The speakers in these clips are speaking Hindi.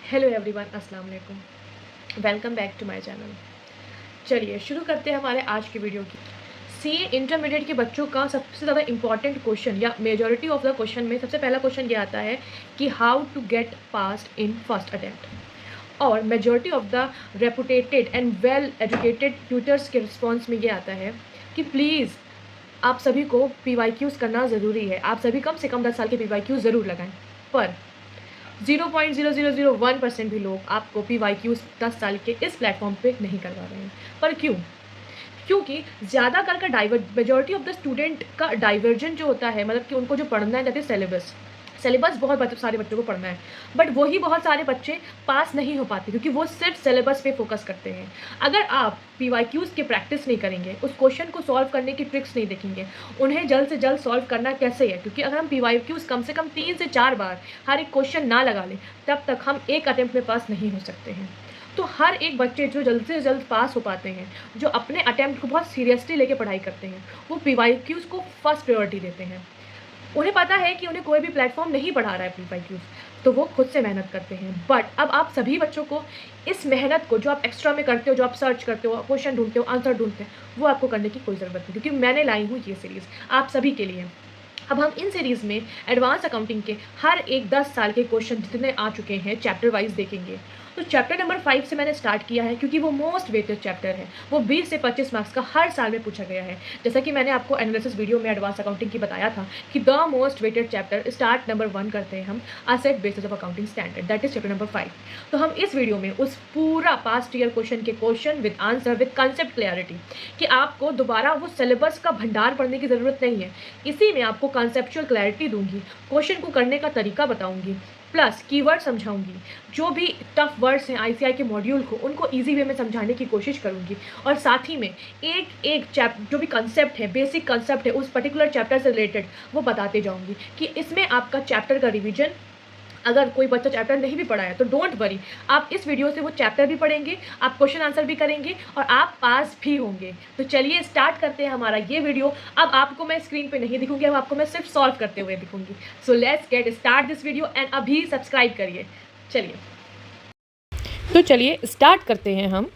हेलो एवरीवन, अस्सलाम वालेकुम। Welcome back to my channel. चलिए शुरू करते हैं हमारे आज की वीडियो की। सीए इंटरमीडिएट के बच्चों का सबसे ज़्यादा इंपॉर्टेंट क्वेश्चन या मेजॉरिटी ऑफ द क्वेश्चन में सबसे पहला क्वेश्चन ये आता है कि how to get passed in first attempt. और majority of the reputed and well educated tutors के रिस्पॉन्स में ये आता है कि प्लीज़ आप सभी को PYQs करना ज़रूरी है। आप सभी कम से कम 10 साल के PYQs ज़रूर लगाएं। पर 0.0001% भी लोग आपको PYQs 10 साल के इस प्लेटफॉर्म पे नहीं करवा रहे हैं। पर क्यों? क्योंकि ज़्यादा कर मेजॉरिटी ऑफ द स्टूडेंट का डाइवर्जन जो होता है, मतलब कि उनको जो पढ़ना है दैट इज सिलेबस बहुत सारे बच्चों को पढ़ना है, बट वही बहुत सारे बच्चे पास नहीं हो पाते क्योंकि वो सिर्फ सिलेबस पे फोकस करते हैं। अगर आप PYQs की प्रैक्टिस नहीं करेंगे, उस क्वेश्चन को सॉल्व करने की ट्रिक्स नहीं देखेंगे, उन्हें जल्द से जल्द सॉल्व करना कैसे है, क्योंकि अगर हम PYQs कम से कम 3 से 4 बार हर एक क्वेश्चन ना लगा लें तब तक हम एक अटेम्प्ट में पास नहीं हो सकते हैं। तो हर एक बच्चे जो जल्द से जल्द पास हो पाते हैं, जो अपने अटेम्प्ट को बहुत सीरियसली लेके पढ़ाई करते हैं, वो PYQs को फर्स्ट प्रायोरिटी देते हैं। उन्हें पता है कि उन्हें कोई भी प्लेटफॉर्म नहीं पढ़ा रहा है PYQs, तो वो खुद से मेहनत करते हैं। बट अब आप सभी बच्चों को इस मेहनत को जो आप एक्स्ट्रा में करते हो, जो आप सर्च करते हो, क्वेश्चन ढूंढते हो, आंसर ढूंढते हो, वो आपको करने की कोई ज़रूरत नहीं, क्योंकि मैंने लाई हूँ ये सीरीज़ आप सभी के लिए। अब हम इन सीरीज़ में एडवांस अकाउंटिंग के हर एक 10 साल के क्वेश्चन जितने आ चुके हैं चैप्टर वाइज देखेंगे। तो चैप्टर नंबर 5 से मैंने स्टार्ट किया है क्योंकि वो मोस्ट वेटेड चैप्टर है। वो 20 से 25 मार्क्स का हर साल में पूछा गया है। जैसा कि मैंने आपको एनालिसिस वीडियो में एडवांस अकाउंटिंग की बताया था कि the most weighted chapter start number 1 करते हैं हम asset basis of accounting standard, that is chapter number 5। तो हम इस वीडियो में उस पूरा past year question with answer with concept clarity, कि आपको दोबारा वो सिलेबस का भंडार पढ़ने की ज़रूरत नहीं है। इसी में आपको कंसेप्चुअल क्लैरिटी दूंगी, क्वेश्चन को करने का तरीका बताऊंगी, प्लस कीवर्ड समझाऊंगी। जो भी टफ वर्ड्स हैं ICI के मॉड्यूल को, उनको इजी वे में समझाने की कोशिश करूंगी। और साथ ही में एक एक जो भी कंसेप्ट है, बेसिक कंसेप्ट है उस पर्टिकुलर चैप्टर से रिलेटेड, वो बताते जाऊंगी कि इसमें आपका चैप्टर का रिवीजन, अगर कोई बच्चा चैप्टर नहीं भी पढ़ा है तो डोंट वरी, आप इस वीडियो से वो चैप्टर भी पढ़ेंगे, आप क्वेश्चन आंसर भी करेंगे और आप पास भी होंगे। तो चलिए स्टार्ट करते हैं हमारा ये वीडियो। अब आपको मैं स्क्रीन पे नहीं दिखूंगी, अब आपको मैं सिर्फ सॉल्व करते हुए दिखूंगी। So let's get start this video and अभी सब्सक्राइब करिए। चलिए स्टार्ट करते हैं हम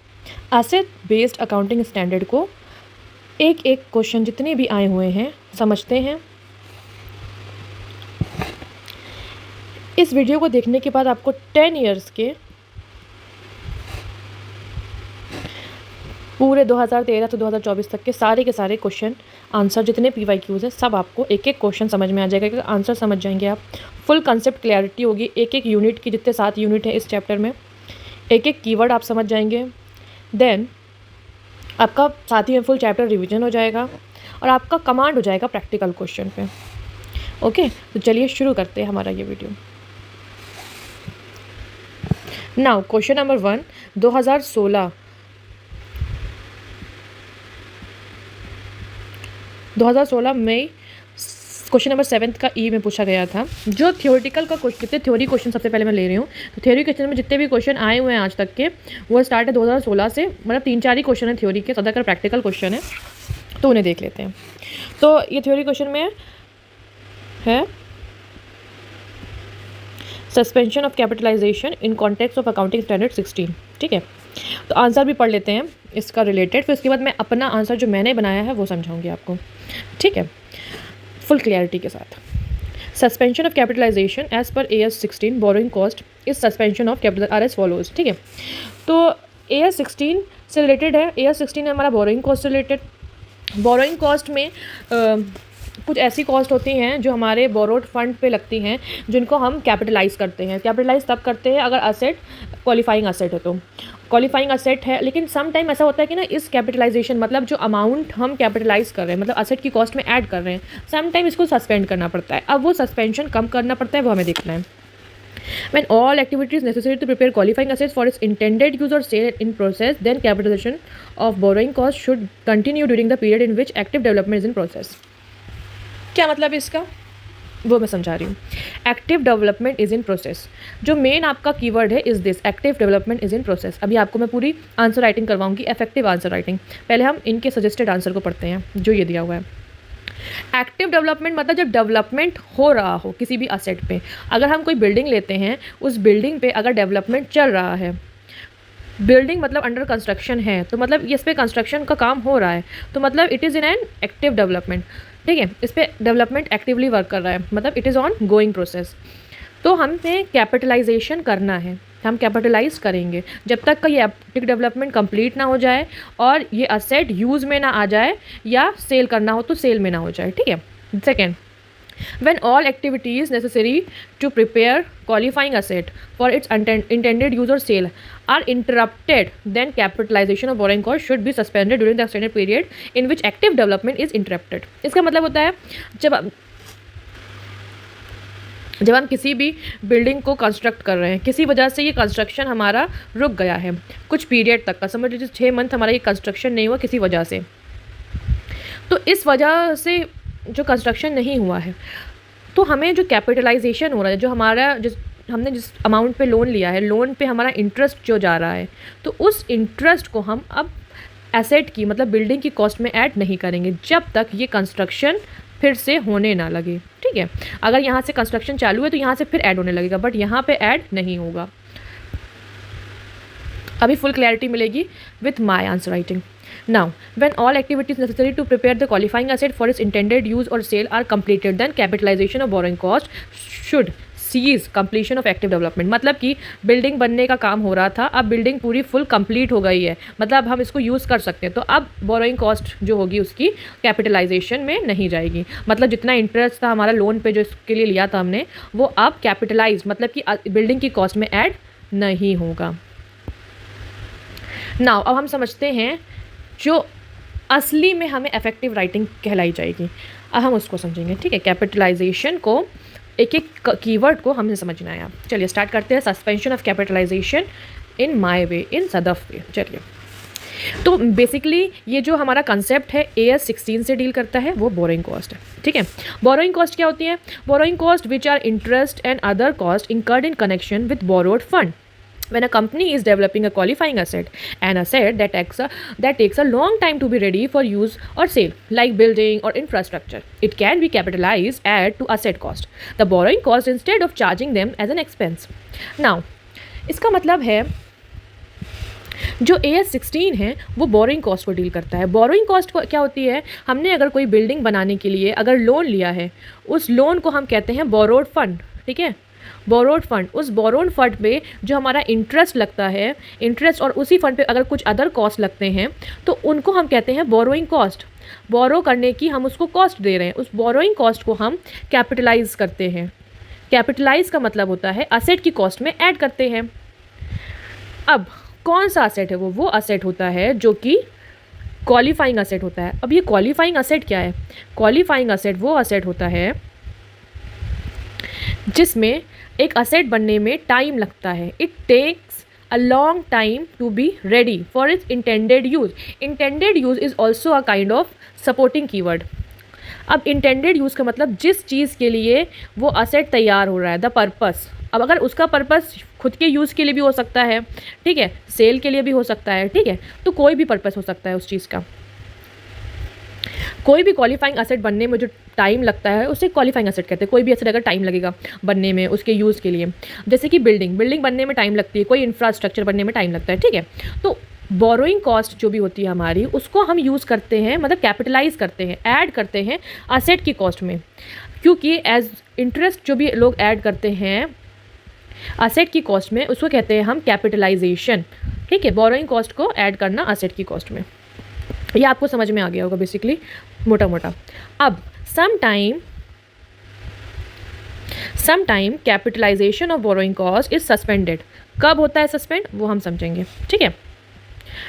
एसेट बेस्ड अकाउंटिंग स्टैंडर्ड को। एक एक क्वेश्चन जितने भी आए हुए हैं समझते हैं। इस वीडियो को देखने के बाद आपको 10 इयर्स के पूरे 2013 से 2024 तक के सारे क्वेश्चन आंसर जितने PYQs है सब आपको एक एक क्वेश्चन समझ में आ जाएगा, क्योंकि आंसर समझ जाएंगे आप। फुल कंसेप्ट क्लैरिटी होगी एक एक यूनिट की, जितने 7 यूनिट है इस चैप्टर में, एक एक कीवर्ड आप समझ जाएंगे। देन आपका साथ ही में फुल चैप्टर रिवीजन हो जाएगा और आपका कमांड हो जाएगा प्रैक्टिकल क्वेश्चन पे। ओके, तो चलिए शुरू करते हैं हमारा ये वीडियो। नाउ क्वेश्चन नंबर 1, 2016 में क्वेश्चन नंबर 7 का ई में पूछा गया था। जो थियोरिटिकल का क्वेश्चन, जितने थ्योरी क्वेश्चन सबसे पहले मैं ले रही हूँ, तो थ्योरी क्वेश्चन में जितने भी क्वेश्चन आए हुए हैं आज तक के, वो स्टार्ट है 2016 से, मतलब 3-4 ही क्वेश्चन है थ्योरी के, ज़्यादातर प्रैक्टिकल क्वेश्चन है, तो उन्हें देख लेते हैं। तो ये थ्योरी क्वेश्चन में है suspension of capitalisation in context of accounting standard 16। ठीक है, तो आंसर भी पढ़ लेते हैं इसका रिलेटेड, फिर उसके बाद मैं अपना आंसर जो मैंने बनाया है वो समझाऊंगी आपको। ठीक है, फुल क्लियरिटी के साथ। सस्पेंशन ऑफ कैपिटलाइजेशन एज पर AS 16 borrowing cost is suspension of capital are as follows. ठीक है, तो AS 16 से रिलेटेड है। AS 16 है हमारा बोरोइंग कॉस्ट से रिलेटेड। बोरोइंग कॉस्ट में कुछ ऐसी कॉस्ट होती हैं जो हमारे बोरोड फंड पे लगती हैं, जिनको हम कैपिटलाइज करते हैं। कैपिटलाइज तब करते हैं अगर असेट क्वालिफाइंग असेट है, तो क्वालिफाइंग असेट है। लेकिन सम टाइम ऐसा होता है कि ना, इस कैपिटलाइजेशन मतलब जो अमाउंट हम कैपिटलाइज कर रहे हैं, मतलब असेट की कॉस्ट में ऐड कर रहे हैं, सम टाइम इसको सस्पेंड करना पड़ता है। अब वो सस्पेंशन कम करना पड़ता है, वो हमें देखना है। When all activities necessary to prepare qualifying assets for its intended use or sale in process, then capitalization of borrowing cost should continue during the period in which active development is in process. क्या मतलब है इसका, वो मैं समझा रही हूँ। Active development is in process, जो मेन आपका कीवर्ड है is this, active development is in process. अभी आपको मैं पूरी आंसर राइटिंग करवाऊंगी, इफेक्टिव आंसर राइटिंग। पहले हम इनके सजेस्टेड आंसर को पढ़ते हैं जो ये दिया हुआ है। एक्टिव डेवलपमेंट मतलब जब डेवलपमेंट हो रहा हो किसी भी असेट पे। अगर हम कोई बिल्डिंग लेते हैं, उस बिल्डिंग पे अगर डेवलपमेंट चल रहा है, बिल्डिंग मतलब अंडर कंस्ट्रक्शन है, तो मतलब इस पे कंस्ट्रक्शन का काम हो रहा है, तो मतलब it is in an active development. ठीक है, इस पे डेवलपमेंट एक्टिवली वर्क कर रहा है, मतलब it is on going process. तो हमें कैपिटलाइजेशन करना है, हम कैपिटलाइज करेंगे जब तक का ये एक्टिव डेवलपमेंट कंप्लीट ना हो जाए और ये असेट यूज़ में ना आ जाए, या सेल करना हो तो सेल में ना हो जाए। ठीक है। Second, when all activities necessary to prepare qualifying asset for its intended use or sale are interrupted, then capitalization of borrowing cost should be suspended during the extended period in which active development is interrupted। इसका मतलब होता है जब हम किसी भी बिल्डिंग को कंस्ट्रक्ट कर रहे हैं, किसी वजह से ये कंस्ट्रक्शन हमारा रुक गया है कुछ पीरियड तक का, समझ लीजिए 6 मंथ हमारा ये कंस्ट्रक्शन नहीं हुआ किसी वजह से, तो इस वजह से जो कंस्ट्रक्शन नहीं हुआ है, तो हमें जो कैपिटलाइजेशन हो रहा है, जो हमारा हमने जिस अमाउंट पे लोन लिया है, लोन पे हमारा इंटरेस्ट जो जा रहा है, तो उस इंटरेस्ट को हम अब एसेट की मतलब बिल्डिंग की कॉस्ट में ऐड नहीं करेंगे जब तक ये कंस्ट्रक्शन फिर से होने ना लगे। ठीक है, अगर यहाँ से कंस्ट्रक्शन चालू है तो यहाँ से फिर ऐड होने लगेगा, बट यहाँ पे ऐड नहीं होगा। अभी फुल क्लैरिटी मिलेगी with my answer writing. Now, when all activities necessary to prepare the qualifying asset for its intended use or sale are completed, then capitalization of borrowing cost should cease completion of active development। मतलब कि बिल्डिंग बनने का काम हो रहा था, अब बिल्डिंग पूरी फुल कंप्लीट हो गई है, मतलब हम इसको यूज़ कर सकते हैं, तो अब बोरोइंग कॉस्ट जो होगी उसकी कैपिटलाइजेशन में नहीं जाएगी। मतलब जितना इंटरेस्ट था हमारा लोन पे जो इसके लिए लिया था हमने, वो अब कैपिटलाइज मतलब कि बिल्डिंग की कॉस्ट में ऐड नहीं होगा। नाउ अब हम समझते हैं जो असली में हमें इफेक्टिव राइटिंग कहलाई जाएगी, अब हम उसको समझेंगे। ठीक है, कैपिटलाइजेशन को एक एक कीवर्ड को हमें समझना है। चलिए स्टार्ट करते हैं। Suspension of capitalisation in my way, in सदफ वे। चलिए, तो बेसिकली ये जो हमारा कंसेप्ट है AS 16 से डील करता है, वो बोरोइंग कॉस्ट है। ठीक है, बोरोइंग कॉस्ट क्या होती है? Borrowing cost which are interest and other cost incurred in connection with borrowed fund when a company is developing a qualifying asset, an asset that takes a long time to be ready for use or sale, like building or infrastructure, it can be capitalized add to asset cost, the borrowing cost, instead of charging them as an expense। now इसका मतलब है जो AS 16 है वो बोरोइंग कॉस्ट को डील करता है। बोरोइंग कॉस्ट क्या होती है? हमने अगर कोई बिल्डिंग बनाने के लिए अगर लोन लिया है, उस लोन को हम कहते हैं बोरोड फंड। ठीक है, बोरोड फंड, उस बोरोड फंड पे जो हमारा इंटरेस्ट लगता है, इंटरेस्ट, और उसी फंड पे अगर कुछ अदर कॉस्ट लगते हैं तो उनको हम कहते हैं बोरोइंग कॉस्ट। बोरो करने की हम उसको कॉस्ट दे रहे हैं, उस बोरोइंग कॉस्ट को हम कैपिटलाइज करते हैं। कैपिटलाइज का मतलब होता है असेट की कॉस्ट में ऐड करते हैं। अब कौन सा असेट है? वो असेट होता है जो कि क्वालिफाइंग असेट होता है। अब ये क्वालिफाइंग असेट क्या है? क्वालिफाइंग असेट वो असेट होता है जिसमें एक असेट बनने में टाइम लगता है। It takes a long time to be ready for its intended use. Intended use is also a kind of supporting keyword. अब इंटेंडेड यूज़ का मतलब जिस चीज़ के लिए वो असेट तैयार हो रहा है, द पर्पस। अब अगर उसका पर्पस खुद के यूज़ के लिए भी हो सकता है, ठीक है, सेल के लिए भी हो सकता है, ठीक है, तो कोई भी पर्पस हो सकता है उस चीज़ का। कोई भी क्वालिफाइंग असेट बनने में जो टाइम लगता है उसे क्वालिफाइंग असेट कहते हैं। कोई भी असेट अगर टाइम लगेगा बनने में उसके यूज़ के लिए, जैसे कि बिल्डिंग बनने में टाइम लगती है, कोई इंफ्रास्ट्रक्चर बनने में टाइम लगता है। ठीक है, तो बोरोइंग कॉस्ट जो भी होती है हमारी, उसको हम यूज़ करते हैं, मतलब कैपिटलाइज करते हैं, ऐड करते हैं असेट की कॉस्ट में, क्योंकि एज इंटरेस्ट जो भी लोग ऐड करते हैं असेट की कॉस्ट में, उसको कहते हैं हम कैपिटलाइजेशन। ठीक है, बोरोइंग कॉस्ट को ऐड करना असेट की कॉस्ट में। ये आपको समझ में आ गया होगा बेसिकली, मोटा मोटा। अब some time capitalisation of borrowing cost is suspended. कब होता है सस्पेंड, वो हम समझेंगे। ठीक है,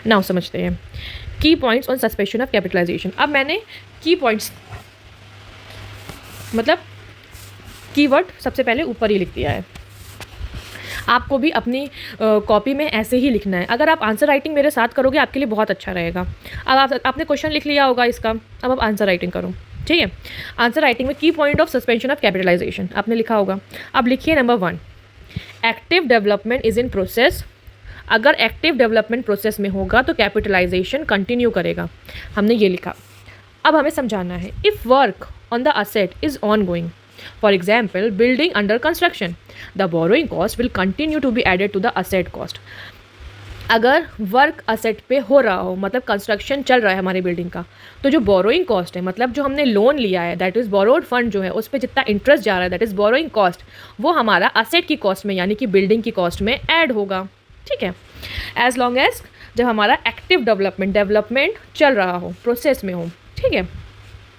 नाउ समझते हैं की points on suspension of capitalisation. अब मैंने की पॉइंट्स मतलब कीवर्ड सबसे पहले ऊपर ही लिख दिया है, आपको भी अपनी कॉपी में ऐसे ही लिखना है। अगर आप आंसर राइटिंग मेरे साथ करोगे आपके लिए बहुत अच्छा रहेगा। अब आपने क्वेश्चन लिख लिया होगा इसका, अब आप आंसर राइटिंग करो। ठीक है, आंसर राइटिंग में की point of suspension of capitalisation आपने लिखा होगा। अब लिखिए number 1, active development is in process. अगर एक्टिव डेवलपमेंट प्रोसेस में होगा तो कैपिटलाइजेशन कंटिन्यू करेगा, हमने ये लिखा। अब हमें समझाना है, if work on the asset is on going, for example building under construction, the borrowing cost will continue to be added to the asset cost. अगर वर्क असेट पे हो रहा हो, मतलब कंस्ट्रक्शन चल रहा है हमारी बिल्डिंग का, तो जो बोरोइंग कॉस्ट है, मतलब जो हमने लोन लिया है, दैट इज़ बोरोड फंड जो है, उस पर जितना इंटरेस्ट जा रहा है, दैट इज़ बोरोइंग कॉस्ट, वो हमारा असेट की कॉस्ट में यानी कि बिल्डिंग की कॉस्ट में ऐड होगा। ठीक है, एज लॉन्ग एज जब हमारा एक्टिव डेवलपमेंट चल रहा हो, प्रोसेस में हो। ठीक है,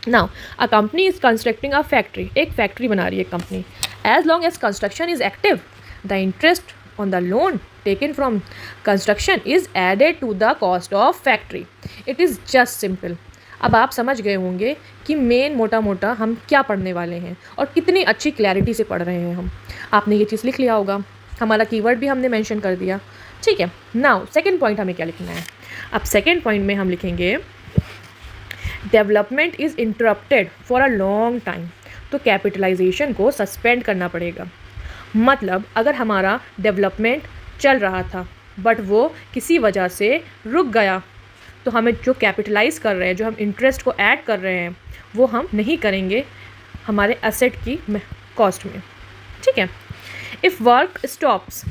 now a company is constructing a factory, एक फैक्ट्री बना रही है company. As long as construction is active, the interest on the loan taken from construction is added to the cost of factory. It is just simple. अब आप समझ गए होंगे कि मेन मोटा मोटा हम क्या पढ़ने वाले हैं और कितनी अच्छी क्लैरिटी से पढ़ रहे हैं हम। आपने ये चीज़ लिख लिया होगा, हमारा कीवर्ड भी हमने मेंशन कर दिया। ठीक है, नाउ सेकंड पॉइंट हमें क्या लिखना है। अब सेकंड पॉइंट में हम लिखेंगे development is interrupted for a long time, तो कैपिटलाइजेशन को सस्पेंड करना पड़ेगा। मतलब अगर हमारा डेवलपमेंट चल रहा था बट वो किसी वजह से रुक गया, तो हमें जो कैपिटलाइज कर रहे हैं, जो हम इंटरेस्ट को ऐड कर रहे हैं, वो हम नहीं करेंगे हमारे असेट की कॉस्ट में। ठीक है, if work stops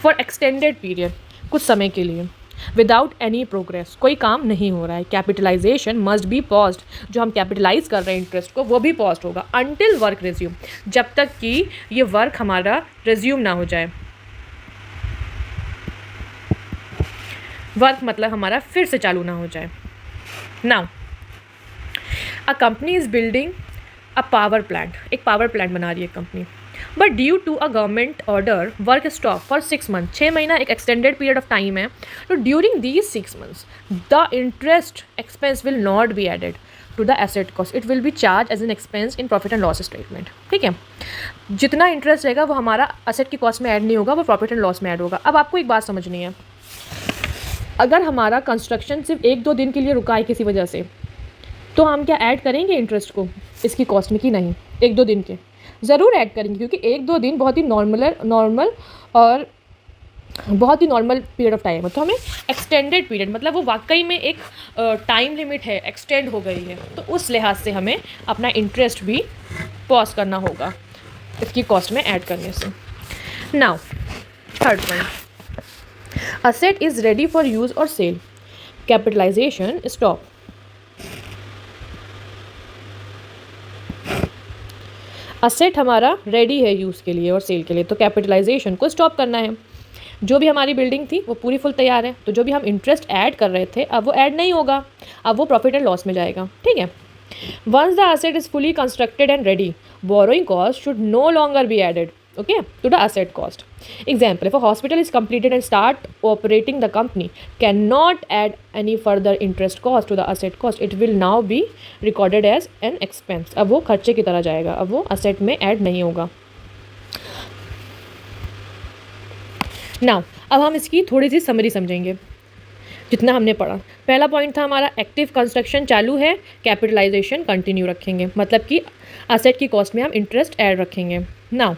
for extended period, कुछ समय के लिए, विदाउट एनी प्रोग्रेस, कोई काम नहीं हो रहा है, कैपिटलाइजेशन मस्ट बी पॉज्ड, जो हम कैपिटलाइज कर रहे हैं इंटरेस्ट को, वो भी पॉज्ड होगा अंटिल वर्क रिज्यूम, जब तक कि ये वर्क हमारा रिज्यूम ना हो जाए। वर्क मतलब हमारा फिर से चालू ना हो जाए। Now a company is building a power plant, एक पावर प्लांट बना रही है company, but due to a government order work stop for 6 month, 6 महीना एक एक्सटेंडेड पीरियड ऑफ टाइम है। तो during these 6 months the interest expense will not be added to the asset cost, it will be charge as an expense in profit and loss statement. ठीक है, जितना इंटरेस्ट रहेगा वो हमारा असेट की कॉस्ट में ऐड नहीं होगा, वो प्रॉफिट एंड लॉस में ऐड होगा। अब आपको एक बात समझनी है, अगर हमारा कंस्ट्रक्शन सिर्फ 1-2 दिन के लिए रुका है किसी वजह से, तो हम क्या ऐड करेंगे इंटरेस्ट को इसकी कॉस्ट में कि नहीं? 1-2 दिन के ज़रूर ऐड करेंगे, क्योंकि 1-2 दिन बहुत ही नॉर्मल और बहुत ही नॉर्मल पीरियड ऑफ टाइम है। तो हमें एक्सटेंडेड पीरियड मतलब वो वाकई में एक टाइम लिमिट है, एक्सटेंड हो गई है, तो उस लिहाज से हमें अपना इंटरेस्ट भी पॉज करना होगा इसकी कॉस्ट में ऐड करने से। Now third point, asset is ready for use or sale, capitalization stop। Asset हमारा रेडी है यूज़ के लिए और सेल के लिए, तो कैपिटलाइजेशन को स्टॉप करना है। जो भी हमारी बिल्डिंग थी वो पूरी फुल तैयार है, तो जो भी हम इंटरेस्ट ऐड कर रहे थे अब वो ऐड नहीं होगा, अब वो प्रॉफिट एंड लॉस में जाएगा। ठीक है, once the asset is fully constructed and ready, borrowing cost should no longer be added, okay, to the asset cost. Example, if a hospital is completed and start operating, the company cannot add any further interest cost to the asset cost, it will now be recorded as an expense। अब वो खर्चे की तरह जाएगा, अब वो asset में ऐड नहीं होगा। नाउ अब हम इसकी थोड़ी सी समरी समझेंगे जितना हमने पढ़ा। पहला पॉइंट था हमारा एक्टिव कंस्ट्रक्शन चालू है, कैपिटलाइजेशन कंटिन्यू रखेंगे, मतलब कि असेट की कॉस्ट में हम इंटरेस्ट ऐड रखेंगे। नाउ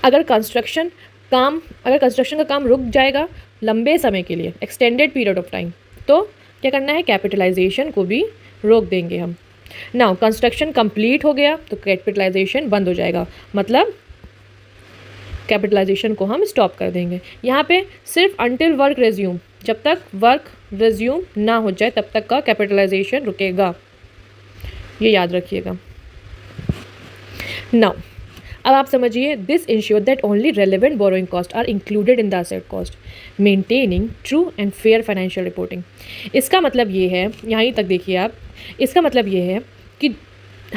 अगर कंस्ट्रक्शन का काम रुक जाएगा लंबे समय के लिए, एक्सटेंडेड पीरियड ऑफ टाइम, तो क्या करना है, कैपिटलाइजेशन को भी रोक देंगे हम। नाउ कंस्ट्रक्शन कंप्लीट हो गया तो कैपिटलाइजेशन बंद हो जाएगा, मतलब कैपिटलाइजेशन को हम स्टॉप कर देंगे। यहाँ पे सिर्फ अंटिल वर्क रेज्यूम, जब तक वर्क रेज्यूम ना हो जाए तब तक का कैपिटलाइजेशन रुकेगा, ये याद रखिएगा। नाउ अब आप समझिए, this ensure that only relevant borrowing cost are included in the asset cost, maintaining true and fair financial reporting. इसका मतलब ये है, यहीं तक देखिए आप, इसका मतलब ये है कि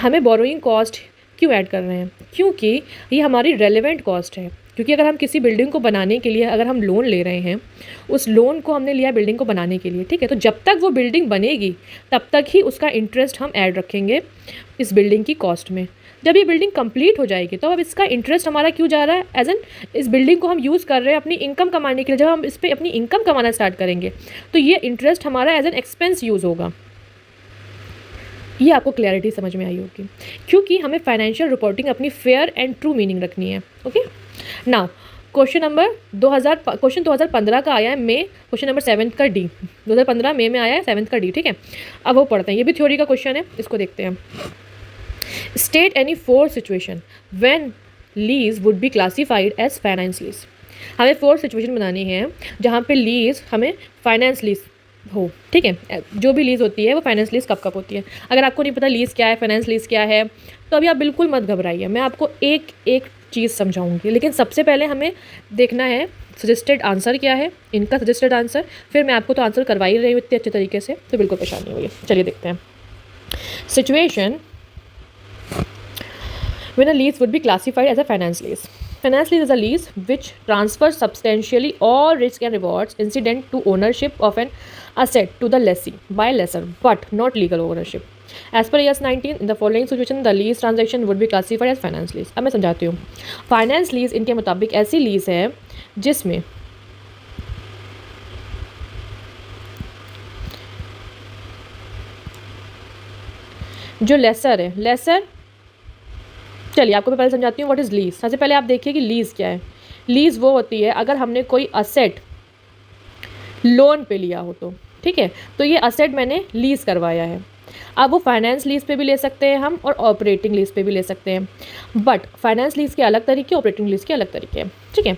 हमें बोरोइंग कॉस्ट क्यों ऐड कर रहे हैं, क्योंकि ये हमारी रेलेवेंट कॉस्ट है। क्योंकि अगर हम किसी बिल्डिंग को बनाने के लिए अगर हम लोन ले रहे हैं, उस लोन को हमने लिया बिल्डिंग को बनाने के लिए, ठीक है, तो जब तक वो बिल्डिंग बनेगी तब तक ही उसका इंटरेस्ट हम ऐड रखेंगे इस बिल्डिंग की कॉस्ट में। जब ये बिल्डिंग कंप्लीट हो जाएगी तो अब इसका इंटरेस्ट हमारा क्यों जा रहा है, एज एन इस बिल्डिंग को हम यूज़ कर रहे हैं अपनी इनकम कमाने के लिए। जब हम इस पर अपनी इनकम कमाना स्टार्ट करेंगे तो ये इंटरेस्ट हमारा एज एन एक्सपेंस यूज़ होगा। ये आपको क्लैरिटी समझ में आई होगी, क्योंकि हमें फाइनेंशियल रिपोर्टिंग अपनी फेयर एंड ट्रू मीनिंग रखनी है। ओके, नाउ क्वेश्चन 2015 का आया है मे, क्वेश्चन नंबर 7 का डी, 2015 मई में आया है 7 का डी, ठीक है। अब वो पढ़ते हैं, ये भी थ्योरी का क्वेश्चन है, इसको देखते हैं। State any 4 situation when lease would be classified as finance lease. हमें 4 सिचुएशन बनानी है जहाँ पे लीज हमें फाइनेंस लीज हो, ठीक है। जो भी लीज होती है वो फाइनेंस लीज कब कब होती है। अगर आपको नहीं पता लीज क्या है, फाइनेंस लीज क्या है, तो अभी आप बिल्कुल मत घबराइए, मैं आपको एक एक चीज़ समझाऊंगी। लेकिन सबसे पहले हमें देखना है सजेस्टेड आंसर क्या है, इनका सजेस्टेड आंसर। फिर मैं आपको तो आंसर करवा ही रही हूँ इतने अच्छे तरीके से, तो बिल्कुल परेशानी हुई है। चलिए देखते हैं। Situation when a lease would be classified as a finance lease. Finance lease is a lease which transfers substantially all risk and rewards incident to ownership of an asset to the lessee by lessor, but not legal ownership. As per AS 19, in the following situation, the lease transaction would be classified as finance lease. अब मैं समझाती हूँ। फाइनेंस लीज इनके मुताबिक ऐसी लीज है जिसमें जो लेसर है, लेसर, चलिए आपको मैं पहले समझाती हूँ व्हाट इज़ लीज। सबसे पहले आप देखिए कि लीज क्या है। लीज वो होती है अगर हमने कोई असेट लोन पे लिया हो तो, ठीक है। तो ये असेट मैंने लीज करवाया है। अब वो फाइनेंस लीज पे भी ले सकते हैं हम और ऑपरेटिंग लीज पे भी ले सकते हैं। बट फाइनेंस लीज के अलग तरीके, ऑपरेटिंग लीज के अलग तरीके हैं, ठीक है।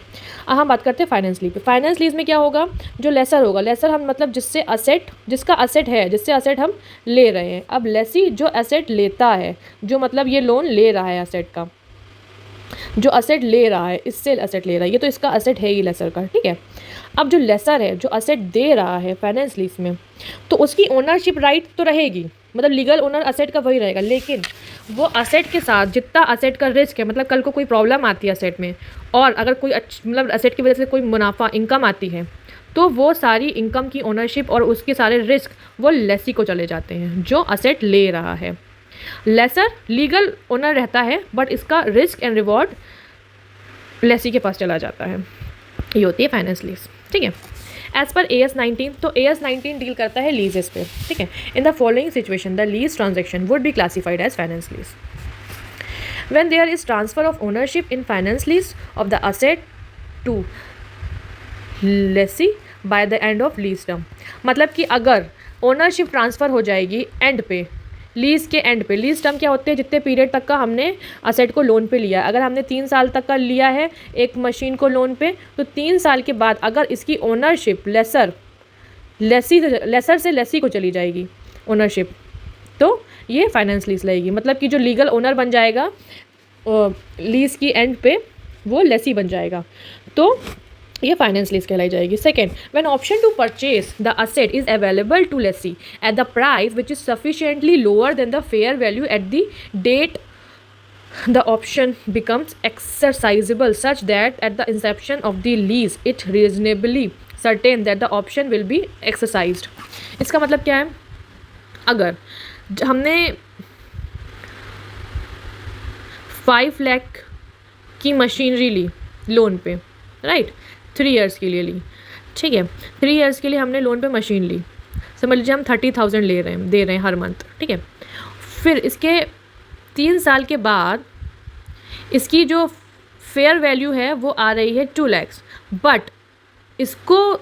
अब हम बात करते हैं फाइनेंस लीज पे। फाइनेंस लीज में क्या होगा, जो लेसर होगा, लेसर हम मतलब जिससे असेट, जिसका असेट है, जिससे असेट हम ले रहे हैं। अब लेसी जो असेट लेता है, जो मतलब ये लोन ले रहा है असेट का, जो असेट ले रहा है, इससे असेट ले रहा है, ये तो इसका असेट है ही लेसर का, ठीक है। अब जो लेसर है जो असेट दे रहा है फाइनेंस लीज में, तो उसकी ओनरशिप राइट तो रहेगी, मतलब लीगल ओनर असेट का वही रहेगा। लेकिन वो असेट के साथ जितना असेट का रिस्क है, मतलब कल को कोई प्रॉब्लम आती है असेट में, और अगर कोई मतलब असेट की वजह से कोई मुनाफा इनकम आती है, तो वो सारी इनकम की ओनरशिप और उसके सारे रिस्क वो लेसी को चले जाते हैं जो असेट ले रहा है। लेसर लीगल ओनर रहता है बट इसका रिस्क एंड रिवॉर्ड लेसी के पास चला जाता है। ये होती है फाइनेंस लीज, ठीक है। एज पर AS 19, तो AS 19 डील करता है लीजेस पे, ठीक है। In the following situation the lease transaction would be classified as finance lease when there is transfer of ownership in finance lease of the asset to lessee by the end of lease term. मतलब कि अगर ओनरशिप ट्रांसफ़र हो जाएगी एंड पे, लीज़ के एंड पे। लीज़ टर्म क्या होते हैं, जितने पीरियड तक का हमने असेट को लोन पे लिया है। अगर हमने 3 साल तक का लिया है एक मशीन को लोन पे, तो 3 साल के बाद अगर इसकी ओनरशिप लेसर से लेसी को चली जाएगी ओनरशिप, तो ये फाइनेंस लीज लगेगी। मतलब कि जो लीगल ओनर बन जाएगा लीज़ की एंड पे, वो लेसी बन जाएगा, तो ये फाइनेंस लीज कहलाई जाएगी। Second, when option to purchase the asset is available to lessee at the price which is sufficiently lower than the fair value at the date the option becomes exercisable such that at the inception of the lease it reasonably certain that the option will be exercised। इसका मतलब क्या है, अगर हमने 5 लाख की मशीनरी ली लोन पे, राइट, 3 इयर्स के लिए ली, ठीक है। 3 इयर्स के लिए हमने लोन पे मशीन ली, समझ लीजिए हम 30,000 दे रहे हैं हर मंथ, ठीक है। फिर इसके 3 साल के बाद इसकी जो फेयर वैल्यू है वो आ रही है 2 लाख, बट इसको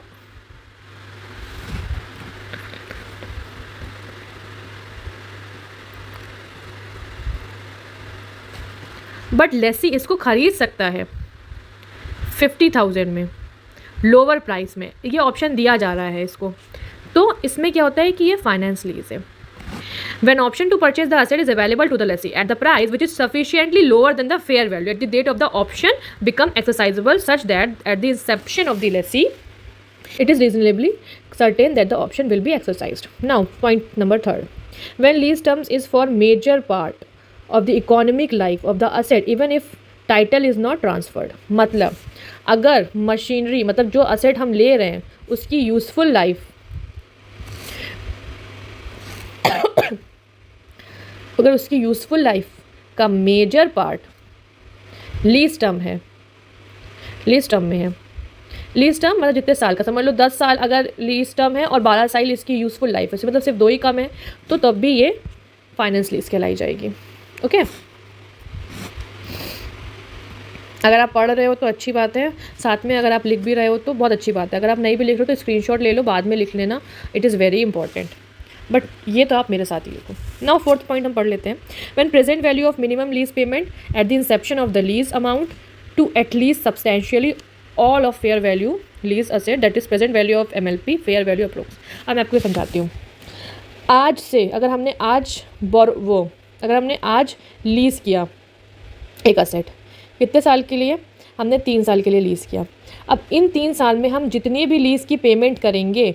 लेसी इसको खरीद सकता है 50,000 में, लोअर प्राइस में। ये ऑप्शन दिया जा रहा है इसको, तो इसमें क्या होता है कि ये फाइनेंस लीज है। When option to purchase the asset is available to the lessee at the price which is sufficiently lower than the fair value at the date of the option become exercisable such that at the inception of the lessee it is reasonably certain that the option will be exercised. Now point number 3, when lease terms is for major part of the economic life of the asset even if title is not transferred। मतलब अगर मशीनरी, मतलब जो asset हम ले रहे हैं उसकी यूज़फुल लाइफ अगर उसकी यूज़फुल लाइफ का मेजर पार्ट लीज टर्म है, लीज टर्म में है। लीज टर्म मतलब जितने साल का, समझ लो 10 साल अगर लीज टर्म है और 12 साल इसकी यूज़फुल लाइफ है, मतलब सिर्फ 2 ही कम है, तो तब भी ये फाइनेंस लीज कहलाई जाएगी। ओके, अगर आप पढ़ रहे हो तो अच्छी बात है, साथ में अगर आप लिख भी रहे हो तो बहुत अच्छी बात है। अगर आप नहीं भी लिख रहे हो तो स्क्रीनशॉट ले लो, बाद में लिख लेना, it is very important. But ये तो आप मेरे साथ ही लिखो। नाउ फोर्थ पॉइंट हम पढ़ लेते हैं। When present value of minimum lease payment at the inception of the lease amount to at least substantially all of fair value lease asset that is present value of MLP fair value approx. अब मैं आपको समझाती हूँ। आज से अगर हमने आज लीज़ किया एक असेट, कितने साल के लिए? हमने 3 साल के लिए लीज़ किया। अब इन 3 साल में हम जितनी भी लीज़ की पेमेंट करेंगे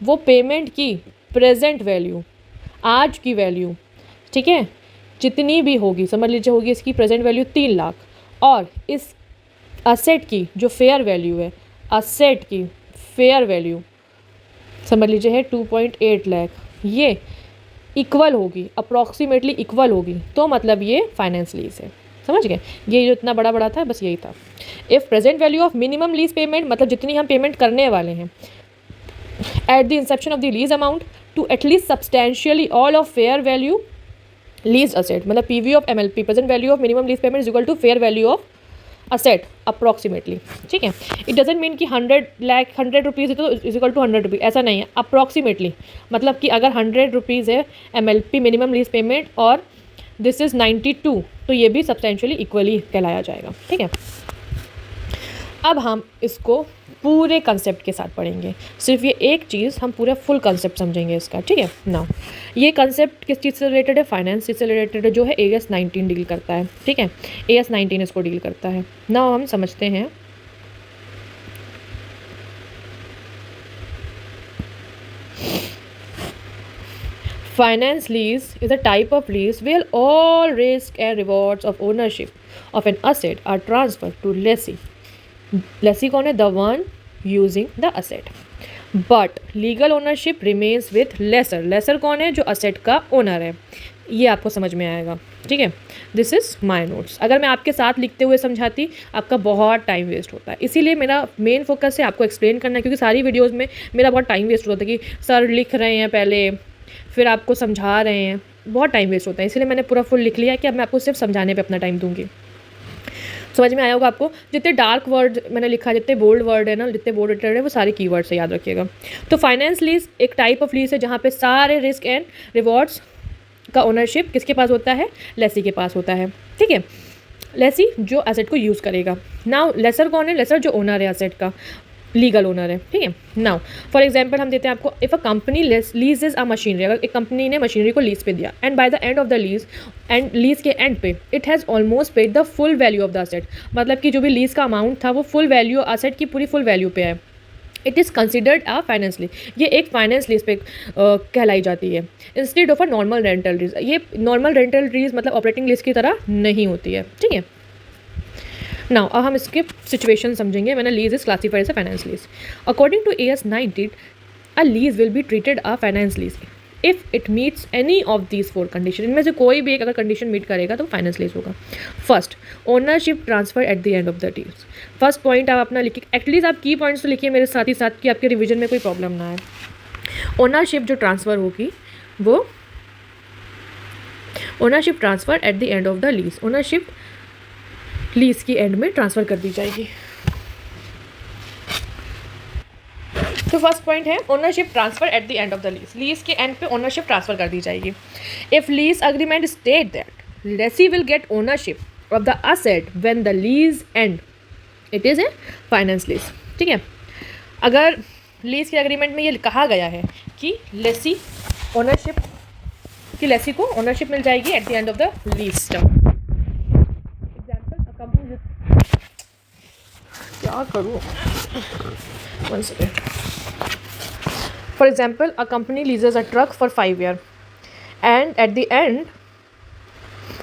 वो पेमेंट की प्रेजेंट वैल्यू, आज की वैल्यू, ठीक है, जितनी भी होगी, समझ लीजिए होगी इसकी प्रेजेंट वैल्यू 3 लाख, और इस असेट की जो फेयर वैल्यू है, असेट की फेयर वैल्यू समझ लीजिए है 2.8 लाख, ये इक्वल होगी, अप्रॉक्सीमेटली इक्वल होगी, तो मतलब ये फाइनेंस लीज है। समझ गए? ये जो इतना बड़ा था बस यही था। If present value of minimum lease payment, मतलब जितनी हम पेमेंट करने वाले हैं at the inception of the lease amount to at least substantially all of fair value lease asset, मतलब PV of MLP present value of minimum lease payment is equal to fair value of asset approximately. ठीक है, इट डजेंट मीन कि 100 रुपीज़ तो इज इक्वल टू 100 रुपीज़, ऐसा नहीं है, अप्रॉक्सीमेटली। मतलब कि अगर 100 रुपीज़ है MLP मिनिमम लीज पेमेंट और दिस इज़ 92, तो ये भी सब्सटेंशियली इक्वली कहलाया जाएगा। ठीक है, अब हम इसको पूरे कंसेप्ट के साथ पढ़ेंगे। सिर्फ ये एक चीज़, हम पूरा फुल कंसेप्ट समझेंगे इसका। ठीक है ना, ये कंसेप्ट किस चीज़ से रिलेटेड है? फाइनेंस से रिलेटेड है, जो है AS 19 डील करता है। ठीक है, AS 19 इसको डील करता है ना। हम समझते हैं finance lease is a type of lease where all risk and rewards of ownership of an asset are transfer to lessee. Lessee कौन है? The one using the asset, but legal ownership remains with lessor. Lessor कौन है? जो असेट का ओनर है। ये आपको समझ में आएगा। ठीक है, दिस इज़ माई नोट्स। अगर मैं आपके साथ लिखते हुए समझाती, आपका बहुत टाइम वेस्ट होता है, इसीलिए मेरा मेन फोकस है आपको एक्सप्लेन करना, क्योंकि सारी वीडियोज़ में मेरा बहुत टाइम वेस्ट होता है कि सर लिख रहे हैं पहले, फिर आपको समझा रहे हैं, बहुत टाइम वेस्ट होता है। इसलिए मैंने पूरा फुल लिख लिया कि अब मैं आपको सिर्फ समझाने पर अपना टाइम दूँगी। समझ में आया होगा आपको? जितने डार्क वर्ड मैंने लिखा, जितने बोल्ड वर्ड है ना, जितने बोल्ड लेटर है, वो सारे कीवर्ड से याद रखिएगा। तो फाइनेंस लीज एक टाइप ऑफ लीज है जहाँ पे सारे रिस्क एंड रिवॉर्ड्स का ओनरशिप किसके पास होता है? लेसी के पास होता है। ठीक है, लेसी जो एसेट को यूज़ करेगा। नाउ लेसर कौन है? लेसर जो ओनर है एसेट का, लीगल ओनर है। ठीक है, नाउ फॉर एग्जांपल हम देते हैं आपको, if a company leases a machinery, अगर एक कंपनी ने मशीनरी को लीज पे दिया and bye the end of the lease, and lease के एंड पे it has almost paid the full value of the asset, मतलब कि जो भी लीज का अमाउंट था वो फुल वैल्यू असेट की पूरी फुल वैल्यू पे है, it is considered a finance lease. ये एक फाइनेंस लीज पे कहलाई जाती है instead of a normal rental lease. ये नॉर्मल रेंटल लीज मतलब ऑपरेटिंग लीज की तरह नहीं होती है। ठीक है, नाउ अब हम इसके सिचुएशन समझेंगे मैंने lease is classified as a finance lease. According to AS 19, a lease will be treated a finance lease if it meets any of these 4 condition. इनमें से कोई भी एक अगर कंडीशन मीट करेगा तो फाइनेंस लीज होगा। First, ownership transfer at the end of the lease. First point आप अपना लिखिए, एटलीस्ट आप की पॉइंट्स तो लिखिए मेरे साथ ही साथ कि आपके रिविजन में कोई प्रॉब्लम ना आए। ओनरशिप जो ट्रांसफ़र होगी वो ownership transfer at the end of the lease, ownership lease की एंड में ट्रांसफ़र कर दी जाएगी। तो फर्स्ट पॉइंट है ownership transfer at the end of the lease, lease के एंड पे ओनरशिप ट्रांसफर कर दी जाएगी। If lease agreement state that lessee will get ownership of the asset when the lease end, it is a finance lease. ठीक है, अगर लीज के अग्रीमेंट में ये कहा गया है कि लेसी को ओनरशिप मिल जाएगी eight the end of the lease term. क्या करूँ, one second. For example, a company leases a truck for 5 years, and at the end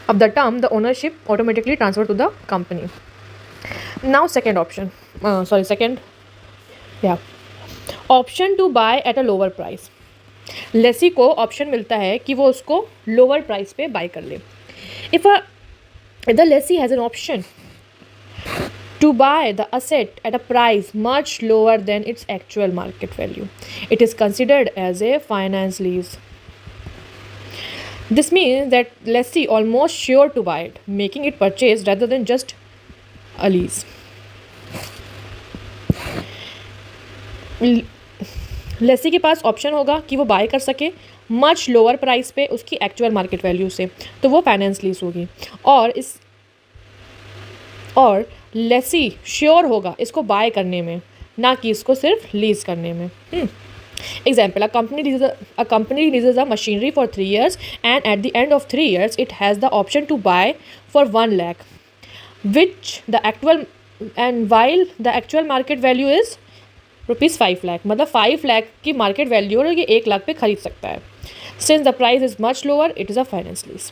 of the term, the ownership automatically transferred to the company. Now, second option. Option to buy at a lower price. Lesi को ऑप्शन मिलता है कि वो उसको लोअर प्राइस पे बाय कर ले। If the lessee has an option to buy the asset at a price much lower than its actual market value, it is considered as a finance lease. This means that lessee almost sure to buy it, making it purchase rather than just a lease. Lessee के पास ऑप्शन होगा कि वो बाय कर सके मच लोअर प्राइस पे उसकी एक्चुअल मार्केट वैल्यू से, तो वो फाइनेंस लीज होगी। और लेसी श्योर होगा इसको बाय करने में, ना कि इसको सिर्फ लीज करने में। Example, a company leases a machinery for 3 years, and at the end of 3 years it has the option to buy for 1 lakh, which the actual and while the actual market value is rupees 5 lakh, मतलब 5 लाख की मार्केट वैल्यू और ये 1 लाख पे खरीद सकता है। Since the price is much lower it is a finance lease.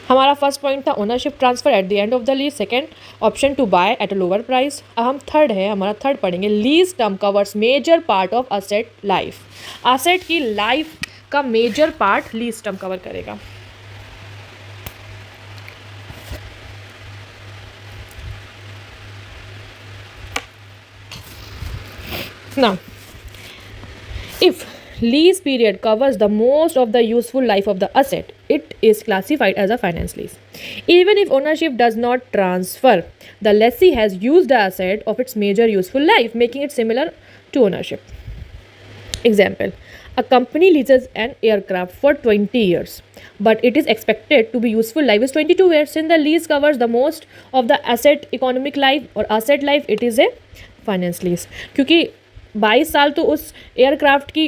हमारा फर्स्ट पॉइंट था ownership transfer at the end of the lease, second option to buy at a lower price. अब हम थर्ड है, हमारा थर्ड पढ़ेंगे lease term covers major part of asset life. Asset की लाइफ का major part lease term cover करेगा। Now, if lease period covers the most of the useful life of the asset, it is classified as a finance lease. Even if ownership does not transfer, the lessee has used the asset of its major useful life, making it similar to ownership. Example, a company leases an aircraft for 20 years, but it is expected to be useful life is 22 years. Since the lease covers the most of the asset economic life or asset life, it is a finance lease. क्योंकि 22 साल तो उस एयरक्राफ्ट की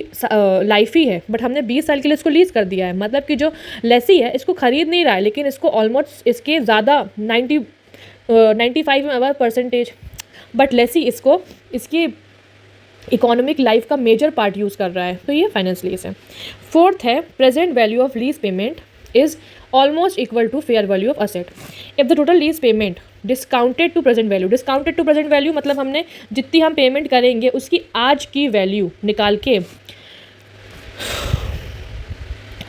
लाइफ ही है, बट हमने 20 साल के लिए इसको लीज कर दिया है। मतलब कि जो लेसी है इसको ख़रीद नहीं रहा है, लेकिन इसको ऑलमोस्ट इसके ज़्यादा 95% बट लेसी इसको इसकी इकोनॉमिक लाइफ का मेजर पार्ट यूज़ कर रहा है, तो ये फाइनेंस लीज है। फोर्थ है present value of lease payment is almost equal to fair value of asset if the total lease payment discounted to present value. Discounted to present value मतलब हमने जितनी हम पेमेंट करेंगे उसकी आज की वैल्यू निकाल के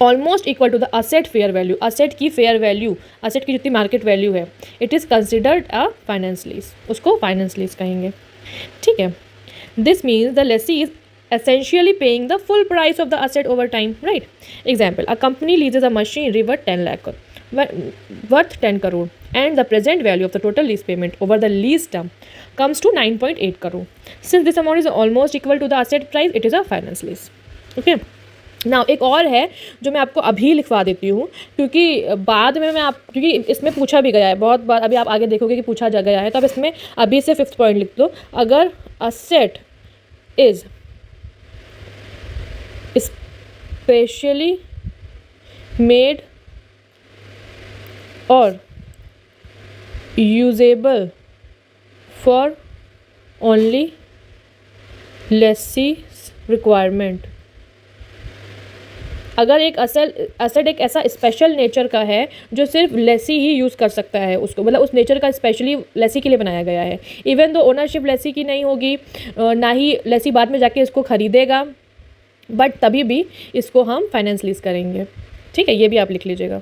almost equal to the asset fair value, asset की फेयर वैल्यू, असेट की जितनी मार्केट वैल्यू है, it is considered a finance lease, उसको फाइनेंस लीज कहेंगे। ठीक है, this means the lessee is essentially paying the full price of the asset over time, right? Example, a company leases a machinery worth 10 crore and the present value of the total lease payment over the lease term comes to 9.8 crore. Since this amount is almost equal to the asset price, it is a finance lease. Okay. Now एक और है जो मैं आपको अभी लिखवा देती हूँ, क्योंकि बाद में क्योंकि इसमें पूछा भी गया है बहुत बार, अभी आप आगे देखोगे कि पूछा जा गया है, तो अब इसमें अभी से 5th पॉइंट लिख दो। अगर असेट इज स्पेशली मेड और usable for only lessee requirement, अगर एक असेट एक ऐसा स्पेशल नेचर का है जो सिर्फ लेसी ही यूज़ कर सकता है उसको, मतलब उस नेचर का स्पेशली लेसी के लिए बनाया गया है, इवन दो ओनरशिप लेसी की नहीं होगी, ना ही लेसी बाद में जाके इसको ख़रीदेगा, बट तभी भी इसको हम फाइनेंस लीज करेंगे। ठीक है, ये भी आप लिख लीजिएगा।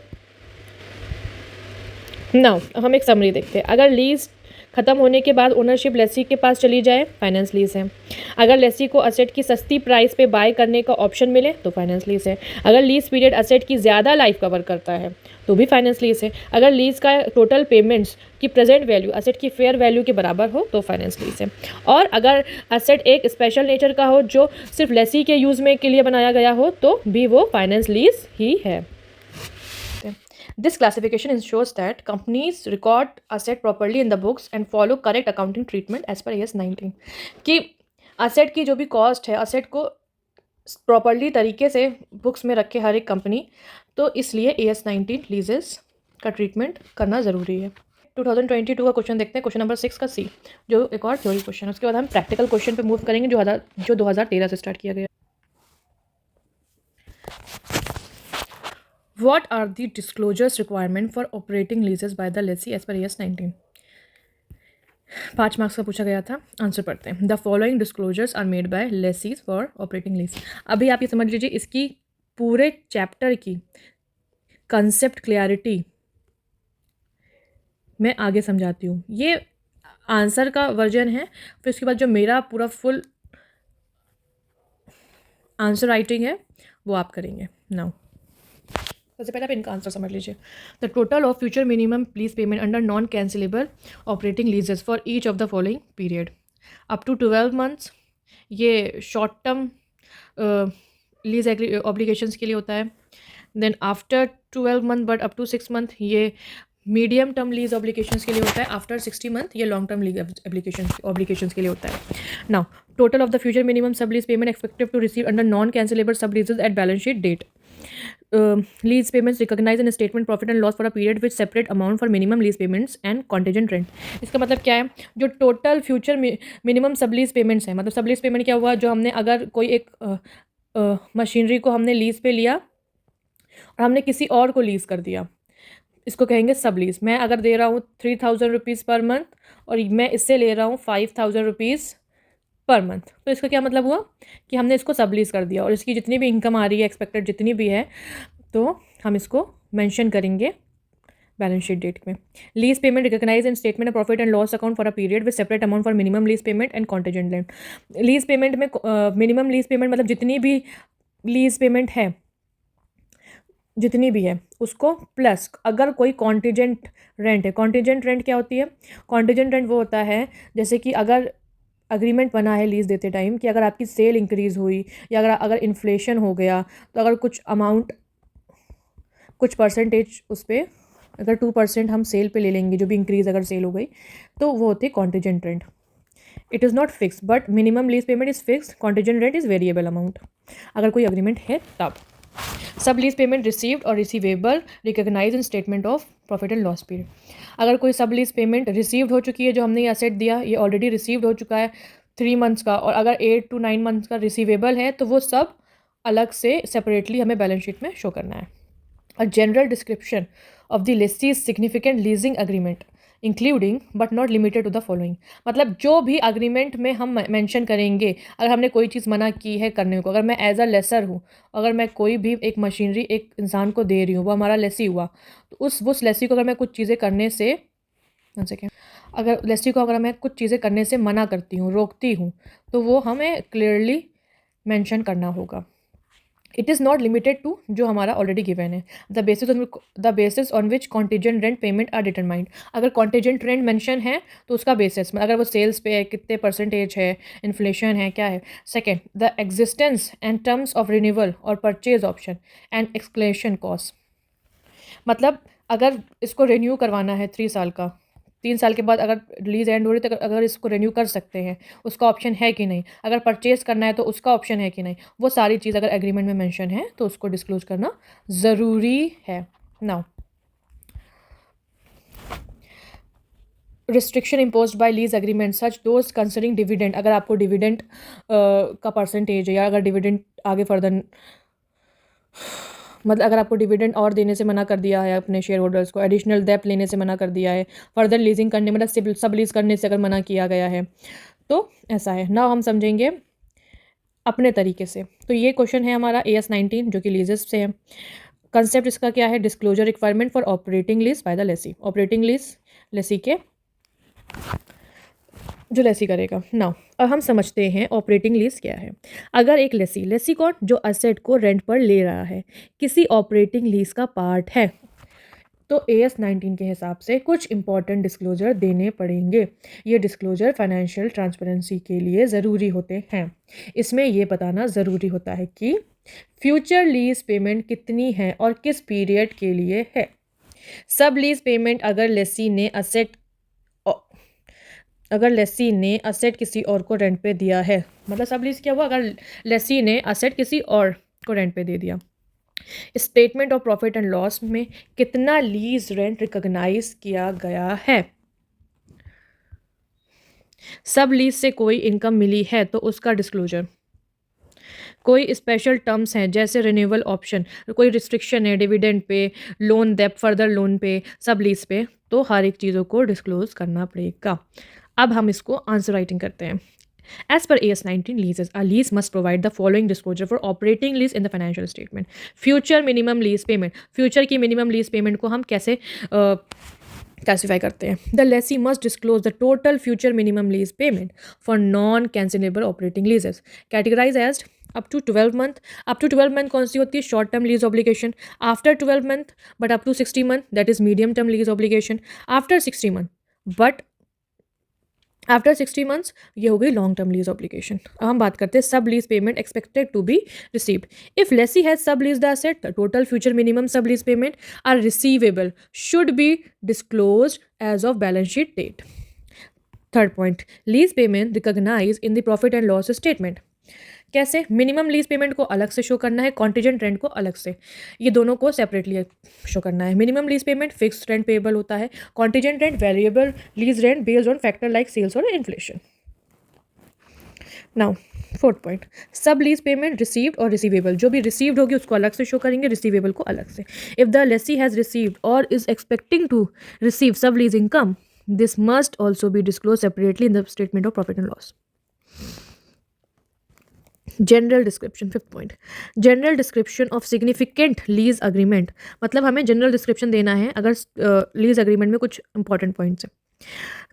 नाउ हम एक समरी देखते हैं। अगर लीज ख़त्म होने के बाद ओनरशिप लेसी के पास चली जाए, फाइनेंस लीज है। अगर लेसी को असेट की सस्ती प्राइस पे बाय करने का ऑप्शन मिले तो फाइनेंस लीज है। अगर लीज पीरियड असेट की ज़्यादा लाइफ कवर करता है तो भी फाइनेंस लीज है। अगर लीज का टोटल पेमेंट्स की प्रेजेंट वैल्यू असेट की फेयर वैल्यू के बराबर हो तो फाइनेंस लीज है। और अगर असेट एक स्पेशल नेचर का हो जो सिर्फ लेसी के यूज़ में के लिए बनाया गया हो तो भी वो फाइनेंस लीज ही है। This classification ensures that companies record asset properly in the books and follow correct accounting treatment as per AS 19। कि asset की जो भी cost है, asset को प्रॉपरली तरीके से बुक्स में रखे हर एक कंपनी, तो इसलिए AS 19 लीजेस का ट्रीटमेंट करना ज़रूरी है। 2022 का क्वेश्चन देखते हैं, क्वेश्चन नंबर 6 का C, जो एक और थ्योरी क्वेश्चन है। उसके बाद हम प्रैक्टिकल क्वेश्चन पे मूव करेंगे जो 2013 से स्टार्ट किया गया। What are the disclosures requirement for operating leases by the lessee as per AS 19? 5 marks का पूछा गया था, आंसर पढ़ते हैं। The following disclosures are made by lessees for operating lease. अभी आप ये समझ लीजिए इसकी पूरे चैप्टर की कंसेप्ट क्लियरिटी मैं आगे समझाती हूँ। ये आंसर का वर्जन है, फिर उसके बाद जो मेरा पूरा फुल आंसर राइटिंग है वो आप करेंगे। नाउ सबसे पहले आप इनका आंसर समझ लीजिए। The total of future minimum lease payment under non cancellable operating leases for each of the following period up to 12 months, ये शॉर्ट टर्म लीज ऑब्लिगेशंस के लिए होता है। Then after 12 month but up to 6 month, ये मीडियम टर्म लीज ऑब्लिगेशंस के लिए होता है। आफ्टर 60 मंथ ये लॉन्ग टर्म लीज ऑब्लिगेशंस के लिए होता है। Now total of the future minimum sub lease payment expected to receive under non cancellable sub leases at balance sheet date, lease payments recognized in a statement profit and loss for a period with separate amount for minimum lease payments and contingent rent। इसका मतलब क्या है, जो total future minimum sub lease payments हैं, मतलब सब लीज पेमेंट क्या हुआ, जो हमने अगर कोई एक मशीनरी को हमने लीज पे लिया और हमने किसी और को लीज कर दिया, इसको कहेंगे सब लीज। मैं अगर दे रहा हूँ 3000 रुपीज़ पर मंथ और मैं इससे ले रहा हूँ 5000 रुपीज़ पर मंथ, तो इसका क्या मतलब हुआ कि हमने इसको सब लीज कर दिया और इसकी जितनी भी इनकम आ रही है एक्सपेक्टेड जितनी भी है, तो हम इसको मेंशन करेंगे बैलेंस शीट डेट में। Lease payment recognise in statement of profit and loss account for a period with separate amount for minimum lease payment and contingent rent. Lease payment में मिनिमम लीज पेमेंट मतलब जितनी भी लीज पेमेंट है, जितनी भी है उसको, प्लस अगर कोई कॉन्टिजेंट रेंट है। कॉन्टिजेंट रेंट क्या होती है? कॉन्टिजेंट रेंट वो होता है जैसे कि अगर अग्रीमेंट बना है लीज़ देते टाइम कि अगर आपकी सेल इंक्रीज़ हुई या अगर इन्फ्लेशन हो गया, तो अगर कुछ अमाउंट, कुछ परसेंटेज उस पर, अगर 2% हम सेल पे ले लेंगे, जो भी इंक्रीज़ अगर सेल हो गई, तो वो होती है contingent rent. It is not fix but minimum lease payment is fix, contingent rent is variable amount, अगर कोई अग्रीमेंट है तब। सब लीज पेमेंट रिसीव्ड और receivable recognise in statement of profit and loss period. अगर कोई सब लीज पेमेंट रिसीव्ड हो चुकी है, जो हमने ये एसेट दिया ये ऑलरेडी रिसीव्ड हो चुका है 3 मंथ्स का, और अगर 8 to 9 मंथ्स का रिसीवेबल है, तो वो सब अलग से सेपरेटली हमें बैलेंस शीट में शो करना है। A general description of the lessees significant leasing agreement including but not limited to the following. मतलब जो भी अग्रीमेंट में हम मेंशन करेंगे, अगर हमने कोई चीज़ मना की है करने को, अगर मैं एज अ लेसर हूँ, अगर मैं कोई भी एक मशीनरी एक इंसान को दे रही हूँ, वो हमारा लेसी हुआ, तो उस लेसी को अगर मैं कुछ चीज़ें करने से, अगर लेसी को अगर मैं कुछ चीज़ें करने से मना करती हूँ, रोकती हूँ, तो वो हमें क्लियरली मेंशन करना होगा। It is not limited to, जो हमारा ऑलरेडी गिवन है। The basis on which contingent rent payment are determined. अगर कॉन्टीजेंट रेंट मेंशन है तो उसका बेसिस में, अगर वो सेल्स पे है, कितने परसेंटेज है, इन्फ्लेशन है, क्या है। Second, the existence and terms of renewal और purchase option and escalation cost. मतलब अगर इसको रिन्यू करवाना है 3 साल का, 3 साल के बाद अगर लीज एंड हो रही, तो अगर इसको रिन्यू कर सकते हैं, उसका ऑप्शन है कि नहीं, अगर परचेज करना है तो उसका ऑप्शन है कि नहीं, वो सारी चीज़ अगर एग्रीमेंट में मेंशन है तो उसको डिस्क्लोज करना ज़रूरी है। Now restriction imposed by lease agreement such those considering dividend. अगर आपको डिविडेंड का परसेंटेज है, या अगर डिविडेंड आगे फर्दर, मतलब अगर आपको डिविडेंड और देने से मना कर दिया है, अपने शेयर होल्डर्स को एडिशनल डेप्थ लेने से मना कर दिया है, फर्दर लीजिंग करने, मतलब सब लीज करने से अगर मना किया गया है, तो ऐसा है। नाउ हम समझेंगे अपने तरीके से। तो ये क्वेश्चन है हमारा AS 19 जो कि लीजेस से है। कंसेप्ट इसका क्या है? Disclosure requirement for operating lease by the lessee. Operating lease lessee के, जो लेसी करेगा। नाउ अब हम समझते हैं ऑपरेटिंग लीज क्या है। अगर एक लेसी कौन? जो असेट को रेंट पर ले रहा है, किसी ऑपरेटिंग लीज का पार्ट है, तो AS 19 के हिसाब से कुछ इंपॉर्टेंट डिस्क्लोजर देने पड़ेंगे। ये डिस्क्लोजर फाइनेंशियल ट्रांसपेरेंसी के लिए ज़रूरी होते हैं। इसमें ये बताना ज़रूरी होता है कि फ्यूचर लीज पेमेंट कितनी है और किस पीरियड के लिए है। सब लीज पेमेंट अगर लेसी ने असेट किसी और को रेंट पे दिया है, मतलब सब लीज क्या हुआ? अगर लेसी ने असेट किसी और को रेंट पे दे दिया। Statement of profit and loss में कितना लीज रेंट रिकॉग्नाइज किया गया है। सब लीज से कोई इनकम मिली है तो उसका डिस्क्लोजर। कोई स्पेशल टर्म्स हैं जैसे रिन्यूअल ऑप्शन, कोई रिस्ट्रिक्शन है dividend pay, loan depth, further loan पे, सब लीज पे, तो हर एक चीज़ों को डिस्क्लोज करना पड़ेगा। अब हम इसको आंसर राइटिंग करते हैं। As per AS 19 leases, a lease must provide the following disclosure for operating lease in the financial statement. Future minimum lease payment. Future की minimum lease payment को हम कैसे क्लासीफाई करते हैं? The lessee must disclose the total future minimum lease payment for non-cancelable operating leases, categorized as up to 12 month. Up to 12 month कौन सी होती है? Short term lease obligation. After 12 month but up to 60 month that is medium term lease obligation. After 60 month but after 60 months ये हो गई लॉन्ग टर्म लीज ऑब्लिगेशन। अब हम बात करते हैं sub lease payment expected to be received. If lessee has sub lease the asset the total future minimum sub lease payment are receivable should be disclosed as of balance sheet date. Third point, lease payment recognise in the profit and loss statement. कैसे? मिनिमम लीज पेमेंट को अलग से शो करना है, कॉन्टीजेंट रेंट को अलग से, ये दोनों को सेपरेटली शो करना है। Minimum lease payment fixed rent payable होता है, contingent rent variable lease rent based on factor like sales और inflation. Now fourth point, sub lease payment received और रिसीवेबल, जो भी रिसीव्ड होगी उसको अलग से शो करेंगे, रिसीवेबल को अलग से। If the lessee has received और इज एक्सपेक्टिंग टू रिसीव सब lease income this must also be disclose separately in the statement of profit and loss. General description, fifth point, general description of significant lease agreement, मतलब हमें जनरल डिस्क्रिप्शन देना है अगर लीज अग्रीमेंट में कुछ इंपॉर्टेंट पॉइंट्स हैं।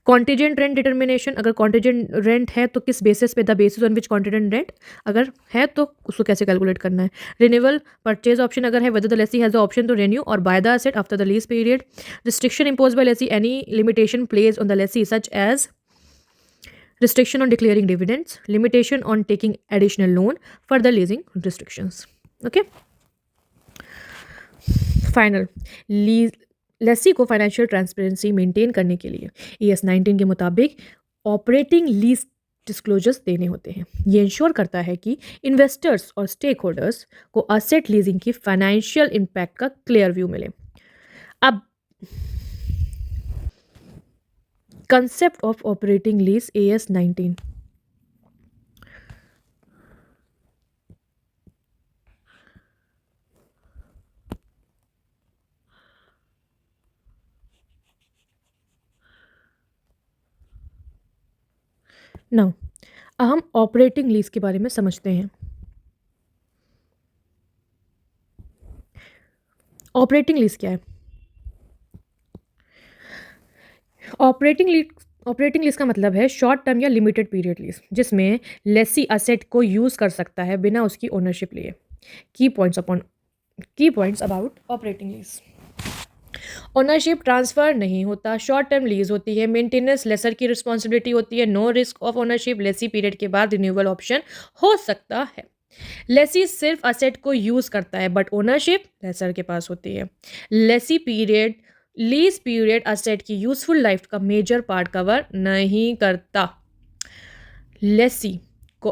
कॉन्टीजेंट रेंट डिटर्मिनेशन, अगर कॉन्टीजेंट रेंट है तो किस बेसिस पे, the basis on which contingent rent अगर है तो उसको कैसे कैलकुलेट करना है। रिन्यूअल परचेज ऑप्शन अगर है, whether the lessee has the option to renew और buy the asset after the lease period. Restriction impose by lessee, any limitation place on the lessee such as restriction on declaring dividends, limitation on taking additional loan, further leasing restrictions. Okay. Final, lessee को फाइनेंशियल ट्रांसपेरेंसी मेंटेन करने के लिए ES 19 के मुताबिक ऑपरेटिंग लीज डिस्क्लोजर्स देने होते हैं। ये इंश्योर करता है कि इन्वेस्टर्स और स्टेक होल्डर्स को असेट लीजिंग की फाइनेंशियल इम्पैक्ट का क्लियर व्यू मिले। अब concept of operating lease AS 19, now हम ऑपरेटिंग लीज के बारे में समझते हैं। ऑपरेटिंग लीज क्या है? ऑपरेटिंग लीज का मतलब है शॉर्ट टर्म या लिमिटेड पीरियड लीज, जिसमें लेसी असेट को यूज कर सकता है बिना उसकी ओनरशिप लिए। की points about operating lease, ownership transfer नहीं होता, शॉर्ट टर्म लीज होती है, मेंटेनेंस लेसर की रिस्पॉन्सिबिलिटी होती है, no risk of ownership, lessee period के बाद रिन्यूअल ऑप्शन हो सकता है। लेसी सिर्फ असेट को यूज करता है बट ओनरशिप लेसर के पास होती है। लीज पीरियड असेट की यूजफुल लाइफ का मेजर पार्ट कवर नहीं करता। लेसी को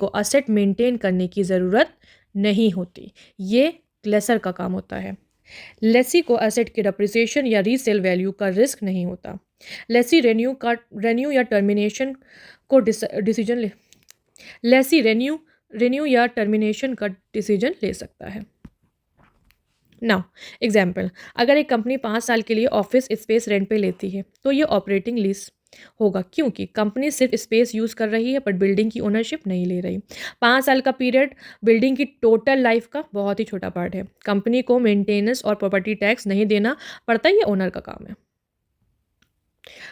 असेट मेंटेन करने की ज़रूरत नहीं होती, ये लेसर का काम होता है। लेसी को एसेट की डेप्रिसिएशन या रीसेल वैल्यू का रिस्क नहीं होता। लेसी रेन्यू या टर्मिनेशन का डिसीजन ले सकता है। नाउ एग्जाम्पल, अगर एक कंपनी 5 साल के लिए ऑफिस स्पेस रेंट पे लेती है तो ये ऑपरेटिंग लीज होगा, क्योंकि कंपनी सिर्फ स्पेस यूज़ कर रही है बट बिल्डिंग की ओनरशिप नहीं ले रही। 5 साल का पीरियड बिल्डिंग की टोटल लाइफ का बहुत ही छोटा पार्ट है। कंपनी को मेंटेनेंस और प्रॉपर्टी टैक्स नहीं देना पड़ता, ये ओनर का काम है।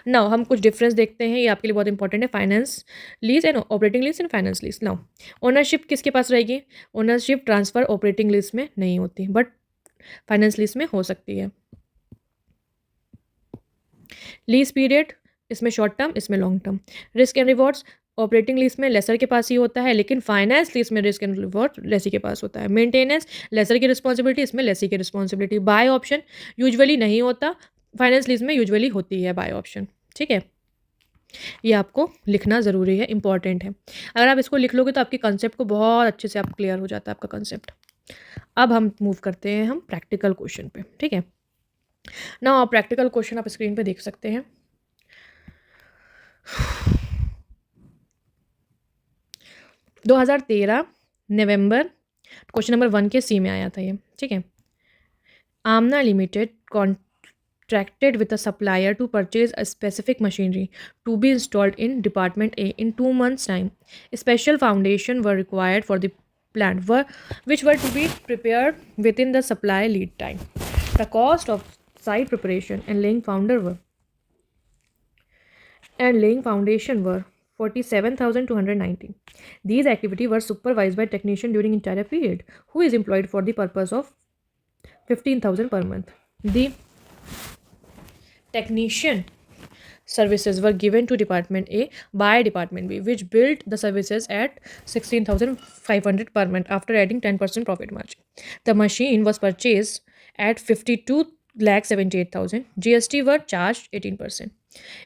नाउ हम कुछ डिफरेंस देखते हैं, ये आपके लिए बहुत इंपॉर्टेंट है। Finance lease and operating lease and finance lease. Now ownership किसके पास रहेगी? ओनरशिप ट्रांसफर ऑपरेटिंग लीज में नहीं होती बट फाइनेंस लीज में हो सकती है। लीज पीरियड, इसमें शॉर्ट टर्म, इसमें long term. Risk and rewards, operating lease में लेसर के पास ही होता है लेकिन फाइनेंस लीज में रिस्क एंड रिवॉर्ड लेसी के पास होता है। मेंटेनेंस, लेसर की रिस्पॉन्सिबिलिटी, इसमें लेसी की रिस्पॉन्सिबिलिटी। बाय ऑप्शन यूजुअली नहीं होता, फाइनेंस लीज में यूजुअली होती है बाय ऑप्शन। ठीक है, ये आपको लिखना ज़रूरी है, इंपॉर्टेंट है। अगर आप इसको लिख लोगे तो आपके कंसेप्ट को बहुत अच्छे से आप क्लियर हो जाता है आपका कंसेप्ट। अब हम मूव करते हैं हम प्रैक्टिकल क्वेश्चन पे। ठीक है, ना आप प्रैक्टिकल क्वेश्चन आप स्क्रीन पे देख सकते हैं। 2013 नवंबर क्वेश्चन नंबर 1 के सी में आया था ये। ठीक है, आमना limited contracted with a supplier to purchase a specific machinery to be installed in Department A in 2 months' time. Special foundation were required for the plant, which were to be prepared within the supply lead time. The cost of site preparation and laying foundation were 47,290. These activities were supervised by technician during entire period, who is employed for the purpose of 15,000 per month. The technician services were given to Department A by Department B, which billed the services at 16,500 per month after adding 10% profit margin. The machine was purchased at 52,78,000. GST were charged 18%.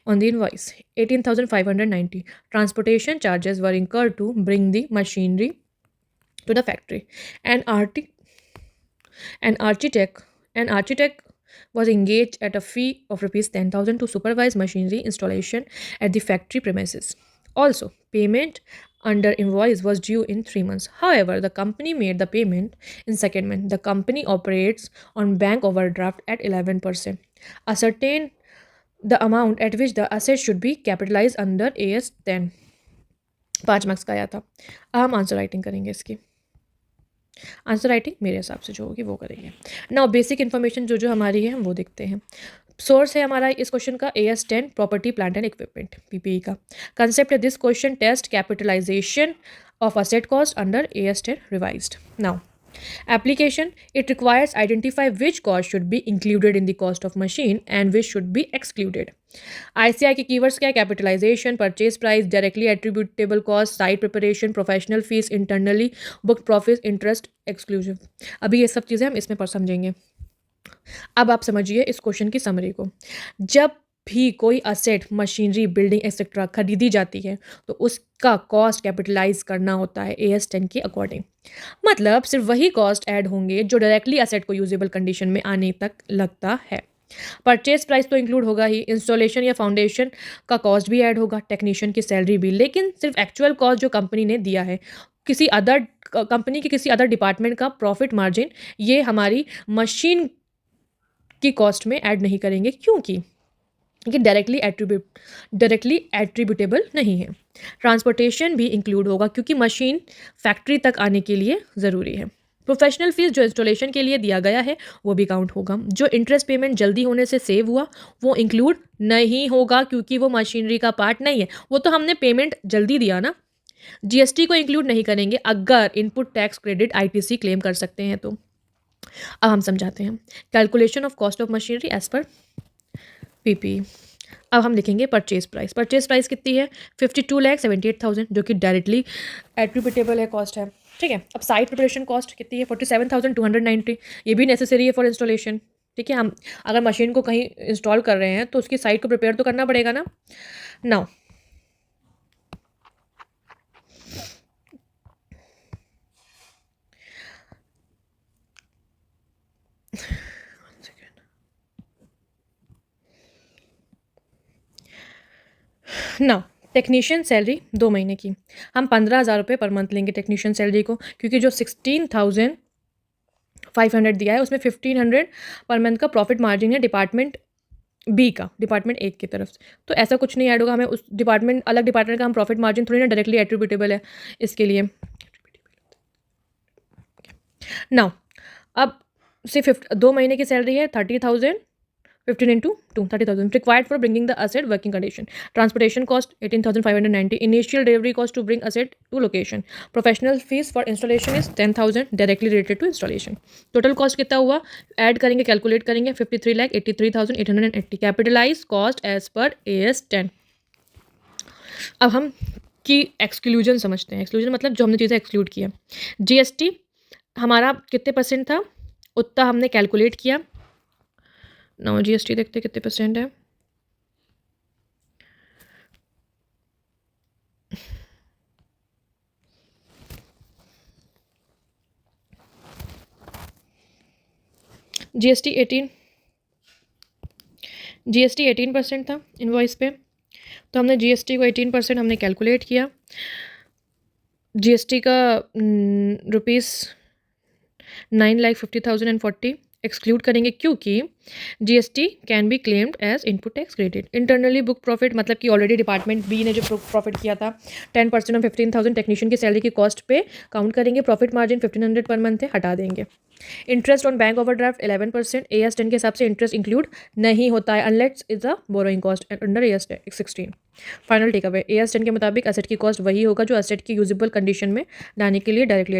On the invoice, 18,590. Transportation charges were incurred to bring the machinery to the factory. An arti- an architect was engaged at a fee of rupees 10,000 to supervise machinery installation at the factory premises. Also, payment under invoice was due in 3 months. However, the company made the payment in second month. The company operates on bank overdraft at 11%. Ascertain the amount at which the asset should be capitalized under AS 10. 5 marks का आया था. अब हम आंसर राइटिंग करेंगे इसकी. आंसर राइटिंग मेरे हिसाब से जो होगी वो करेंगे. नाउ बेसिक इन्फॉर्मेशन जो जो हमारी है हम वो देखते हैं. सोर्स है हमारा इस क्वेश्चन का AS10 property plant and equipment PPE का. कंसेप्ट है this question test capitalisation of asset cost under AS10 revised. Now, application, it requires identify which cost should be included in the cost of machine and which should be excluded. ICI के keywords क्या है? Capitalization, purchase price, directly attributable cost, site preparation, professional fees, internally booked profits, interest, exclusive. अभी ये सब चीज़ें हम इसमें पर समझेंगे. अब आप समझिए इस क्वेश्चन की समरी को. जब भी कोई असेट मशीनरी बिल्डिंग एक्सेट्रा खरीदी जाती है तो उसका कॉस्ट कैपिटलाइज करना होता है AS10 के अकॉर्डिंग. मतलब सिर्फ वही कॉस्ट ऐड होंगे जो डायरेक्टली असेट को यूजेबल कंडीशन में आने तक लगता है. परचेज प्राइस तो इंक्लूड होगा ही, इंस्टॉलेशन या फाउंडेशन का कॉस्ट भी ऐड होगा, टेक्नीशियन की सैलरी भी, लेकिन सिर्फ एक्चुअल कॉस्ट जो कंपनी ने दिया है, किसी अदर कंपनी के किसी अदर डिपार्टमेंट का प्रॉफिट मार्जिन ये हमारी मशीन की कॉस्ट में ऐड नहीं करेंगे क्योंकि ये डायरेक्टली एट्रीब्यूटेबल नहीं है. ट्रांसपोर्टेशन भी इंक्लूड होगा क्योंकि मशीन फैक्ट्री तक आने के लिए ज़रूरी है. प्रोफेशनल फीस जो इंस्टॉलेशन के लिए दिया गया है वो भी काउंट होगा. जो इंटरेस्ट पेमेंट जल्दी होने से सेव हुआ वो इंक्लूड नहीं होगा क्योंकि वो मशीनरी का पार्ट नहीं है, वो तो हमने पेमेंट जल्दी दिया ना. GST को इंक्लूड नहीं करेंगे अगर input tax credit ITC claim कर सकते हैं तो. अब हम समझाते हैं. Calculation of cost of machinery as पर PPE. अब हम लिखेंगे परचेज प्राइस. परचेज प्राइस कितनी है? 52,78,000 जो कि डायरेक्टली एट्रीब्यूटेबल है कॉस्ट है. ठीक है. अब साइट प्रिपरेशन कॉस्ट कितनी है? 47,290. ये भी नेसेसरी है फॉर इंस्टॉलेशन. ठीक है. हम अगर मशीन को कहीं इंस्टॉल कर रहे हैं तो उसकी साइट को प्रिपेयर तो करना पड़ेगा ना. नाउ टेक्नीशियन सैलरी 2 महीने की हम 15,000 रुपये पर मंथ लेंगे टेक्नीशियन सैलरी को, क्योंकि जो 16,500 दिया है उसमें 1,500 पर मंथ का प्रॉफिट मार्जिन है डिपार्टमेंट B का, डिपार्टमेंट A की तरफ से. तो ऐसा कुछ नहीं ऐड होगा. हमें उस डिपार्टमेंट अलग डिपार्टमेंट का हम प्रॉफिट मार्जिन थोड़ी ना डायरेक्टली एट्रीब्यूटेबल है इसके लिए. नाउ अब से 2 महीने की सैलरी है 30,000, 15 into 2, 30,000 required for bringing the asset working condition. Transportation cost 18,590. Initial delivery cost to bring asset to location. Professional fees for installation is 10,000 directly related to installation. Total cost कितना हुआ? ऐड करेंगे, कैलकुलेट करेंगे. 53,83,880. Capitalized cost as per AS10. अब हम की एक्सक्लूजन समझते हैं. एक्सक्लूजन मतलब जो हमने चीज़ें एक्सक्लूड किया. GST हमारा कितने परसेंट था उतना हमने कैलकुलेट किया. नाउ GST देखते कितने परसेंट है. GST 18% था इनवॉइस पे, तो हमने GST को 18% हमने कैलकुलेट किया. GST का ₹9,50,040 एक्सक्लूड करेंगे क्योंकि GST can be claimed as input tax credit. Internally book profit मतलब कि ऑलरेडी डिपार्टमेंट बी ने जो प्रॉफिट किया था 10% ऑफ 15,000 टेक्नीशियन की सैलरी की कॉस्ट पे काउंट करेंगे। प्रॉफिट मार्जिन 1500 पर मंथ है, हटा देंगे। Interest on bank overdraft 11%। AS 10 के हिसाब से इंटरेस्ट इंक्लूड नहीं होता है unless is a borrowing cost under AS 16। Final take away, AS 10 के मुताबिक असेट की कॉस्ट वही होगा जो असेट की यूजेबल कंडीशन में लाने के लिए डायरेक्टली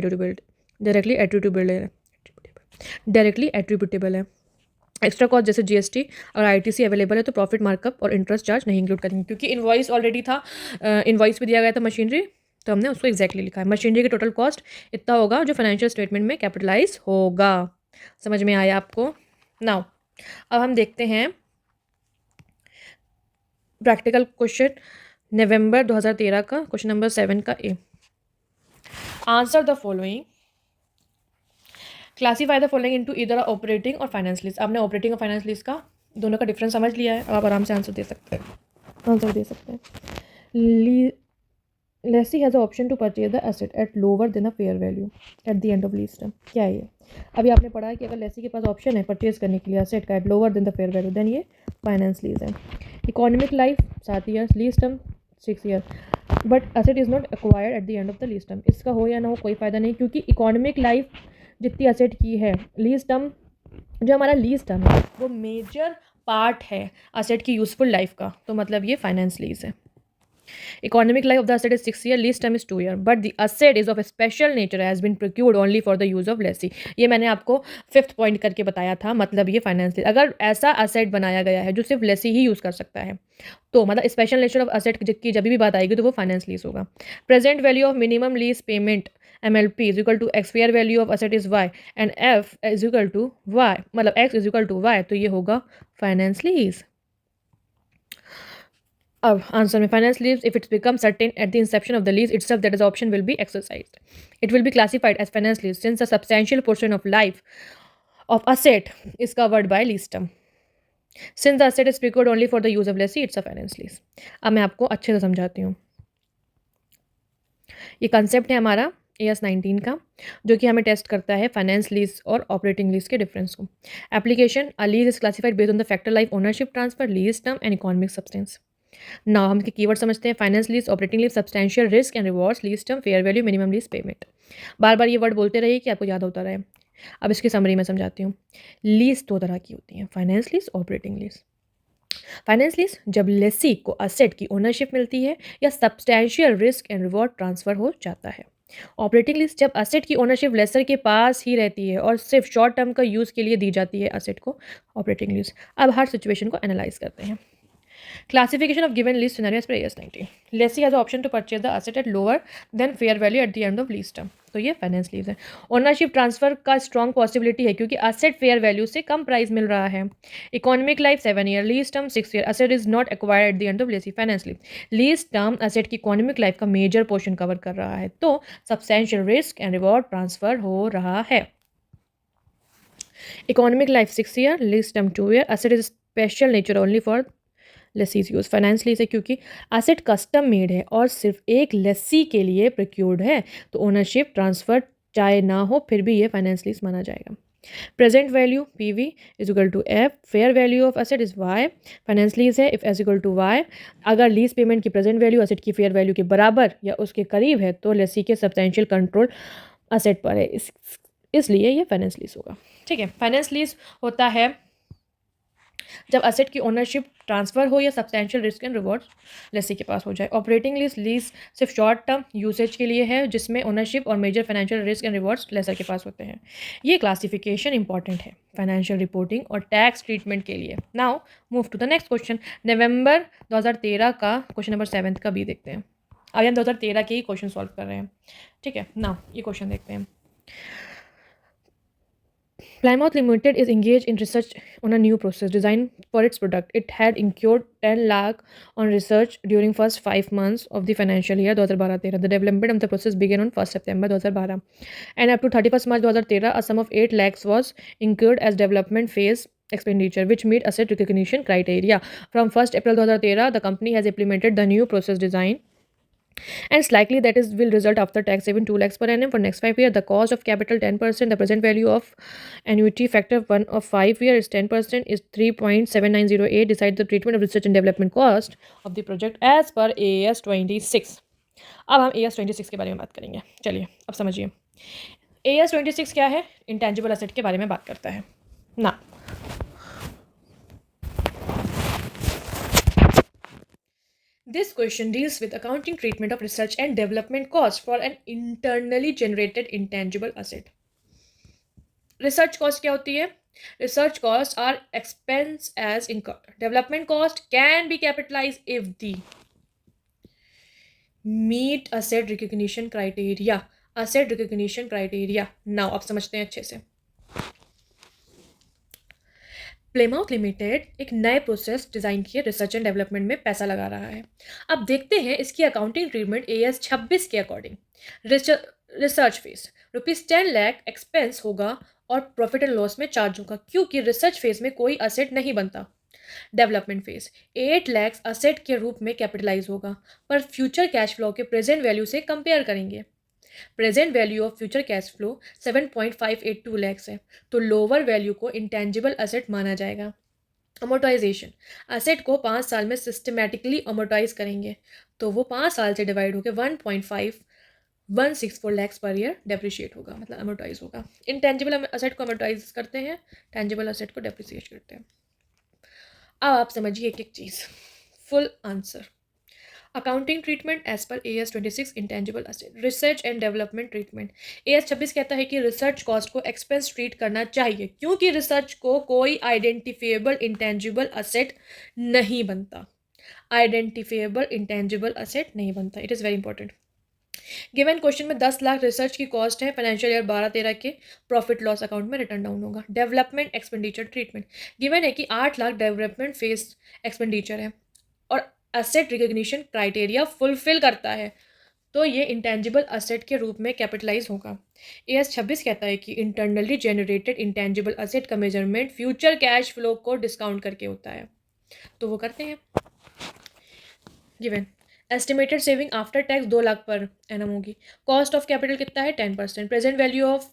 एट्रीब्यूटेबल है। एक्स्ट्रा कॉस्ट जैसे जीएसटी और आईटीसी अवेलेबल है तो प्रॉफिट मार्कअप और इंटरेस्ट चार्ज नहीं इंक्लूड करेंगे क्योंकि इनवॉइस ऑलरेडी था, इनवॉइस भी दिया गया था मशीनरी, तो हमने उसको एग्जैक्टली लिखा है। मशीनरी की टोटल कॉस्ट इतना होगा जो फाइनेंशियल स्टेटमेंट में कैपिटलाइज होगा। समझ में आया आपको? नाउ अब हम देखते हैं प्रैक्टिकल क्वेश्चन नवंबर 2013 का, क्वेश्चन नंबर 7 का ए। Answer the following, classify the following into either operating और फाइनेंस लीज। आपने ऑपरेटिंग और फाइनेंस लीज का दोनों का डिफरेंस समझ लिया है, अब आप आराम से आंसर दे सकते हैं। Lessee has option to purchase the asset at lower than a fair value at the end of lease term. क्या है ये? अभी आपने पढ़ा है कि अगर लेसी के पास ऑप्शन है परचेज करने के लिए एसेट का at lower than the fair value, then ये फाइनेंस लीज है। Economic life 7 years, lease term 6 year, but asset is not acquired at the end of the lease term. इसका हो या ना हो कोई फ़ायदा नहीं, क्योंकि इकोनॉमिक लाइफ जितनी एसेट की है, लीज टर्म जो हमारा लीज टर्म है वो मेजर पार्ट है एसेट की यूजफुल लाइफ का, तो मतलब ये फाइनेंस लीज है। Economic life of the asset is 6 year, lease term is 2 year, but the asset is of a special nature has been procured only for the use of lessee। ये मैंने आपको 5th पॉइंट करके बताया था, मतलब ये फाइनेंस लीज अगर ऐसा असेट बनाया गया है जो सिर्फ लेसी ही यूज़ कर सकता है, तो मतलब स्पेशल नेचर ऑफ असेट की जब भी बात आएगी तो वो फाइनेंस लीज होगा। Present value of minimum lease payment MLP is equal to X, fair value of asset is Y and F is equal to Y, मतलब X is equal to Y, तो ये होगा फाइनेंस लीज। अब आंसर में finance lease if it's become certain at the inception of the lease itself that is option will be exercised, it will be classified as finance lease since a substantial portion of life of asset is covered by lease term. Since the asset is procured only for the use of Lesi, it's a finance lease. अब मैं आपको अच्छे से समझाती हूँ। ये कंसेप्ट है हमारा AS 19 का, जो कि हमें टेस्ट करता है फाइनेंस लीज और ऑपरेटिंग लीज के डिफरेंस को। Application, a lease is classified based on the factor life ownership transfer, lease term and economic substance. Now हम इसके कीवर्ड समझते हैं। Finance lease, operating lease, substantial risk and rewards, lease term, fair value, minimum lease payment. बार बार ये वर्ड बोलते रहिए कि आपको याद होता रहे। अब इसकी समरी में समझाती हूँ। लीज 2 तरह की होती हैं, finance lease, operating lease. Finance lease जब लेसी को असेट की ओनरशिप मिलती है या substantial risk and reward transfer हो जाता है। ऑपरेटिंग लीज जब असेट की ओनरशिप लेसर के पास ही रहती है और सिर्फ शॉर्ट टर्म का यूज़ के लिए दी जाती है असेट को, ऑपरेटिंग लीज। अब हर सिचुएशन को एनालाइज करते हैं। Classification of given lease scenario as per AS 19. Lessee has the option to purchase the asset at lower than fair value at the end of lease term. तो ये फाइनेंस लीज है। ओनरशिप ट्रांसफर का स्ट्रॉन्ग पॉसिबिलिटी है क्योंकि असेट फेयर वैल्यू से कम प्राइस मिल रहा है। Economic life 7 year, lease term 6 year, asset is not acquired at the end of lessee, finance lease. Lease term asset की इकोनॉमिक लाइफ का मेजर पोर्शन कवर कर रहा है, तो substantial risk and reward transfer हो रहा है। Economic life 6 year, lease term 2 year, asset is special nature only for lessees use, finance lease है क्योंकि एसेट कस्टम मेड है और सिर्फ एक लेसी के लिए प्रोक्योर्ड है, तो ओनरशिप ट्रांसफर चाहे ना हो फिर भी ये फाइनेंस लीज माना जाएगा। Present value PV is equal to F, fair value of asset is Y, finance lease है if S equal to Y। अगर लीज पेमेंट की प्रेजेंट वैल्यू एसेट की फेयर वैल्यू के बराबर या उसके करीब है तो लेसी के सब्सटेंशियल कंट्रोल एसेट पर है, इसलिए ये फाइनेंस लीज होगा। ठीक है, फाइनेंस लीज होता है जब असेट की ओनरशिप ट्रांसफर हो या substantial risk and reward lessee के पास हो जाए। ऑपरेटिंग लीज सिर्फ शॉर्ट टर्म यूसेज के लिए है जिसमें ओनरशिप और major financial risk and rewards lessor के पास होते हैं। ये क्लासिफिकेशन इंपॉर्टेंट है फाइनेंशियल रिपोर्टिंग और टैक्स ट्रीटमेंट के लिए। Now move to the next question. November 2013 का क्वेश्चन नंबर 7 का भी देखते हैं। अभी हम 2013 के ही क्वेश्चन सॉल्व कर रहे हैं। ठीक है, नाउ ये क्वेश्चन देखते हैं। Plymouth Limited is engaged in research on a new process designed for its product. It had incurred 10 lakh on research during first 5 months of the financial year 2012-13. The development of the process began on 1st September 2012 and up to 31st March 2013 a sum of 8 lakhs was incurred as development phase expenditure which meet asset recognition criteria. From 1st April 2013 the company has implemented the new process design and it's likely that is will result after tax saving 2 lakhs per annum for next 5 years. The cost of capital 10%. The present value of annuity factor 1 of 5 year is 10% is 3.7908. Decide the treatment of research and development cost of the project as per AS 26. अब हम AS 26 के बारे में बात करेंगे. चलिए अब समझिए AS 26 क्या है. इंटेंजिबल असेट के बारे में बात करता है ना. This question deals with accounting treatment of research and development costs for an internally generated intangible asset. Research cost क्या होती है? Research costs are expense as incurred. Development cost can be capitalized if the meet asset recognition criteria. Asset recognition criteria. Now अब समझते हैं अच्छे से. प्लेमाउथ लिमिटेड एक नए प्रोसेस डिज़ाइन किए रिसर्च एंड डेवलपमेंट में पैसा लगा रहा है. अब देखते हैं इसकी अकाउंटिंग ट्रीटमेंट AS 26 के according. Research fees ₹10 lakh expense होगा और प्रॉफिट एंड लॉस में चार्ज होगा क्योंकि रिसर्च फेज में कोई असेट नहीं बनता. डेवलपमेंट फेज 8 लाख असेट के रूप में कैपिटलाइज होगा पर फ्यूचर कैश फ्लो के प्रेजेंट वैल्यू से कंपेयर करेंगे. Present value of future cash flow 7.582 lakhs है तो लोअर वैल्यू को इंटेंजिबल असेट माना जाएगा. अमोर्टाइजेशन असेट को 5 साल में सिस्टमैटिकली अमोर्टाइज करेंगे तो वो 5 साल से डिवाइड होकर 1.5164 लैक्स पर ईयर डेप्रिशिएट होगा मतलब अमोर्टाइज होगा. इंटेंजिबल असेट को अमोर्टाइज करते हैं, टेंजिबल असेट को डेप्रिशिएट करते हैं. अब आप समझिए एक एक चीज़. Full answer. Accounting treatment as पर AS 26 intangible asset. Research and development treatment AS 26 कहता है कि रिसर्च कॉस्ट को एक्सपेंस ट्रीट करना चाहिए क्योंकि रिसर्च को कोई आइडेंटिफिएबल इंटेंजिबल असेट नहीं बनता. आइडेंटिफिएबल इंटेंजिबल असेट नहीं बनता. It is very important. Given question में 10 लाख रिसर्च की कॉस्ट है. फाइनेंशियल ईयर 12-13 के प्रॉफिट लॉस अकाउंट में रिटर्न डाउन होगा. डेवलपमेंट एक्सपेंडिचर ट्रीटमेंट गिवन है कि 8 लाख डेवलपमेंट फेज एक्सपेंडिचर है और एसेट रिकग्निशन क्राइटेरिया फुलफिल करता है तो ये इंटेंजिबल असेट के रूप में कैपिटलाइज होगा. AS 26 कहता है कि इंटरनली जनरेटेड इंटेंजिबल असेट का मेजरमेंट फ्यूचर कैश फ्लो को डिस्काउंट करके होता है तो वो करते हैं. Given estimated saving after tax 2 lakh per annum होगी. कॉस्ट ऑफ कैपिटल कितना है 10%. Present value of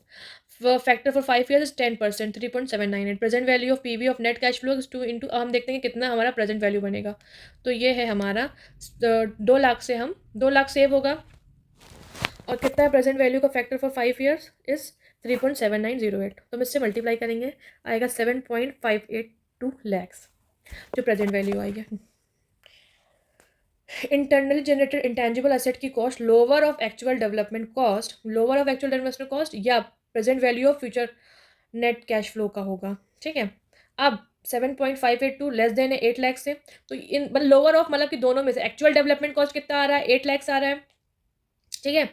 factor for 5 years 10% 3.798. Present value of PV of net cash flow 2 into हम देखते हैं कितना हमारा प्रेजेंट वैल्यू बनेगा तो ये है हमारा 2 लाख से हम 2 लाख सेव होगा और कितना है प्रेजेंट वैल्यू का फैक्टर फॉर 5 ईयर्स इज 3.7908 तो हम इससे मल्टीप्लाई करेंगे आएगा 7.582 लैक्स जो प्रेजेंट वैल्यू आएगी. इंटरनली जनरेटेड इंटेंजिबल असेट की cost lower of actual development cost या present value of future net cash flow का होगा. ठीक है. अब 7.582 लेस देन है 8 लाख से तो इन लोअर ऑफ मतलब कि दोनों में से एक्चुअल डेवलपमेंट कॉस्ट कितना आ रहा है 8 लाख आ रहा है. ठीक है.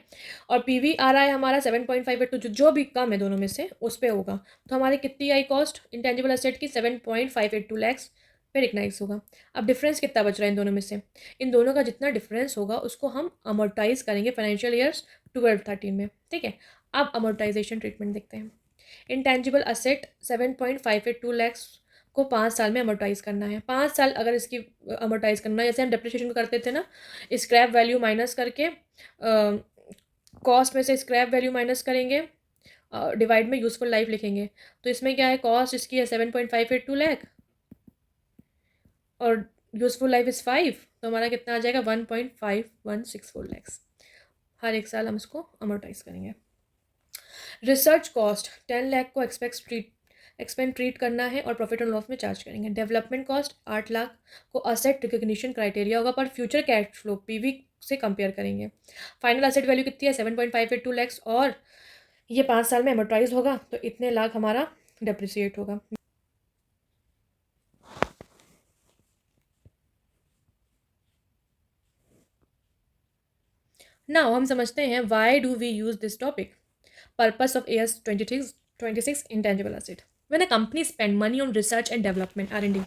और PV आ रहा है हमारा 7.582 जो भी कम है दोनों में से उस पर होगा तो हमारी कितनी आई कॉस्ट इंटेंजिबल असेट की 7.582 लैक्स पे रिकग्नाइज होगा. अब डिफरेंस कितना बच रहा है इन दोनों में से. इन दोनों का जितना डिफरेंस होगा उसको हम अमोर्टाइज करेंगे फाइनेंशियल ईयर्स 12-13 में. ठीक है. अब अमोर्टाइजेशन ट्रीटमेंट देखते हैं. इंटेंजिबल असेट 7.582 लैक्स को 5 साल में अमोर्टाइज करना है. 5 साल अगर इसकी अमोर्टाइज करना है जैसे हम डेप्रिसिएशन को करते थे ना स्क्रैप वैल्यू माइनस करके कॉस्ट में से स्क्रैप वैल्यू माइनस करेंगे डिवाइड में यूजफुल लाइफ लिखेंगे तो इसमें क्या है कॉस्ट इसकी है 7.582 लैख और यूजफुल लाइफ इज़ 5 तो हमारा कितना आ जाएगा 1.5164 लैक्स. हर एक साल हम इसको अमोर्टाइज करेंगे. रिसर्च कॉस्ट 10 लाख को एक्सपेंस ट्रीट करना है और प्रॉफिट एंड लॉस में चार्ज करेंगे. डेवलपमेंट कॉस्ट 8 लाख को असेट रिकग्निशन क्राइटेरिया होगा पर फ्यूचर कैश फ्लो PV से कंपेयर करेंगे. फाइनल असेट वैल्यू कितनी है 7.582 लैक्स और ये 5 साल में अमोर्टाइज होगा तो इतने लाख हमारा डेप्रिसिएट होगा. नाउ हम समझते हैं why do we use this topic. Purpose of AS 26 intangible asset. When a company spend money on research and development R&D,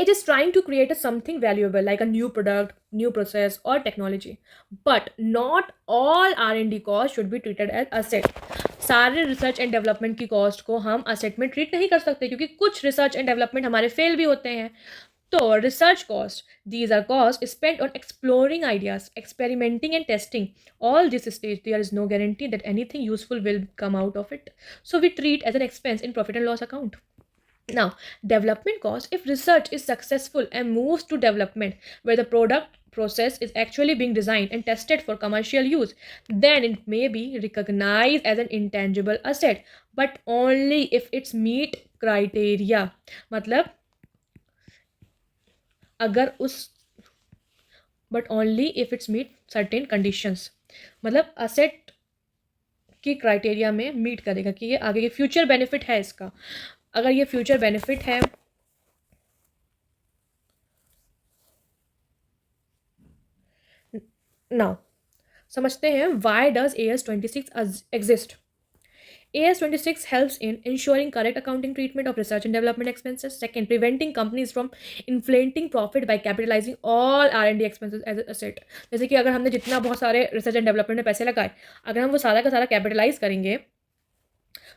it is trying to create something valuable like a new product, new process or technology. But not all R&D costs should be treated as asset. सारे रिसर्च एंड डेवलपमेंट की कॉस्ट को हम असेट में ट्रीट नहीं कर सकते क्योंकि कुछ रिसर्च एंड डेवलपमेंट हमारे फेल भी होते हैं So, research costs. These are costs spent on exploring ideas, experimenting, and testing. All this stage, there is no guarantee that anything useful will come out of it. So, we treat as an expense in profit and loss account. Now, development cost. If research is successful and moves to development, where the product process is actually being designed and tested for commercial use, then it may be recognized as an intangible asset, but only if it's meet criteria. मतलब अगर उस but only if it's meet certain conditions, मतलब असेट की क्राइटेरिया में मीट करेगा कि ये आगे के फ्यूचर बेनिफिट है इसका। अगर ये फ्यूचर बेनिफिट है, नाउ समझते हैं why does AS26 exist. AS26 helps in ensuring correct accounting treatment of research and development expenses. Second, preventing companies from inflating profit by capitalizing all R&D expenses as an asset. जैसे कि अगर हमने जितना बहुत सारे रिसर्च एंड डेवलपमेंट में पैसे लगाए, अगर हम वो सारा का सारा कैपिटलाइज करेंगे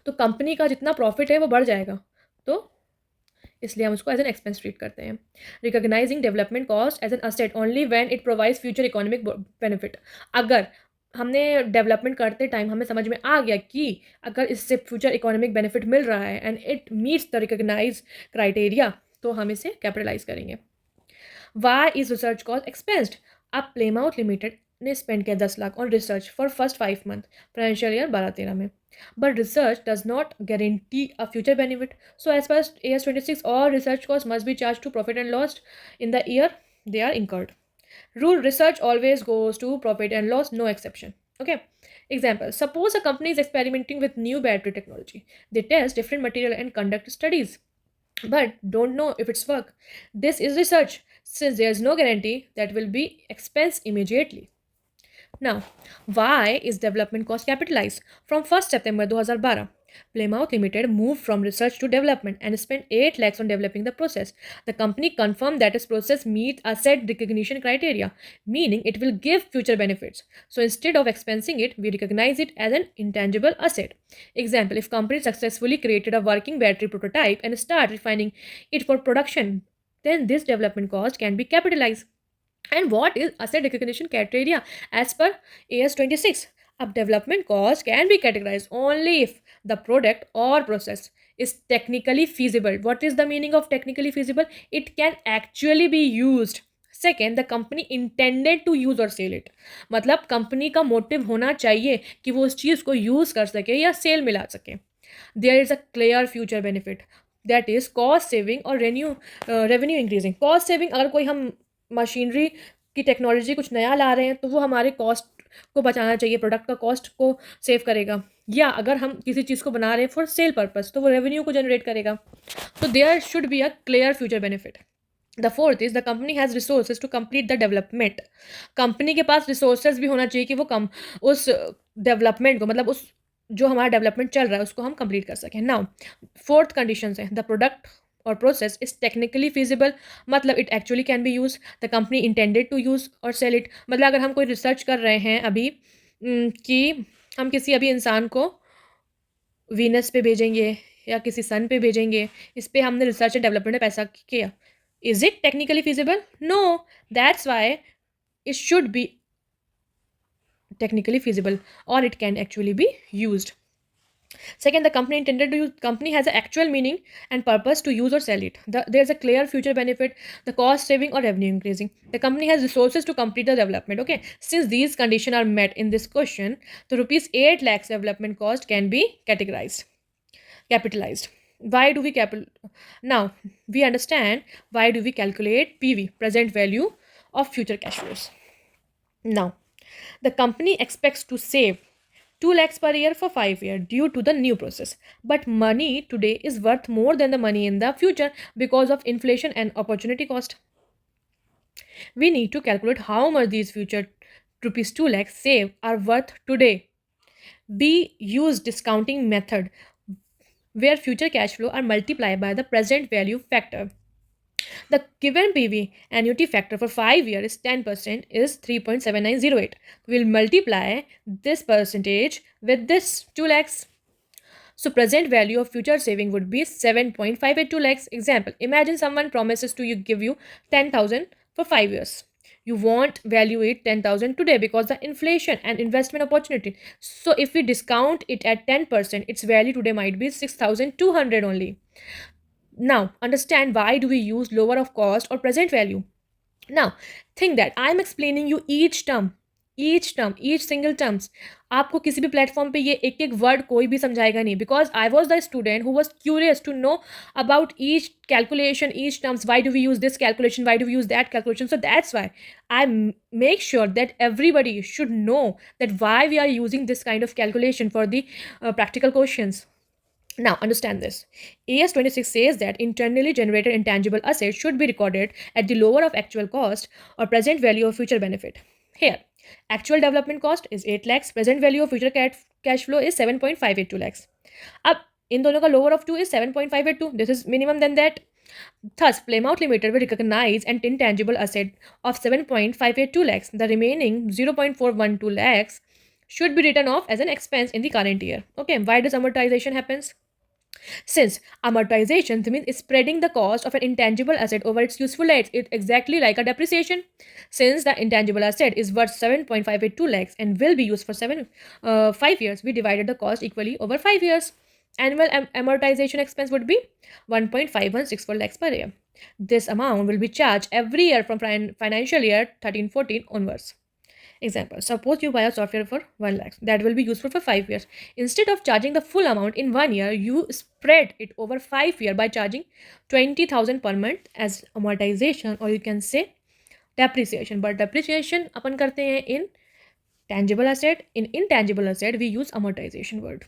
तो कंपनी का जितना प्रॉफिट है वो बढ़ जाएगा, तो इसलिए हम उसको एज एन एक्सपेंस ट्रीट करते हैं। Recognizing development cost as an asset only when it provides future economic benefit. अगर हमने डेवलपमेंट करते टाइम हमें समझ में आ गया कि अगर इससे फ्यूचर इकोनॉमिक बेनिफिट मिल रहा है and it meets the recognise criteria, तो हम इसे कैपिटलाइज करेंगे। Why is research cost expensed? अब प्लेमाउथ लिमिटेड ने स्पेंड किया 10 lakh on research for first 5 month financial year 12-13 में, but research does not guarantee a future benefit. So, as per AS26, all research costs must be charged to profit and loss in the year they are incurred. Rule: research always goes to profit and loss, no exception. Okay. Example: suppose a company is experimenting with new battery technology. They test different material and conduct studies, but don't know if it's work. This is research, since there is no guarantee that will be expense immediately. Now, why is development cost capitalized? From 1st September 2012, Plymouth Limited moved from research to development and spent 8 lakhs on developing the process. The company confirmed that its process meets asset recognition criteria, meaning it will give future benefits. So instead of expensing it, we recognize it as an intangible asset. Example: if company successfully created a working battery prototype and start refining it for production, then this development cost can be capitalized. And what is asset recognition criteria as per AS26? Up development cost can be categorized only if the product or process is technically feasible. What is the meaning of technically feasible? It can actually be used. Second, the company intended to use और सेल इट, मतलब कंपनी का मोटिव होना चाहिए कि वो उस चीज़ को यूज़ कर सके या सेल में ला सके। There is a clear future benefit, that is cost saving और रेवेन्यू इंक्रीजिंग। कॉस्ट सेविंग, अगर कोई हम मशीनरी की टेक्नोलॉजी कुछ नया ला रहे हैं तो वो हमारे कॉस्ट को बचाना चाहिए, प्रोडक्ट का कॉस्ट को सेव करेगा। या अगर हम किसी चीज़ को बना रहे हैं फॉर सेल पर्पस तो वो रेवेन्यू को जनरेट करेगा। तो there should be a clear future benefit. The fourth is the company has resources to complete the development. Company के पास रिसोर्सेज भी होना चाहिए कि वो उस डेवलपमेंट को, मतलब उस जो हमारा डेवलपमेंट चल रहा है उसको हम कंप्लीट कर सकें। नाउ फोर्थ कंडीशन है द प्रोडक्ट और प्रोसेस इज टेक्निकली फिजिबल, मतलब it actually can be use, the company intended to use और सेल इट। मतलब अगर हम कोई रिसर्च कर रहे हैं अभी कि हम किसी अभी इंसान को वीनस पे भेजेंगे या किसी सन पे भेजेंगे, इस पे हमने रिसर्च एंड डेवलपमेंट में पैसा किया, is it technically feasible? No, that's why it should be technically feasible or it can actually be used. Second, the company intended to use, company has an actual meaning and purpose to use or sell it. There's a clear future benefit, the cost saving or revenue increasing. The company has resources to complete the development. Okay, since these conditions are met in this question, the rupees 8 lakhs development cost can be capitalized. Why do we now we understand why do we calculate PV, present value of future cash flows. Now, the company expects to save 2 lakhs per year for 5 years due to the new process. But money today is worth more than the money in the future because of inflation and opportunity cost. We need to calculate how much these future rupees 2 lakhs saved are worth today. We use discounting method where future cash flow are multiplied by the present value factor. The given PV annuity factor for 5 years is 10% is 3.7908. We'll multiply this percentage with this 2 lakhs. So present value of future saving would be 7.582 lakhs. Example, imagine someone promises to give you 10,000 for 5 years. You won't value it 10,000 today because the inflation and investment opportunity. So if we discount it at 10%, its value today might be 6,200 only. Now, understand why do we use lower of cost or present value. Now, think that I am explaining you each single terms. आपको किसी भी प्लेटफॉर्म पे ये एक एक वर्ड कोई भी समझाएगा नहीं, because I was the student who was curious to know about each calculation, each terms, why do we use this calculation, why do we use that calculation. So that's why I make sure that everybody should know that why we are using this kind of calculation for the practical questions. Now, understand this. AS 26 says that internally generated intangible assets should be recorded at the lower of actual cost or present value of future benefit. Here, actual development cost is 8 lakhs, present value of future cash flow is 7.582 lakhs. Ab, in dono ka lower of 2 is 7.582. This is minimum than that. Thus, Plymouth Limited will recognize an intangible asset of 7.582 lakhs. The remaining 0.412 lakhs should be written off as an expense in the current year. Okay, why does amortization happens? Since amortization means spreading the cost of an intangible asset over its useful life, it's exactly like a depreciation. Since the intangible asset is worth 7.582 lakhs and will be used for 5 years, we divided the cost equally over 5 years. Annual amortization expense would be 1.5164 lakhs per year. This amount will be charged every year from financial year 13-14 onwards. Example, suppose you buy a software for 1 lakh that will be useful for 5 years. Instead of charging the full amount in 1 year, you spread it over 5 years by charging 20,000 per month as amortization, or you can say depreciation. But depreciation अपन करते हैं in tangible asset. In intangible asset we use amortization word.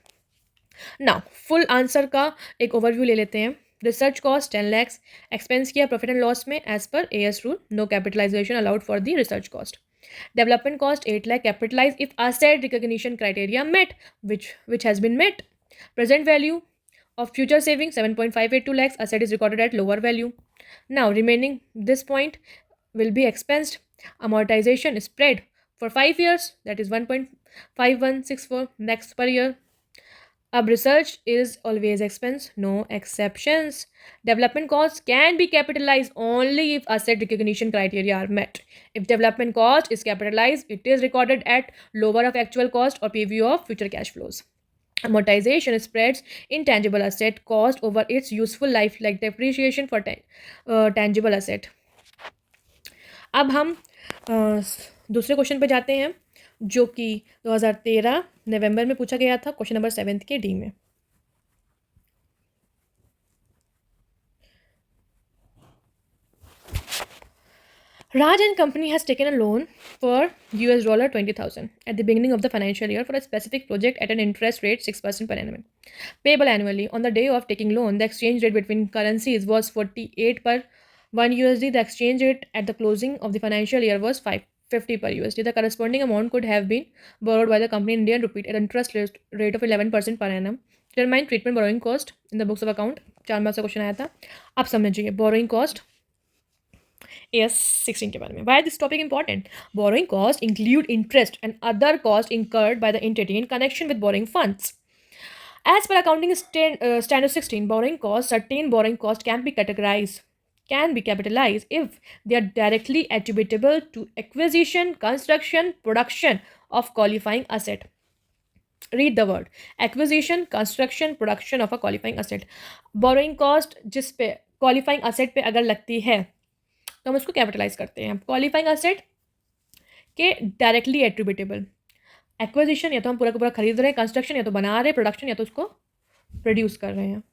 Now full answer का एक overview ले लेते हैं. Research cost 10 lakhs, expense किया profit and loss में as per AS rule, no capitalization allowed for the research cost. Development cost 8 lakh capitalized if asset recognition criteria met, which has been met. Present value of future savings 7.582 lakhs, asset is recorded at lower value. Now remaining this point will be expensed. Amortization is spread for 5 years, that is 1.5164 lakhs per year. Research is always expense, no exceptions. Development costs can be capitalized only if asset recognition criteria are met. If development cost is capitalized, it is recorded at lower of actual cost or PV of future cash flows. Amortization spreads intangible asset cost over its useful life like depreciation for tangible asset. अब हम दूसरे क्वेश्चन पे जाते हैं जो कि 2013 नवंबर में पूछा गया था, क्वेश्चन नंबर 7 के डी में. Raj and company has taken a loan for $20,000 at the beginning of the financial year for a specific project at an interest rate 6% per annum, payable annually. On the day of taking loan, the exchange rate between currencies was 48 per 1 USD. The exchange rate at the closing of the financial year was 550 per USD. The corresponding amount could have been borrowed by the company in Indian rupee at an interest rate of 11% per annum. Determine treatment borrowing cost in the books of account. 4 marks का क्वेश्चन आया था. अब समझिए borrowing cost AS 16 के बारे में. Why is this topic important? Borrowing cost include interest and other costs incurred by the entity in connection with borrowing funds. As per accounting standard 16, borrowing costs, certain borrowing costs can be capitalized if they are directly attributable to acquisition, construction, production of qualifying asset. Read the word acquisition, construction, production of a qualifying asset. Borrowing cost जिस पे qualifying asset पे अगर लगती है तो हम उसको कैपिटलाइज करते हैं. क्वालिफाइंग एसेट के डायरेक्टली एट्रीब्यूटेबल. एक्विजिशन या तो हम पूरा का पूरा खरीद रहे हैं, कंस्ट्रक्शन या तो बना रहे हैं, प्रोडक्शन या तो उसको प्रोड्यूस कर रहे हैं.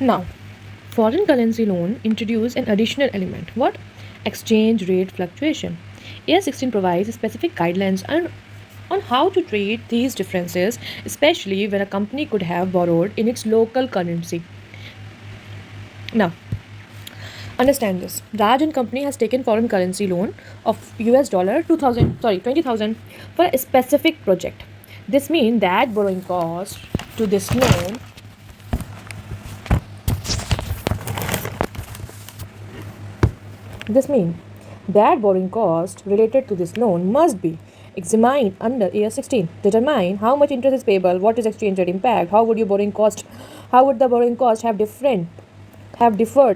Now foreign currency loan introduce an additional element. What? Exchange rate fluctuation. AS 16 provides specific guidelines on how to treat these differences, especially when a company could have borrowed in its local currency. Now, understand this. Raj and company has taken foreign currency loan of $20,000 for a specific project. This means that borrowing cost to this loan related to this loan must be examined under AS 16. Determine how much interest is payable, what is exchange rate impact, how would the borrowing cost have differed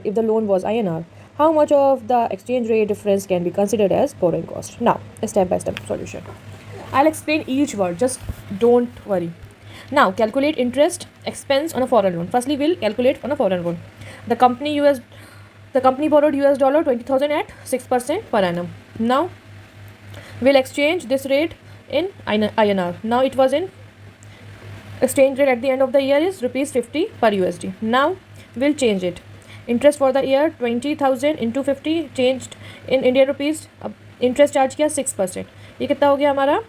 if the loan was INR, how much of the exchange rate difference can be considered as borrowing cost. Now, a step-by-step solution. I'll explain each word, just don't worry. Now, calculate interest expense on a foreign loan. Firstly, we'll calculate on a foreign loan. The company borrowed US dollar 20,000 at 6% per annum. Now, we'll exchange this rate in INR. Now, it was in exchange rate at the end of the year is rupees 50 per USD. Now, we'll change it. Interest for the year 20,000 into 50 changed in Indian rupees. Interest charge किया 6%. ये कितना हो गया हमारा?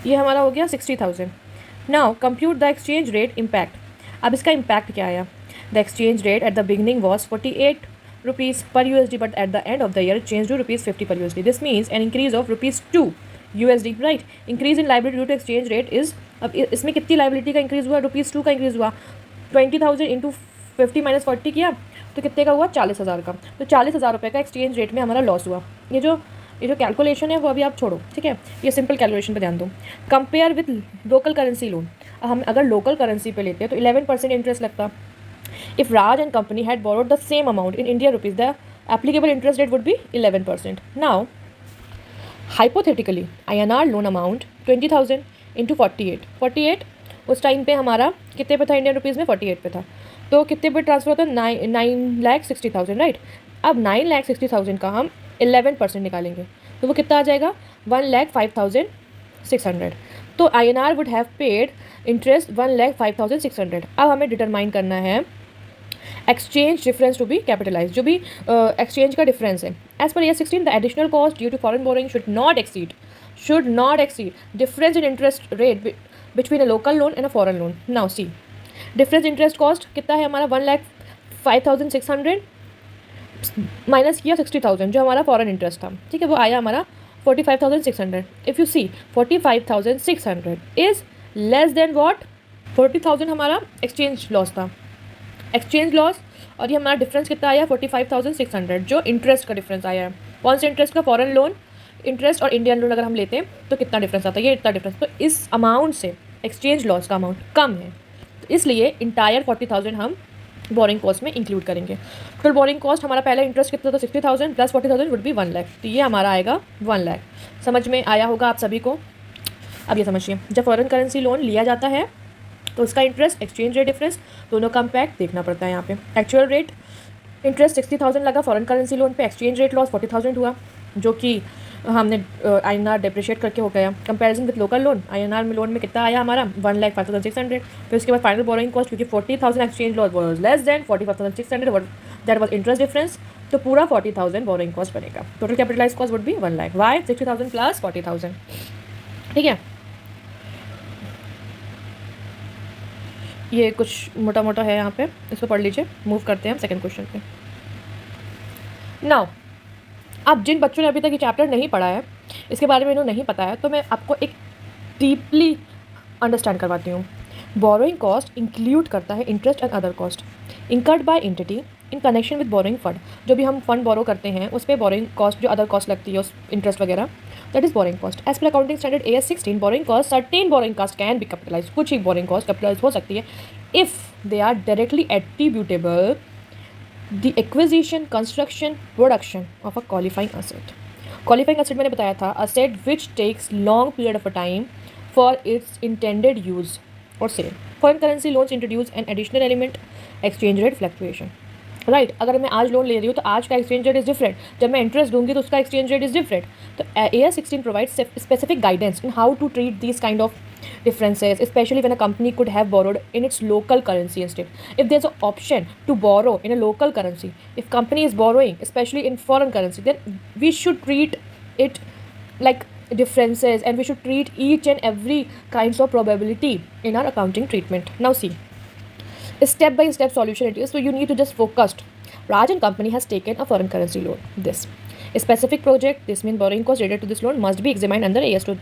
ये हमारा हो गया 60,000. Now compute the exchange rate impact. अब इसका इम्पैक्ट क्या आया? The exchange rate at the beginning was 48 rupees per USD, but at the end of the year it changed to rupees 50 per USD. This means an increase of rupees 2 USD, right? Increase in liability due to exchange rate is, अब इसमें कितनी liability का increase हुआ? रुपीज़ 2 का increase हुआ. 20,000 इंटू 50 माइनस 40 किया तो कितने का हुआ? 40,000 का. तो 40,000 रुपये का एक्सचेंज रेट में हमारा लॉस हुआ. ये जो कैलकुलेशन है वो अभी आप छोड़ो, ठीक है? ये सिंपल कैलकुलेशन पे ध्यान दो. Compare with local currency loan. हम अगर लोकल करेंसी पे लेते हैं तो 11% इंटरेस्ट लगता. If Raj and company had borrowed the same amount in Indian rupees, the applicable interest rate would be 11%. Now, hypothetically, INR loan amount 20,000 into 48. 48 उस टाइम पे हमारा कितने पे था? इंडियन रुपीज़ में 48 पे था. तो कितने पे ट्रांसफर होता है? 9,60,000, राइट? अब 9,60,000 का हम 11% निकालेंगे तो वो कितना आ जाएगा? 1,05,600. तो INR would have paid interest 1,05,600. अब हमें डिटरमाइन करना है exchange difference to be capitalize. जो भी एक्सचेंज का डिफरेंस है as per AS 16 the additional cost due to foreign borrowing should not exceed difference in interest rate between a local loan and a foreign loan. Now see difference interest cost कितना है हमारा? 1,05,600 माइनस किया 60,000 जो हमारा फॉरेन इंटरेस्ट था, ठीक है? वो आया हमारा 45,600. If you see 45,600 is less than what? 40,000 हमारा एक्सचेंज लॉस था, एक्सचेंज लॉस. और ये हमारा डिफरेंस कितना आया? 45,600 जो इंटरेस्ट का डिफरेंस आया है. कौन से इंटरेस्ट का? फॉरेन लोन इंटरेस्ट और इंडियन लोन अगर हम लेते हैं तो कितना डिफरेंस आता है? ये इतना डिफरेंस. तो इस अमाउंट से एक्सचेंज लॉस का अमाउंट कम है, तो इसलिए इंटायर 40,000 हम बोरिंग कॉस्ट में इंक्लूड करेंगे. टोटल बोरिंग कॉस्ट हमारा पहला इंटरेस्ट कितना था? 60,000 प्लस 40,000 वुड बी 1 लाख. तो ये हमारा आएगा 1 लाख. समझ में आया होगा आप सभी को? अब ये समझिए, जब फॉरेन करेंसी लोन लिया जाता है तो उसका इंटरेस्ट एक्सचेंज रेट डिफरेंस दोनों का इम्पैक्ट देखना पड़ता है. यहाँ पे एक्चुअल रेट इंटरेस्ट 60,000 लगा फॉरेन करेंसी लोन पे, एक्सचेंज रेट लॉस 40,000 हुआ जो कि हमने INR डिप्रिशिएट करके हो गया. Comparison with local loan INR में लोन में कितना आया हमारा? 1,05,600. फिर उसके बाद फाइनल बोरोइंग कॉस्ट क्योंकि 40,000 exchange loss was less than 45,600 that was interest difference, तो पूरा 40,000 बोरोइंग कॉस्ट बनेगा. Total capitalize cost would be 1 lakh. Why? 60,000 plus 40,000, ठीक है? ये कुछ मोटा मोटा है यहाँ पे, इसको पढ़ लीजिए. मूव करते हैं हम सेकंड क्वेश्चन पे. नाउ अब जिन बच्चों ने अभी तक ये चैप्टर नहीं पढ़ा है, इसके बारे में इन्होंने नहीं पता है, तो मैं आपको एक डीपली अंडरस्टैंड करवाती हूँ. बोरोइंग कॉस्ट इंक्लूड करता है interest and other cost incurred by entity in connection with borrowing fund. जो भी हम फंड बोरो करते हैं उस पर बोरोइंग कॉस्ट जो अदर कॉस्ट लगती है उस इंटरेस्ट वगैरह, that is borrowing cost. As per accounting standard AS 16 borrowing cost certain borrowing cost can be capitalize. कुछ ही बोरोइंग कॉस्ट कैपिटलाइज हो सकती है if they are directly attributable the acquisition, construction, production of a qualifying asset. Qualifying asset मैंने बताया था asset which takes long period of a time for its intended use or sale. Foreign currency loans introduce an additional element, exchange rate fluctuation. Right अगर मैं आज लोन ले रही हूँ तो आज का एक्सचेंज रेट इज़ डिफरेंट, जब मैं इंटरेस्ट दूंगी तो उसका एक्सचेंज रेट इज़ डिफरेंट. तो AS 16 provides specific guidance in how to treat these kind of differences, especially when a company could have borrowed in its local currency instead. If there's an option to borrow in a local currency, if company is borrowing especially in foreign currency, then we should treat it like differences and we should treat each and every kinds of probability in our accounting treatment. Now see, step by step solution it is, so you need to just focus. Raj and company has taken a foreign currency loan. This a specific project, this means borrowing cost related to this loan must be examined under AS to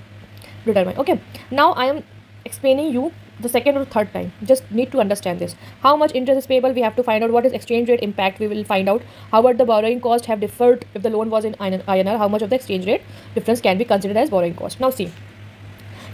determine. Okay, now I am explaining you the second or third time. Just need to understand this. How much interest is payable? We have to find out. What is exchange rate impact? We will find out. How about the borrowing cost have differed if the loan was in INR? How much of the exchange rate difference can be considered as borrowing cost? Now see,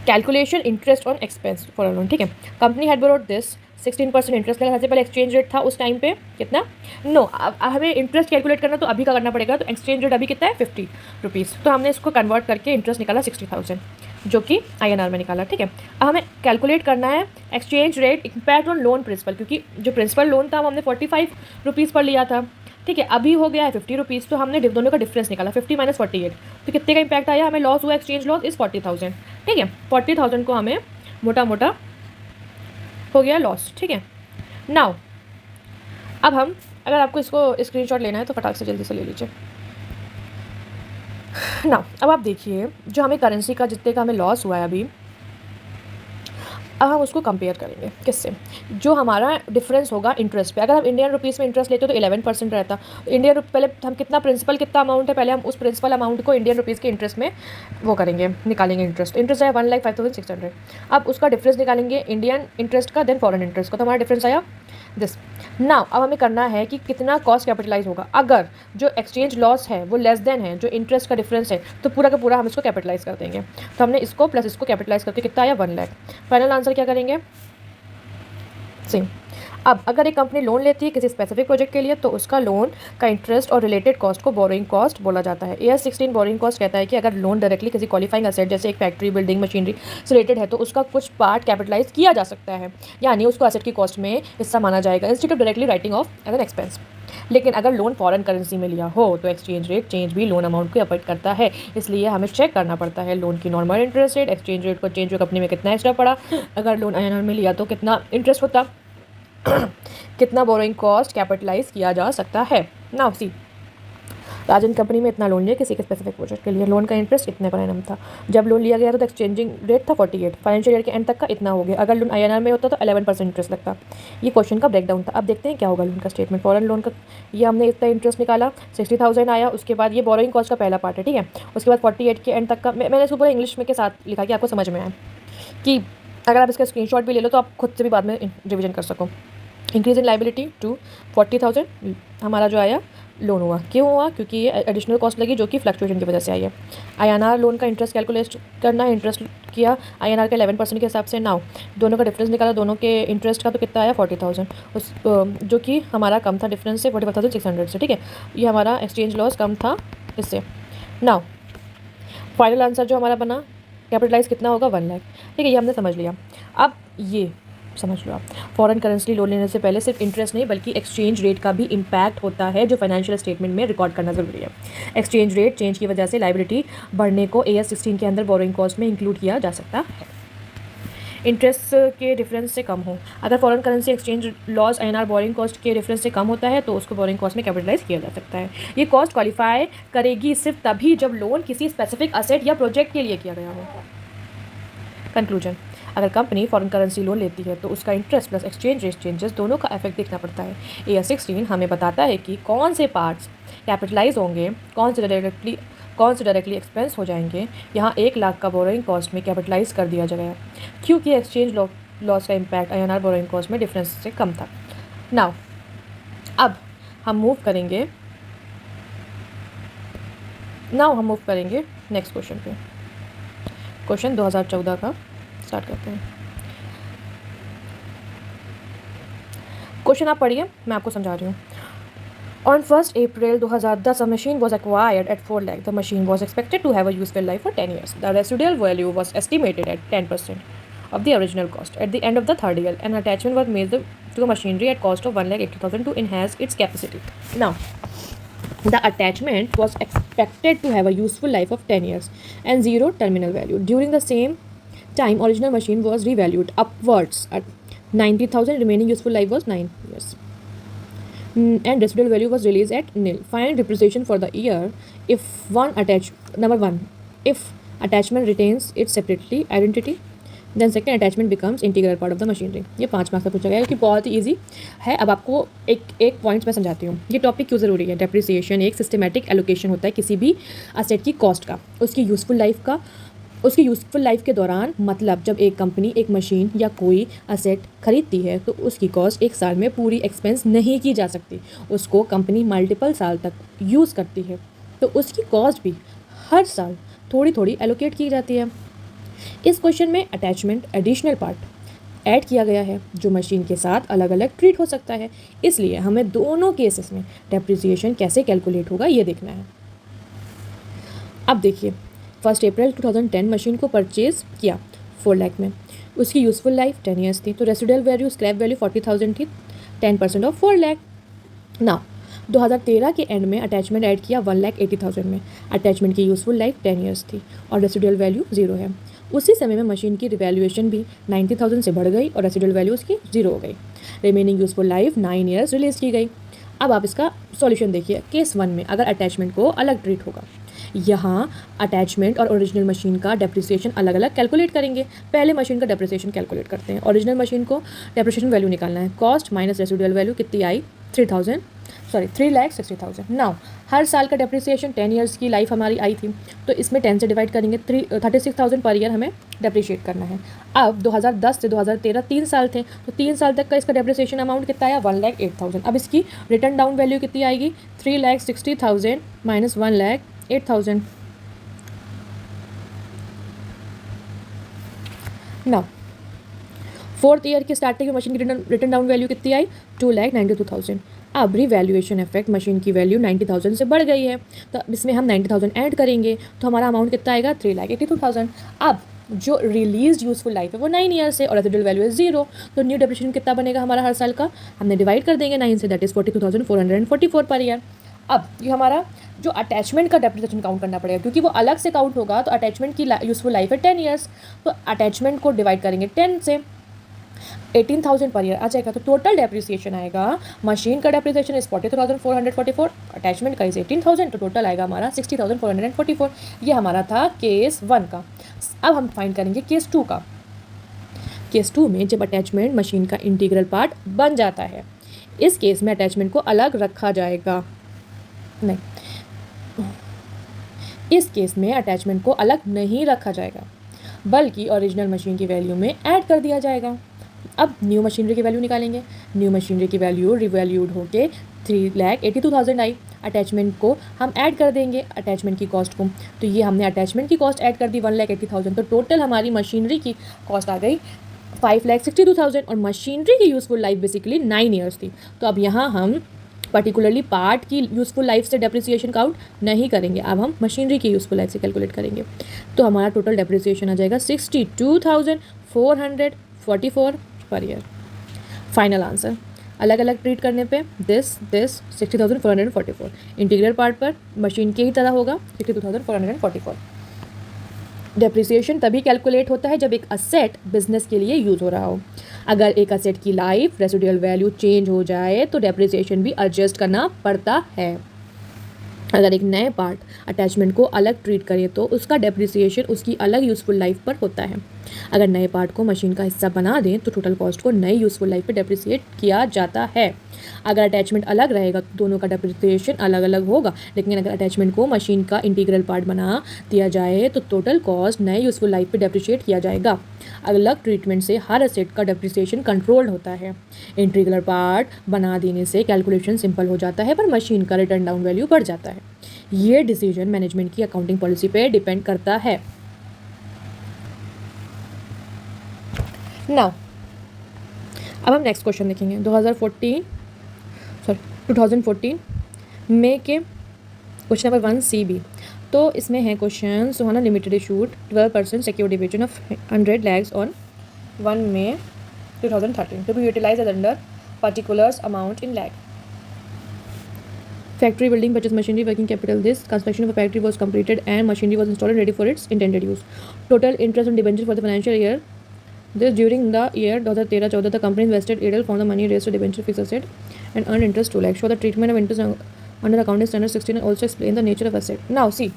calculation interest on expense for a loan, ठीक है. Company had borrowed this 16% interest लगा. सबसे पहले एक्सचेंज रेट था उस टाइम पे कितना? नो, हमें इंटरेस्ट कैलकुलेट करना तो अभी का करना पड़ेगा. तो एक्सचेंज रेट अभी कितना है? 50 रुपीज़. तो हमने इसको कन्वर्ट करके इंटरेस्ट निकाला 60,000 जो कि INR में निकाला, ठीक है. अब हमें कैलकुलेट करना है exchange rate impact on loan principal, क्योंकि जो प्रिंसिपल लोन था वो हमने 45 रुपीज़ पर लिया था, ठीक है. अभी हो गया है 50 रुपीज़. तो हमने दोनों का डिफरेंस निकाला 50 - 48. तो कितने का इम्पैक्ट आया? हमें लॉस हुआ, एक्सचेंज लॉस इज़ 40,000, ठीक है. 40,000 को हमें मोटा मोटा हो गया लॉस, ठीक है. नाउ अब हम, अगर आपको इसको स्क्रीनशॉट लेना है तो फटाक से जल्दी से ले लीजिए. नाउ अब आप देखिए, जो हमें करेंसी का जितने का हमें लॉस हुआ है अभी, अब हम उसको कंपेयर करेंगे किससे? जो हमारा डिफरेंस होगा इंटरेस्ट पे. अगर हम इंडियन रुपीज़ में इंटरेस्ट लेते हो तो 11% रहता. इंडियन पहले हम कितना प्रिंसिपल कितना अमाउंट है, पहले हम उस प्रिंसिपल अमाउंट को इंडियन रुपीज़ के इंटरेस्ट में वो करेंगे, निकालेंगे. इंटरेस्ट आया 1,05,600. अब उसका डिफरेंस निकालेंगे इंडियन इंटरेस्ट का, देन फॉरेन इंटरेस्ट का. तो हमारा डिफरेंस आया दिस. नाउ अब हमें करना है कि कितना कॉस्ट कैपिटलाइज होगा. अगर जो एक्सचेंज लॉस है वो लेस देन है जो इंटरेस्ट का डिफरेंस है, तो पूरा का पूरा हम इसको कैपिटलाइज कर देंगे. तो हमने इसको प्लस इसको कैपिटलाइज करके कितना आया? 1 लाख. फाइनल आंसर क्या करेंगे? सेम. अब अगर एक कंपनी लोन लेती है किसी स्पेसिफिक प्रोजेक्ट के लिए, तो उसका लोन का इंटरेस्ट और रिलेटेड कॉस्ट को बोरोइंग कॉस्ट बोला जाता है. AS 16 बोरोइंग कॉस्ट कहता है कि अगर लोन डायरेक्टली किसी क्वालिफाइंग असेट जैसे एक फैक्ट्री, बिल्डिंग, मशीनरी से रिलेटेड है तो उसका कुछ पार्ट कैपिटलाइज किया जा सकता है, यानी उसको असेट की कॉस्ट में हिस्सा माना जाएगा instead of directly writing off as an expense. लेकिन अगर लोन फॉरेन करेंसी में लिया हो तो एक्सचेंज रेट चेंज भी लोन अमाउंट को अफेक्ट करता है. इसलिए हमें चेक करना पड़ता है लोन की normal interest rate, exchange rate को चेंज कंपनी में कितना एक्स्ट्रा पड़ा, अगर लोन INR में लिया तो कितना इंटरेस्ट होता, कितना बोरोइंग कॉस्ट कैपिटलाइज किया जा सकता है. नाउ सी, राजन कंपनी में इतना लोन लिया किसी के स्पेसिफिक प्रोजेक्ट के लिए. लोन का इंटरेस्ट इतने पर एनम था. जब लोन लिया गया तो एक्सचेंजिंग रेट था 48. फाइनेंशियल ईयर के एंड तक का इतना हो गया. अगर लोन INR में होता तो 11% इंटरेस्ट लगता. ये क्वेश्चन का ब्रेकडाउन था. अब देखते हैं क्या होगा लोन का स्टेटमेंट. फॉरेन लोन का ये हमने इतना इंटरेस्ट निकाला, 60,000 आया. उसके बाद ये बोरोइंग कॉस्ट का पहला पार्ट है, ठीक है. उसके बाद 48 के एंड तक का मैंने इसको पूरा इंग्लिश में के साथ लिखा कि आपको समझ में आए, कि अगर आप इसका स्क्रीनशॉट भी ले लो तो आप खुद से भी बाद में रिविजन कर सको. इंक्रीज इन लाइबिलिटी टू 40,000 हमारा जो आया लोन हुआ. क्यों हुआ? क्योंकि ये एडिशनल कॉस्ट लगी जो कि फ्लक्चुएशन की वजह से आई है. INR लोन का इंटरेस्ट कैलकुलेट करना है, इंटरेस्ट किया INR के 11% के हिसाब से. नाउ दोनों का डिफरेंस निकाला, दोनों के इंटरेस्ट का तो कितना आया? 40,000, उस जो कि हमारा कम था डिफरेंस से 45,600 से, ठीक है. ये हमारा एक्सचेंज लॉस कम था इससे. नाउ फाइनल आंसर जो हमारा बना कैपिटलाइज कितना होगा? 1 लाख, ठीक है. ये हमने समझ लिया. अब ये समझ लो आप, फॉरेन करेंसी लोन लेने से पहले सिर्फ इंटरेस्ट नहीं बल्कि एक्सचेंज रेट का भी इम्पैक्ट होता है जो फाइनेंशियल स्टेटमेंट में रिकॉर्ड करना ज़रूरी है. एक्सचेंज रेट चेंज की वजह से लाइबिलिटी बढ़ने को AS 16 के अंदर बोरोइंग कॉस्ट में इंक्लूड किया जा सकता है. इंटरेस्ट के डिफरेंस से कम हो. अगर foreign currency exchange loss INR borrowing cost के डिफरेंस से कम होता है तो उसको बोरोइंग कॉस्ट में कैपिटलाइज किया जा सकता है. ये कॉस्ट क्वालिफाई करेगी सिर्फ तभी जब लोन किसी स्पेसिफिक असेट या प्रोजेक्ट के लिए किया गया हो. कंक्लूजन, अगर कंपनी फॉरेन करेंसी लोन लेती है तो उसका interest plus exchange rate changes दोनों का इफेक्ट देखना पड़ता है. AS 16 हमें बताता है कि कौन से पार्ट्स कैपिटलाइज होंगे, कौन से डायरेक्टली एक्सपेंस हो जाएंगे. यहाँ 1 लाख का बोरोइंग कॉस्ट में कैपिटलाइज कर दिया जाएगा क्योंकि एक्सचेंज लॉस का इम्पैक्ट INR बोरोइंग कॉस्ट में डिफरेंस से कम था. नाउ अब हम मूव करेंगे नेक्स्ट क्वेश्चन पे. क्वेश्चन 2014 का स्टार्ट करते हैं. क्वेश्चन आप पढ़िए, मैं आपको समझा रही हूँ. On 1st April 2010, a machine was acquired at 4 lakh. The machine was expected to have a useful life for 10 years. The residual value was estimated at 10% of the original cost. At the end of the third year, an attachment was made to the machinery at cost of 1,80,000 to enhance its capacity. Now, the attachment was expected to have a useful life of 10 years and zero terminal value. During the same time, original machine was revalued upwards at 90,000. Remaining useful life was 9 years. And residual value was released at nil. Find depreciation for the year if if attachment retains its separately identity, then second attachment becomes integral part of the machinery. ये 5 मार्क्स का पूछा गया है, क्योंकि बहुत ही ईजी है. अब आपको एक पॉइंट्स में समझाती हूँ ये टॉपिक क्यों ज़रूरी है. डेप्रिसिएशन एक सिस्टमेटिक एलोकेशन होता है किसी भी असेट की कॉस्ट का, उसकी यूजफुल लाइफ का उसकी यूज़फुल लाइफ के दौरान, मतलब जब एक कंपनी एक मशीन या कोई असेट खरीदती है तो उसकी कॉस्ट एक साल में पूरी एक्सपेंस नहीं की जा सकती। उसको कंपनी मल्टीपल साल तक यूज़ करती है तो उसकी कॉस्ट भी हर साल थोड़ी थोड़ी एलोकेट की जाती है। इस क्वेश्चन में अटैचमेंट एडिशनल पार्ट ऐड किया गया है जो मशीन के साथ अलग अलग ट्रीट हो सकता है, इसलिए हमें दोनों केसेस में डेप्रिसिएशन कैसे कैलकुलेट होगा ये देखना है। अब देखिए, 1 अप्रैल 2010 मशीन को परचेज़ किया 4 लाख में, उसकी यूज़फुल लाइफ 10 ईयर्स थी, तो रेसिडुअल वैल्यू स्क्रैप वैल्यू 40,000 थी, 10% ऑफ 4 लाख। ना 2013 के एंड में अटैचमेंट ऐड किया 1,80,000 में, अटैचमेंट की यूज़फुल लाइफ 10 ईयर्स थी और रेसिडुअल वैल्यू 0 है। उसी समय में मशीन की रिवैल्यूएशन भी 90,000 से बढ़ गई और रेसिडुअल वैल्यू उसकी 0 हो गई। Remaining useful life 9 years release की गई। अब आप इसका सॉल्यूशन देखिए। केस 1 में अगर अटैचमेंट को अलग ट्रीट होगा, यहाँ अटैचमेंट और ओरिजिनल मशीन का डेप्रिसिएशन अलग अलग कैलकुलेट करेंगे। पहले मशीन का डेप्रिसिएशन कैलकुलेट करते हैं। ओरिजिनल मशीन को डेप्रिसिएशन वैल्यू निकालना है, कॉस्ट माइनस रेसिडुअल वैल्यू कितनी आई 3,60,000। नाउ हर साल का डेप्रिसिएशन 10 ईयर्स की लाइफ हमारी आई थी, तो इसमें 10 से डिवाइड करेंगे, 36,000 पर ईयर हमें डेप्रिशिएट करना है। अब 2010 से 2013 3 साल थे, तो 3 साल तक का इसका डेप्रिसिएशन अमाउंट कितना आया 1,08,000। अब इसकी रिटर्न डाउन वैल्यू कितनी आएगी 3,60,000 माइनस 1,08,000। नाउ 4th ईयर की स्टार्टिंग में मशीन की रिटर्न डाउन वैल्यू कितनी आई 2,92,000। अब रिवैल्यूएशन इफेक्ट, मशीन की वैल्यू 90,000 से बढ़ गई है, तो इसमें हम 90,000 ऐड करेंगे तो हमारा अमाउंट कितना आएगा 3,82,000। अब जो रिलीज यूजफुल लाइफ है वो 9 ईयर्स है और रेसिडुअल वैल्यू है 0, तो न्यू डेप्रिसिएशन कितना बनेगा हमारा हर साल का, हमने डिवाइड कर देंगे 9 से, दैट इज़ 42,444 पर ईयर। अब ये हमारा जो अटैचमेंट का डेप्रिसिएशन काउंट करना पड़ेगा, क्योंकि वो अलग से काउंट होगा, तो अटैचमेंट की यूजफुल लाइफ है 10 ईयर्स, तो अटैचमेंट को डिवाइड करेंगे 10 से, 18,000 पर ईयर आ जाएगा। तो टोटल डेप्रिसिएशन आएगा, मशीन का डेप्रिसिएशन इज 40,444, अटैचमेंट का इज 18,000, तो टोटल आएगा हमारा 60,444। ये हमारा था केस 1 का। अब हम फाइंड करेंगे केस 2 का। केस 2 में जब अटैचमेंट मशीन का इंटीग्रल पार्ट बन जाता है, इस केस में अटैचमेंट को अलग रखा जाएगा, नहीं, इस केस में अटैचमेंट को अलग नहीं रखा जाएगा, बल्कि ओरिजिनल मशीन की वैल्यू में ऐड कर दिया जाएगा। अब न्यू मशीनरी की वैल्यू निकालेंगे। न्यू मशीनरी की वैल्यू रिवैल्यूड होके 3,82,000 आई। अटैचमेंट को हम ऐड कर देंगे, अटैचमेंट की कॉस्ट को, तो ये हमने अटैचमेंट की कॉस्ट ऐड कर दी 1,80,000, तो टोटल हमारी मशीनरी की कॉस्ट आ गई 5,62,000 और मशीनरी की यूज़फुल लाइफ बेसिकली 9 ईयर्स थी। तो अब यहाँ हम पर्टिकुलरली पार्ट की यूज़फुल लाइफ से डेप्रिसिएशन काउंट नहीं करेंगे, अब हम मशीनरी की यूज़फुल लाइफ से कैलकुलेट करेंगे। तो हमारा टोटल डेप्रिसिएशन आ जाएगा 62,444 पर ईयर। फाइनल आंसर अलग अलग ट्रीट करने पे दिस 60,444, इंटीग्रल पार्ट पर मशीन की ही तरह होगा 62,444। डेप्रिसिएशन तभी कैलकुलेट होता है जब एक असेट बिजनेस के लिए यूज़ हो रहा हो। अगर एक असेट की लाइफ रेसिडुअल वैल्यू चेंज हो जाए तो डेप्रिसिएशन भी एडजस्ट करना पड़ता है। अगर एक नए पार्ट अटैचमेंट को अलग ट्रीट करें तो उसका डेप्रिसिएशन उसकी अलग यूज़फुल लाइफ पर होता है। अगर नए पार्ट को मशीन का हिस्सा बना दें तो टोटल कॉस्ट को नई यूज़फुल लाइफ पे डेप्रिसिएट किया जाता है। अगर अटैचमेंट अलग रहेगा तो दोनों का डेप्रिसिएशन अलग अलग होगा, लेकिन अगर अटैचमेंट को मशीन का इंटीग्रल पार्ट बना दिया जाए तो टोटल कॉस्ट नए यूज़फुल लाइफ पे डेप्रिशिएट किया जाएगा। अलग ट्रीटमेंट से हर एसेट का डेप्रिसिएशन कंट्रोल्ड होता है। इंटीग्रल पार्ट बना देने से कैलकुलेशन सिंपल हो जाता है, पर मशीन का रिटर्न डाउन वैल्यू बढ़ जाता है। ये डिसीजन मैनेजमेंट की अकाउंटिंग पॉलिसी पे डिपेंड करता है। नाउ अब हम नेक्स्ट क्वेश्चन देखेंगे। 2014 में के क्वेश्चन नंबर 1CB। तो इसमें है question, Suhana limited issued 12% secure division of 100 lakhs on 1 May 2013 to be utilized as under particulars amount in lakh. Factory building, purchase machinery, working capital. This construction of a factory was completed and machinery was installed and ready for its intended use. Total interest on debenture for the financial year. This during the year 2013-14 the company invested ADL from the money raised to debenture fixed asset and earned interest 2 lakh. Show the treatment of interest under accounting standard 16 and also explain the nature of asset. Now see,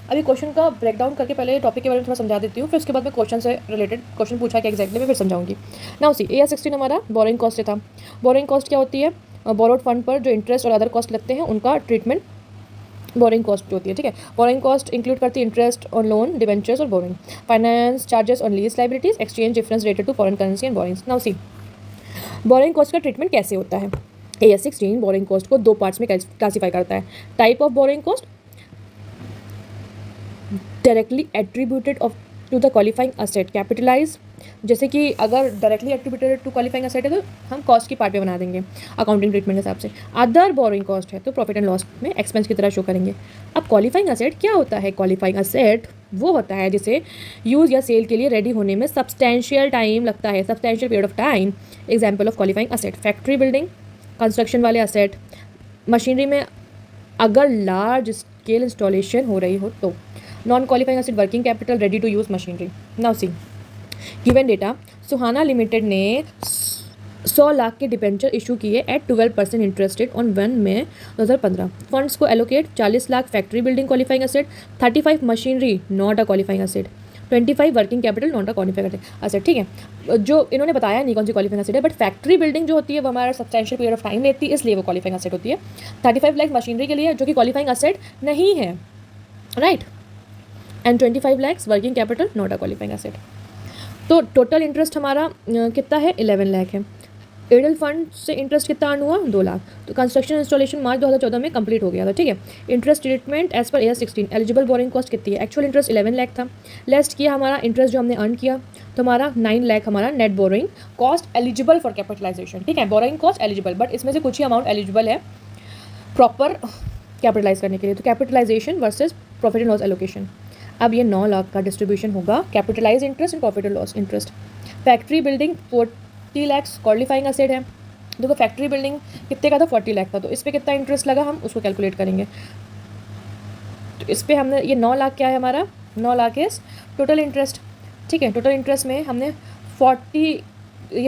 अभी क्वेश्चन का ब्रेकडाउन करके पहले टॉपिक के बारे में थोड़ा समझा देती हूँ, फिर उसके बाद मैं क्वेश्चन से रिलेटेड क्वेश्चन पूछा क्या एग्जैक्टली मैं फिर समझाऊंगी। नाउ सी, AR 16 हमारा बोरोइंग कॉस्ट था। बोरोइंग कॉस्ट क्या होती है? बोरोड फंड पर जो इंटरेस्ट और अदर कॉस्ट लगते हैं उनका ट्रीटमेंट बोरिंग कॉस्ट होती है, ठीक है। बोरिंग कॉस्ट इंक्लूड करती है इंटरेस्ट ऑन लोन, डिवेंचर्स और borrowing, finance charges on lease liabilities, exchange difference related to foreign currency and borrowings. Now see borrowing cost का ट्रीटमेंट कैसे होता है। AS 16 बोरिंग कॉस्ट को दो पार्ट्स में क्लासीफाई करता है। Type of borrowing cost, directly attributed of to the qualifying asset capitalize, जैसे कि अगर directly attributed to qualifying asset है तो हम कॉस्ट की पार्ट पे बना देंगे अकाउंटिंग ट्रीटमेंट के हिसाब से। अदर बोरिंग कॉस्ट है तो प्रॉफिट एंड लॉस में एक्सपेंस की तरह शो करेंगे। अब क्वालिफाइंग असेट क्या होता है? क्वालिफाइंग असेट वो होता है जिसे यूज़ या सेल के लिए रेडी होने में सब्सटैंशियल टाइम लगता है, substantial period of time. Example of qualifying asset, factory building, construction वाले असेट, मशीनरी में अगर लार्ज स्केल इंस्टॉलेशन हो रही हो तो। Non qualifying asset, working capital, ready to use machinery. Now see given data, Suhana limited ने 100 लाख के डिबेंचर इशू किए एट 12% इंटरेस्टेड ऑन 1 मई 2015। फंड्स को allocate 40 lakh factory building qualifying asset, 35 machinery not a qualifying asset, 25 working capital not a qualifying asset, ठीक है। जो इन्होंने बताया नहीं कौन सी क्वालिफाइंग असेट है, बट फैक्ट्री बिल्डिंग जो होती है वो हमारा सब्सटैंशियल पीरियड ऑफ टाइम लेती है, इसलिए वो क्वालिफाइंग असेट होती है। 35 लाख मशीनरी के लिए जो कि क्वालिफाइंग असेट नहीं है, right, and 25 lakh working capital not a qualifying asset. तो टोटल इंटरेस्ट हमारा कितना है? 11 लाख है। एडल फंड से इंटरेस्ट कितना अर्न हुआ? 2 लाख। तो कंस्ट्रक्शन इंस्टॉलेशन मार्च 2014 में कंप्लीट हो गया था, ठीक है। इंटरेस्ट ट्रीटमेंट एज पर AS 16, एलिजिबल बोरिंग कॉस्ट कितनी है? एक्चुअल इंटरेस्ट 11 लाख था, लेस्ट किया हमारा इंटरेस्ट जो हमने अर्न किया, तो हमारा 9 लाख हमारा net borrowing cost eligible for capitalization, ठीक है। बोरिंग कॉस्ट एलिजिबल, बट इसमें से कुछ ही अमाउंट एलिजिबल है प्रॉपर कैपिटलाइज करने के लिए। तो capitalization versus profit and loss allocation. अब ये 9 लाख का डिस्ट्रीब्यूशन होगा capitalize interest and profit and loss interest. Factory building 40 lakh qualifying asset है। देखो फैक्ट्री बिल्डिंग कितने का था? 40 लाख था, तो इस पर कितना इंटरेस्ट लगा हम उसको कैलकुलेट करेंगे। तो इस पर हमने ये 9 लाख क्या है हमारा? 9 लाख इस टोटल इंटरेस्ट, ठीक है। टोटल इंटरेस्ट में हमने 40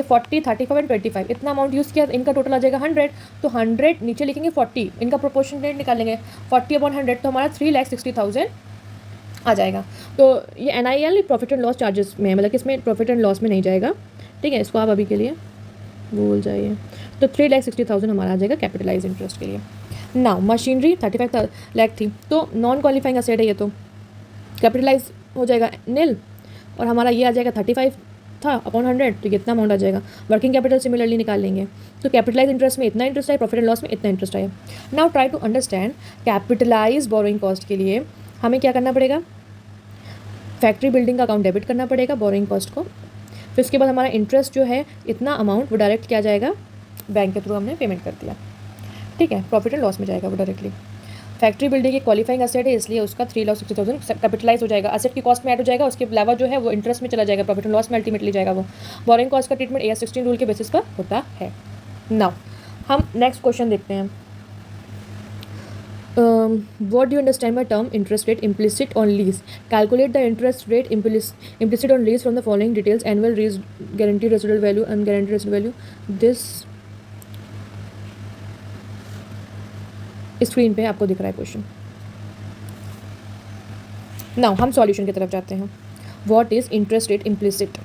35 एंड 25 इतना अमाउंट यूज़ किया, इनका टोटल आ जाएगा 100। तो 100 नीचे लिखेंगे 40, इनका प्रोपोर्शन रेट निकालेंगे 40/100, तो हमारा 3,60,000 आ जाएगा। तो ये NIL profit and loss charges में, मतलब कि इसमें प्रॉफिट एंड लॉस में नहीं जाएगा, ठीक है। इसको आप अभी के लिए भूल जाइए। तो 3,60,000 हमारा आ जाएगा कैपिटलाइज इंटरेस्ट के लिए। नाउ मशीनरी 35 लाख थी, तो नॉन क्वालिफाइंग असेट है ये, तो कैपिटलाइज हो जाएगा नील, और हमारा ये आ जाएगा 35 था अपॉन 100, तो कितना अमाउंट आ जाएगा। वर्किंग कैपिटल सिमिलरली निकाल लेंगे, तो कैपिटलाइज इंटरेस्ट में इतना इंटरेस्ट आया, प्रॉफिट एंड लॉस में इतना इंटरेस्ट आया। Now try to understand capitalize borrowing cost के लिए हमें क्या करना पड़ेगा? फैक्ट्री बिल्डिंग का अकाउंट डेबिट करना पड़ेगा बोरिंग कॉस्ट को, फिर उसके बाद हमारा इंटरेस्ट जो है इतना अमाउंट वो डायरेक्ट किया जाएगा, बैंक के थ्रू हमने पेमेंट कर दिया, ठीक है। प्रॉफिट एंड लॉस में जाएगा वो डायरेक्टली। फैक्ट्री बिल्डिंग एक क्वालिफाइंग असेट है, इसलिए उसका 3,60,000 कैपिटलाइज हो जाएगा, असेट की कॉस्ट में ऐड हो जाएगा, उसके अलावा जो है वो इंटरेस्ट में चला जाएगा, प्रॉफिट एंड लॉस में अल्टीमेटली जाएगा वो। बोरिंग कॉस्ट का ट्रीटमेंट AS 16 रूल के बेसिस पर होता है। नाउ हम नेक्स्ट क्वेश्चन देखते हैं। What do you understand by term interest rate implicit on lease? Calculate the interest rate implicit on lease from the following details: annual lease, guaranteed residual value, unguaranteed residual value. This screen पे आपको दिख रहा है क्वेश्चन। नाउ हम सॉल्यूशन की तरफ जाते हैं। What is interest rate implicit?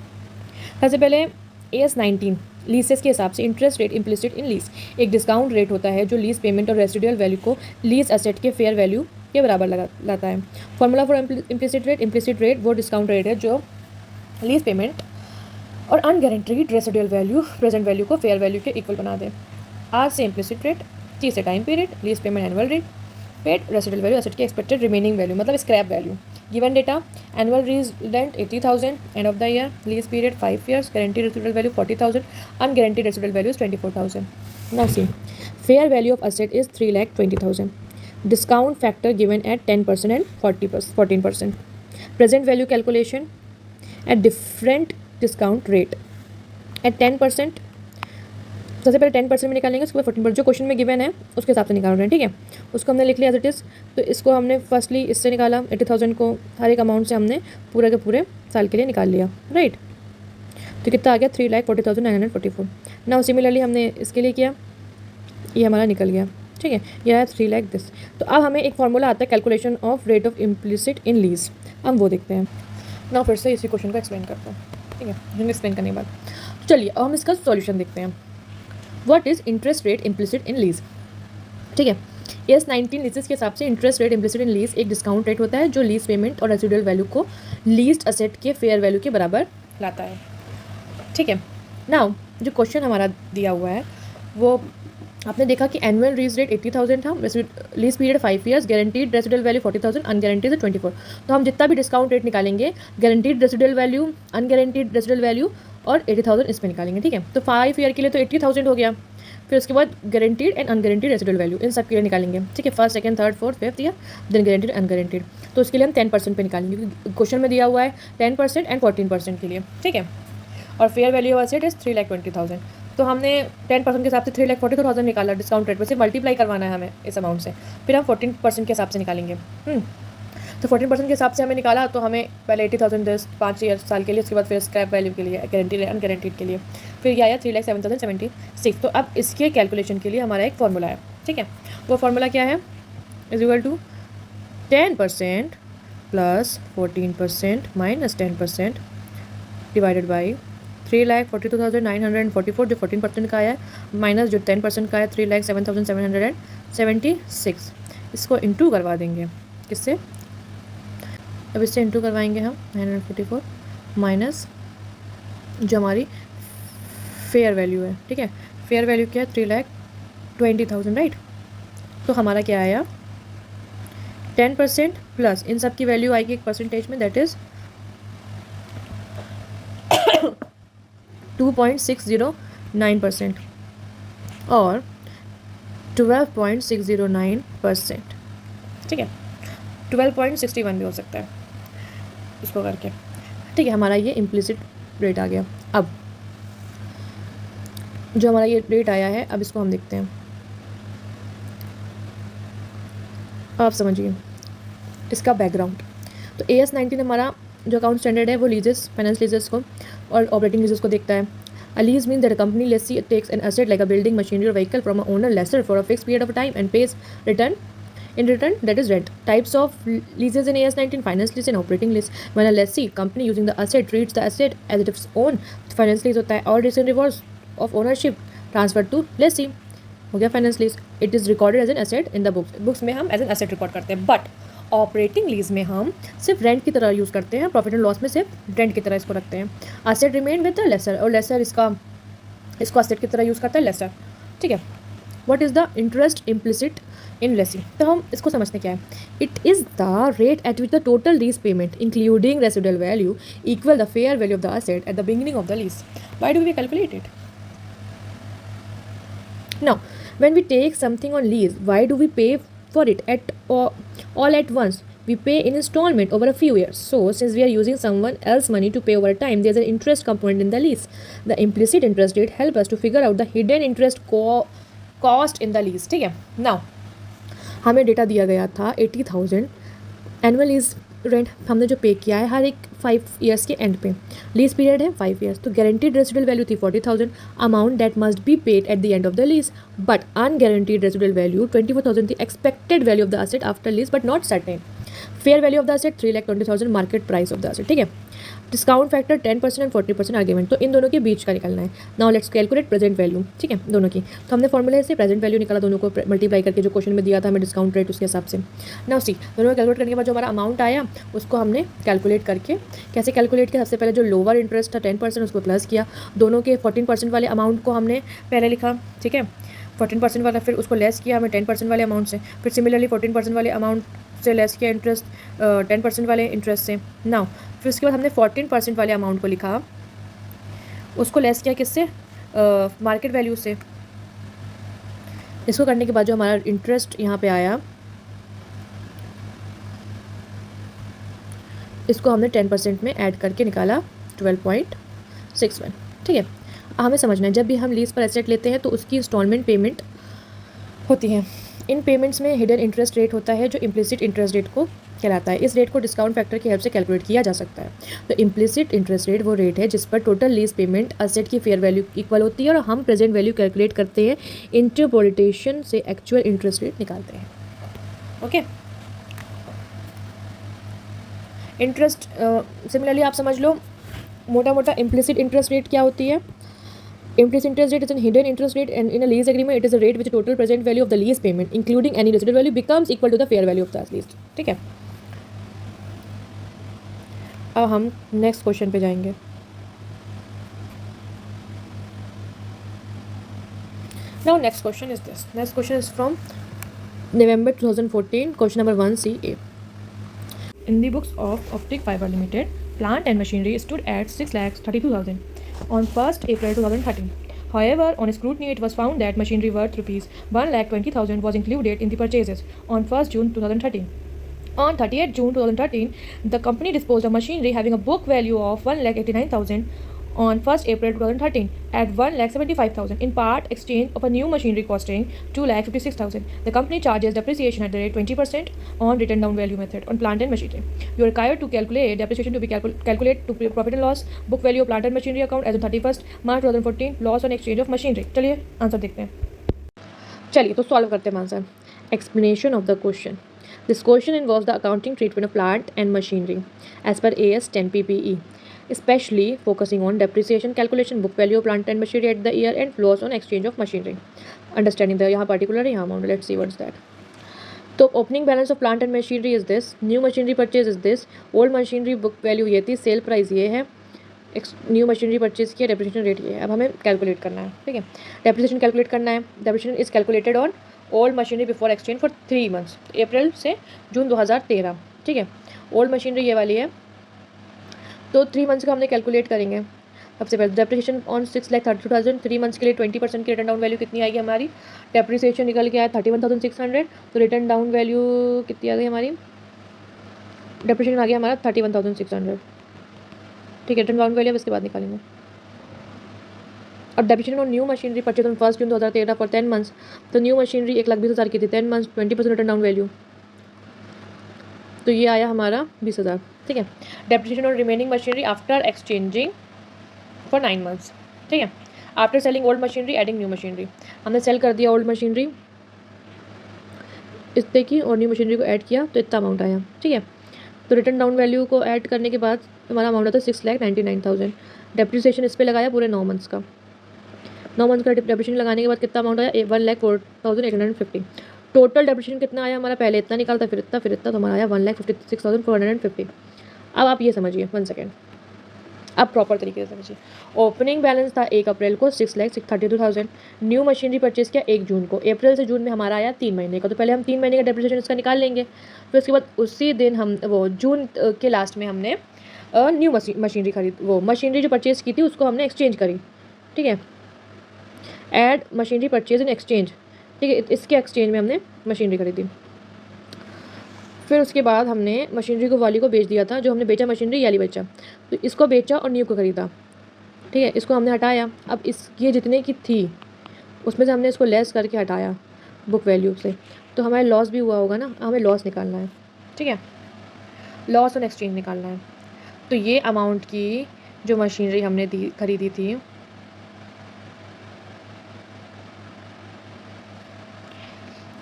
सबसे पहले AS 19 लीसेस के हिसाब से इंटरेस्ट रेट इम्प्लिसिट इन लीज एक डिस्काउंट रेट होता है जो लीज पेमेंट और रेसिडुअल वैल्यू को लीज असेट के फेयर वैल्यू के बराबर लाता है। फॉर्मूला फॉर इम्प्लिसिट रेट वो डिस्काउंट रेट है जो लीज पेमेंट और unguaranteed residual value present value को फेयर वैल्यू के इक्वल बना दे। R से इम्प्लिसिट रेट, T से time period, lease payment annual rate, paid residual value asset की एक्सपेक्टेड रिमेनिंग वैल्यू मतलब scrap value. Given data annual lease rent 80,000, end of the year lease period 5 years, guaranteed residual value 40,000, unguaranteed residual value 24,000। Now see fair value of asset is 3,20,000, discount factor given at 10% and 14%, present value calculation at different discount rate at 10%। सबसे पहले 10% में निकालेंगे, उसके बाद 14%, जो क्वेश्चन में गिवन है उसके हिसाब से निकाल रहे हैं, ठीक है। उसको हमने लिख लिया एज इट इज़। तो इसको हमने फर्स्टली इससे निकाला 80,000 को, हर एक अमाउंट से हमने पूरे के पूरे साल के लिए निकाल लिया, राइट। तो कितना आ गया? 3,40,944। नाउ सिमिलरली हमने इसके लिए किया, ये हमारा निकल गया, ठीक है। यह है 3 लाख दिस। तो अब हमें एक फार्मूला आता है calculation of rate of implicit in lease, हम वो देखते हैं। नाउ फिर से इसी क्वेश्चन को एक्सप्लेन करते हैं, ठीक है। हम एक्सप्लेन करने के बाद चलिए अब हम इसका सॉल्यूशन देखते हैं। What is interest rate implicit in lease? ठीक है, AS19 लीजेस के हिसाब से इंटरेस्ट रेट इम्प्लिसिट इन लीज एक डिस्काउंट रेट होता है जो लीज पेमेंट और रेसिडुअल वैल्यू को लीज्ड असेट के फेयर वैल्यू के बराबर लाता है। ठीक है, नाउ जो क्वेश्चन हमारा दिया हुआ है वो आपने देखा कि एनुअल लीज रेट 80,000 था, lease period 5 years, guaranteed residual value 40,000, unguaranteed 24। तो हम जितना भी डिस्काउंट रेट निकालेंगे guaranteed residual value, unguaranteed residual value और 80,000 इसमें निकालेंगे। ठीक है, तो 5 ईयर के लिए तो 80,000 हो गया, फिर उसके बाद guaranteed and unguaranteed residual value इन सब के लिए निकालेंगे। ठीक है, first second third fourth fifth year, then guaranteed unguaranteed. तो उसके लिए हम 10% पे निकालेंगे क्योंकि क्वेश्चन में दिया हुआ है 10% एंड 14% के लिए। ठीक है, और fair value of asset is 3,20,000। तो हमने 10% के हिसाब से 3,42,000 निकाला डिस्काउंट रेट में से, मल्टीप्लाई करवाना है हमें इस अमाउंट से, फिर हम 14% के हिसाब से निकालेंगे। तो 14% के हिसाब से हमें निकाला तो हमें पहले 80,000 दस 5 साल के लिए, उसके बाद फिर स्क्रैप वैल्यू के लिए, गारंटीड अनगारंटीड के लिए, फिर ये आया 3,07,076। तो अब इसके कैलकुलेशन के लिए हमारा एक फॉर्मूला है। ठीक है, वो फार्मूला क्या है, is equal to 10% plus 14% minus 10% divided by 3,42,944 जो 14% का आया है, माइनस जो 10% का है 3,07,776। इसको इंटू करवा देंगे किससे, अब इससे इंटू करवाएंगे हम 944 माइनस जो हमारी फेयर वैल्यू है। ठीक है, फेयर वैल्यू क्या है 3,20,000 राइट। तो हमारा क्या आया 10% प्लस इन सब की वैल्यू आएगी एक परसेंटेज में, दैट इज 2.609% और 12.609%। ठीक है, 12.61 भी हो सकता है इसको करके। ठीक है, हमारा ये इम्प्लिसिट रेट आ गया। अब जो हमारा ये रेट आया है, अब इसको हम देखते हैं, आप समझिए इसका बैकग्राउंड। तो AS19 हमारा जो अकाउंट स्टैंडर्ड है वो लीजेस, फाइनेंस लीजेस को और ऑपरेटिंग लीजेस को देखता है। A lease means that a company lessee takes an asset like a building, machinery or vehicle from an owner lessor for a fixed period of time and pays in return, that is rent. Types of leases in AS19: finance lease and operating lease. When a lessee company using the asset treats the asset as its own, finance lease होता है, और it reverse of ownership transferred to lessee हो गया finance lease. It is recorded as an asset in the books में हम एज एन एसेट रिकॉर्ड करते हैं, बट ऑपरेटिंग लीज में हम सिर्फ रेंट की तरह यूज़ करते हैं, प्रॉफिट एंड लॉस में सिर्फ रेंट की तरह इसको रखते हैं। Asset remain with the lessor, और लेसर इसको एसेट की तरह यूज़ करता है लेसर। ठीक है, what is the interest implicit in lessee, तो हम इसको समझते क्या है, it is the rate at which the total lease payment including residual value equal the fair value of the asset at the beginning of the lease. Why do we calculate it? Now when we take something on lease, why do we pay for it all at once? We pay in installment over a few years. So since we are using someone else's money to pay over time, there's an interest component in the lease. The implicit interest rate help us to figure out the hidden interest cost in the lease. ठीक है, now हमें डेटा दिया गया था 80,000 एनुअल लीज रेंट हमने जो पे किया है हर एक 5 ईयर्स के एंड पे, लीज पीरियड है 5 ईयर्स, तो गारंटीड रेसिडुअल वैल्यू थी 40,000 amount that must be paid at the end of the lease, but unguaranteed residual value 24,000 थी, expected value of the asset after lease but not certain, fair value of the asset 3,20,000 market price of the asset. ठीक है, डिस्काउंट फैक्टर 10% एंड 40% आर्ग्यूमेंट, तो इन दोनों के बीच का निकालना है। Now let's calculate present value. ठीक है, दोनों की, तो हमने फॉर्मूले से प्रेजेंट वैल्यू निकाला, दोनों को मल्टीप्लाई करके जो क्वेश्चन में दिया था हमें डिस्काउंट रेट उसके हिसाब से। नाउ सी दोनों को कैलकुलेट करने के बाद जो हमारा अमाउंट आया उसको हमने कैलकुलेट करके, कैसे कैलकुलेट किया, सबसे पहले जो लोअर इंटरेस्ट था 10% उसको प्लस किया, दोनों के 14% वाले अमाउंट को हमने पहले लिखा। ठीक है, 14% वाला, फिर उसको लेस किया हमें 10% वाले अमाउंट से, फिर सिमिलरली 14% वाले अमाउंट से लेस किया इंटरेस्ट 10% वाले इंटरेस्ट से। नाउ फिर उसके बाद हमने 14% वाले अमाउंट को लिखा, उसको लेस किया किससे, मार्केट वैल्यू से। इसको करने के बाद जो हमारा इंटरेस्ट यहाँ पे आया, इसको हमने 10% में ऐड करके निकाला 12.61। ठीक है, हमें समझना है जब भी हम लीज पर एसेट लेते हैं तो उसकी इंस्टॉलमेंट पेमेंट होती है, इन पेमेंट्स में हिडन इंटरेस्ट रेट होता है जो इम्प्लिसिट इंटरेस्ट रेट को कहलाता है। इस रेट को डिस्काउंट फैक्टर की हेल्प से कैलकुलेट किया जा सकता है। तो इम्प्लिसिट इंटरेस्ट रेट वो रेट है जिस पर टोटल लीज पेमेंट एसेट की फेयर वैल्यू इक्वल होती है और हम प्रेजेंट वैल्यू कैलकुलेट करते हैं, इंटरपोलेशन से एक्चुअल इंटरेस्ट रेट निकालते हैं। ओके, इंटरेस्ट सिमिलरली आप समझ लो मोटा मोटा इम्प्लिसिट इंटरेस्ट रेट क्या होती है, Implicit interest rate is a hidden interest rate, and in a lease agreement, it is a rate which the total present value of the lease payment, including any residual value, becomes equal to the fair value of the lease. ठीक है, अब हम नेक्स्ट क्वेश्चन पे जाएंगे. Now next question is this. Next question is from November 2014, question number 1CA. In the books of Optic Fiber Limited, plant and machinery stood at 6,32,000 on 1st April 2013. However, on scrutiny, it was found that machinery worth rupees 1,20,000 was included in the purchases on 1st June 2013. On 30th June 2013, the company disposed of machinery having a book value of 1,89,000 on 1st April 2013 at 1,75,000 in part exchange of a new machinery costing 2,56,000. The company charges depreciation at the rate 20% on written down value method on plant and machinery. You are required to calculate depreciation to be calculate to profit and loss, book value of plant and machinery account as on 31st March 2014, loss on exchange of machinery. चलिए आंसर देखते हैं. चलिए तो सॉल्व करते हैं answer. Explanation of the question. This question involves the accounting treatment of plant and machinery as per AS 10 PPE, especially focusing on depreciation calculation, book value of plant and machinery at the year end, loss on exchange of machinery. Understanding the यहाँ particular यहाँ amount. Let's see what's that. तो opening balance of plant and machinery is this, new machinery purchase is this, old machinery book value ये थी, sale price ये है, न्यू मशीनरी परचेज किया, डेप्रिसिएशन रेट ये है. अब हमें कैलकुलेट करना है. ठीक है, डेप्रिसिएशन कैलकुलेट करना है. Depreciation is calculated on old machinery before exchange for 3 months, अप्रैल से जून 2013. ठीक है, ओल्ड मशीनरी ये वाली है, तो 3 मंथ्स का हमने कैलकुलेट करेंगे. सबसे पहले डेप्रिसिएशन ऑन 6,32,000, 3 मंथ्स के लिए 20% की रिटर्न डाउन वैल्यू कितनी आएगी हमारी. डेप्रिसिएशन निकल के आया 31,600, तो रिटर्न डाउन वैल्यू कितनी आ गई हमारी. डेप्रिसिएशन आ गया हमारा 31,600. ठीक है, रिटर्न डाउन वैल्यू इसके बाद निकालेंगे. अब depreciation on new machinery purchase on 1st June 2013 for 10 months, तो न्यू मशीनरी 1,20,000 की थी, 10 मंथ्स 20% रिटर्न डाउन वैल्यू, तो ये आया हमारा 20,000. ठीक है, depreciation on remaining machinery after exchanging for 9 months. ठीक है, after selling old machinery adding new machinery, हमने सेल कर दिया ओल्ड मशीनरी इतने की और न्यू मशीनरी को ऐड किया तो इतना अमाउंट आया. ठीक है, तो रिटर्न डाउन वैल्यू को ऐड करने के बाद हमारा अमाउंट आता है 6,99,000. डेप्रिसिएशन इस पर लगाया पूरे 9 मंथ्स का. 9 मंथ्स का डेप्रिसिएशन लगाने के बाद कितना अमाउंट आया, 1,04,850. टोटल डेप्रिसिएशन कितना आया हमारा, पहले इतना निकालता फिर इतना, तो हमारा आया 1,56,450. अब आप ये समझिए 1 सेकेंड, अब प्रॉपर तरीके से समझिए. ओपनिंग बैलेंस था 1 अप्रैल को 6,32,000. न्यू मशीनरी परचेज किया 1 जून को. अप्रैल से जून में हमारा आया 3 महीने का, तो पहले हम 3 महीने का डेप्रिसिएशन इसका निकाल लेंगे. फिर उसके बाद उसी दिन हम वो जून के लास्ट में हमने न्यू मशीनरी खरीद, वो मशीनरी जो परचेज़ की थी उसको हमने एक्सचेंज करी. ठीक है, add machinery purchase in exchange. ठीक है, इसके एक्सचेंज में हमने मशीनरी खरीदी. फिर उसके बाद हमने मशीनरी को वाली को बेच दिया था, जो हमने बेचा मशीनरी याली बेचा, तो इसको बेचा और न्यू को ख़रीदा. ठीक है, इसको हमने हटाया. अब इस ये जितने की थी उसमें से हमने इसको लेस करके हटाया बुक वैल्यू से, तो हमारे लॉस भी हुआ होगा ना, हमें लॉस निकालना है. ठीक है, लॉस ऑन एक्सचेंज निकालना है. तो ये अमाउंट की जो मशीनरी हमने खरीदी थी,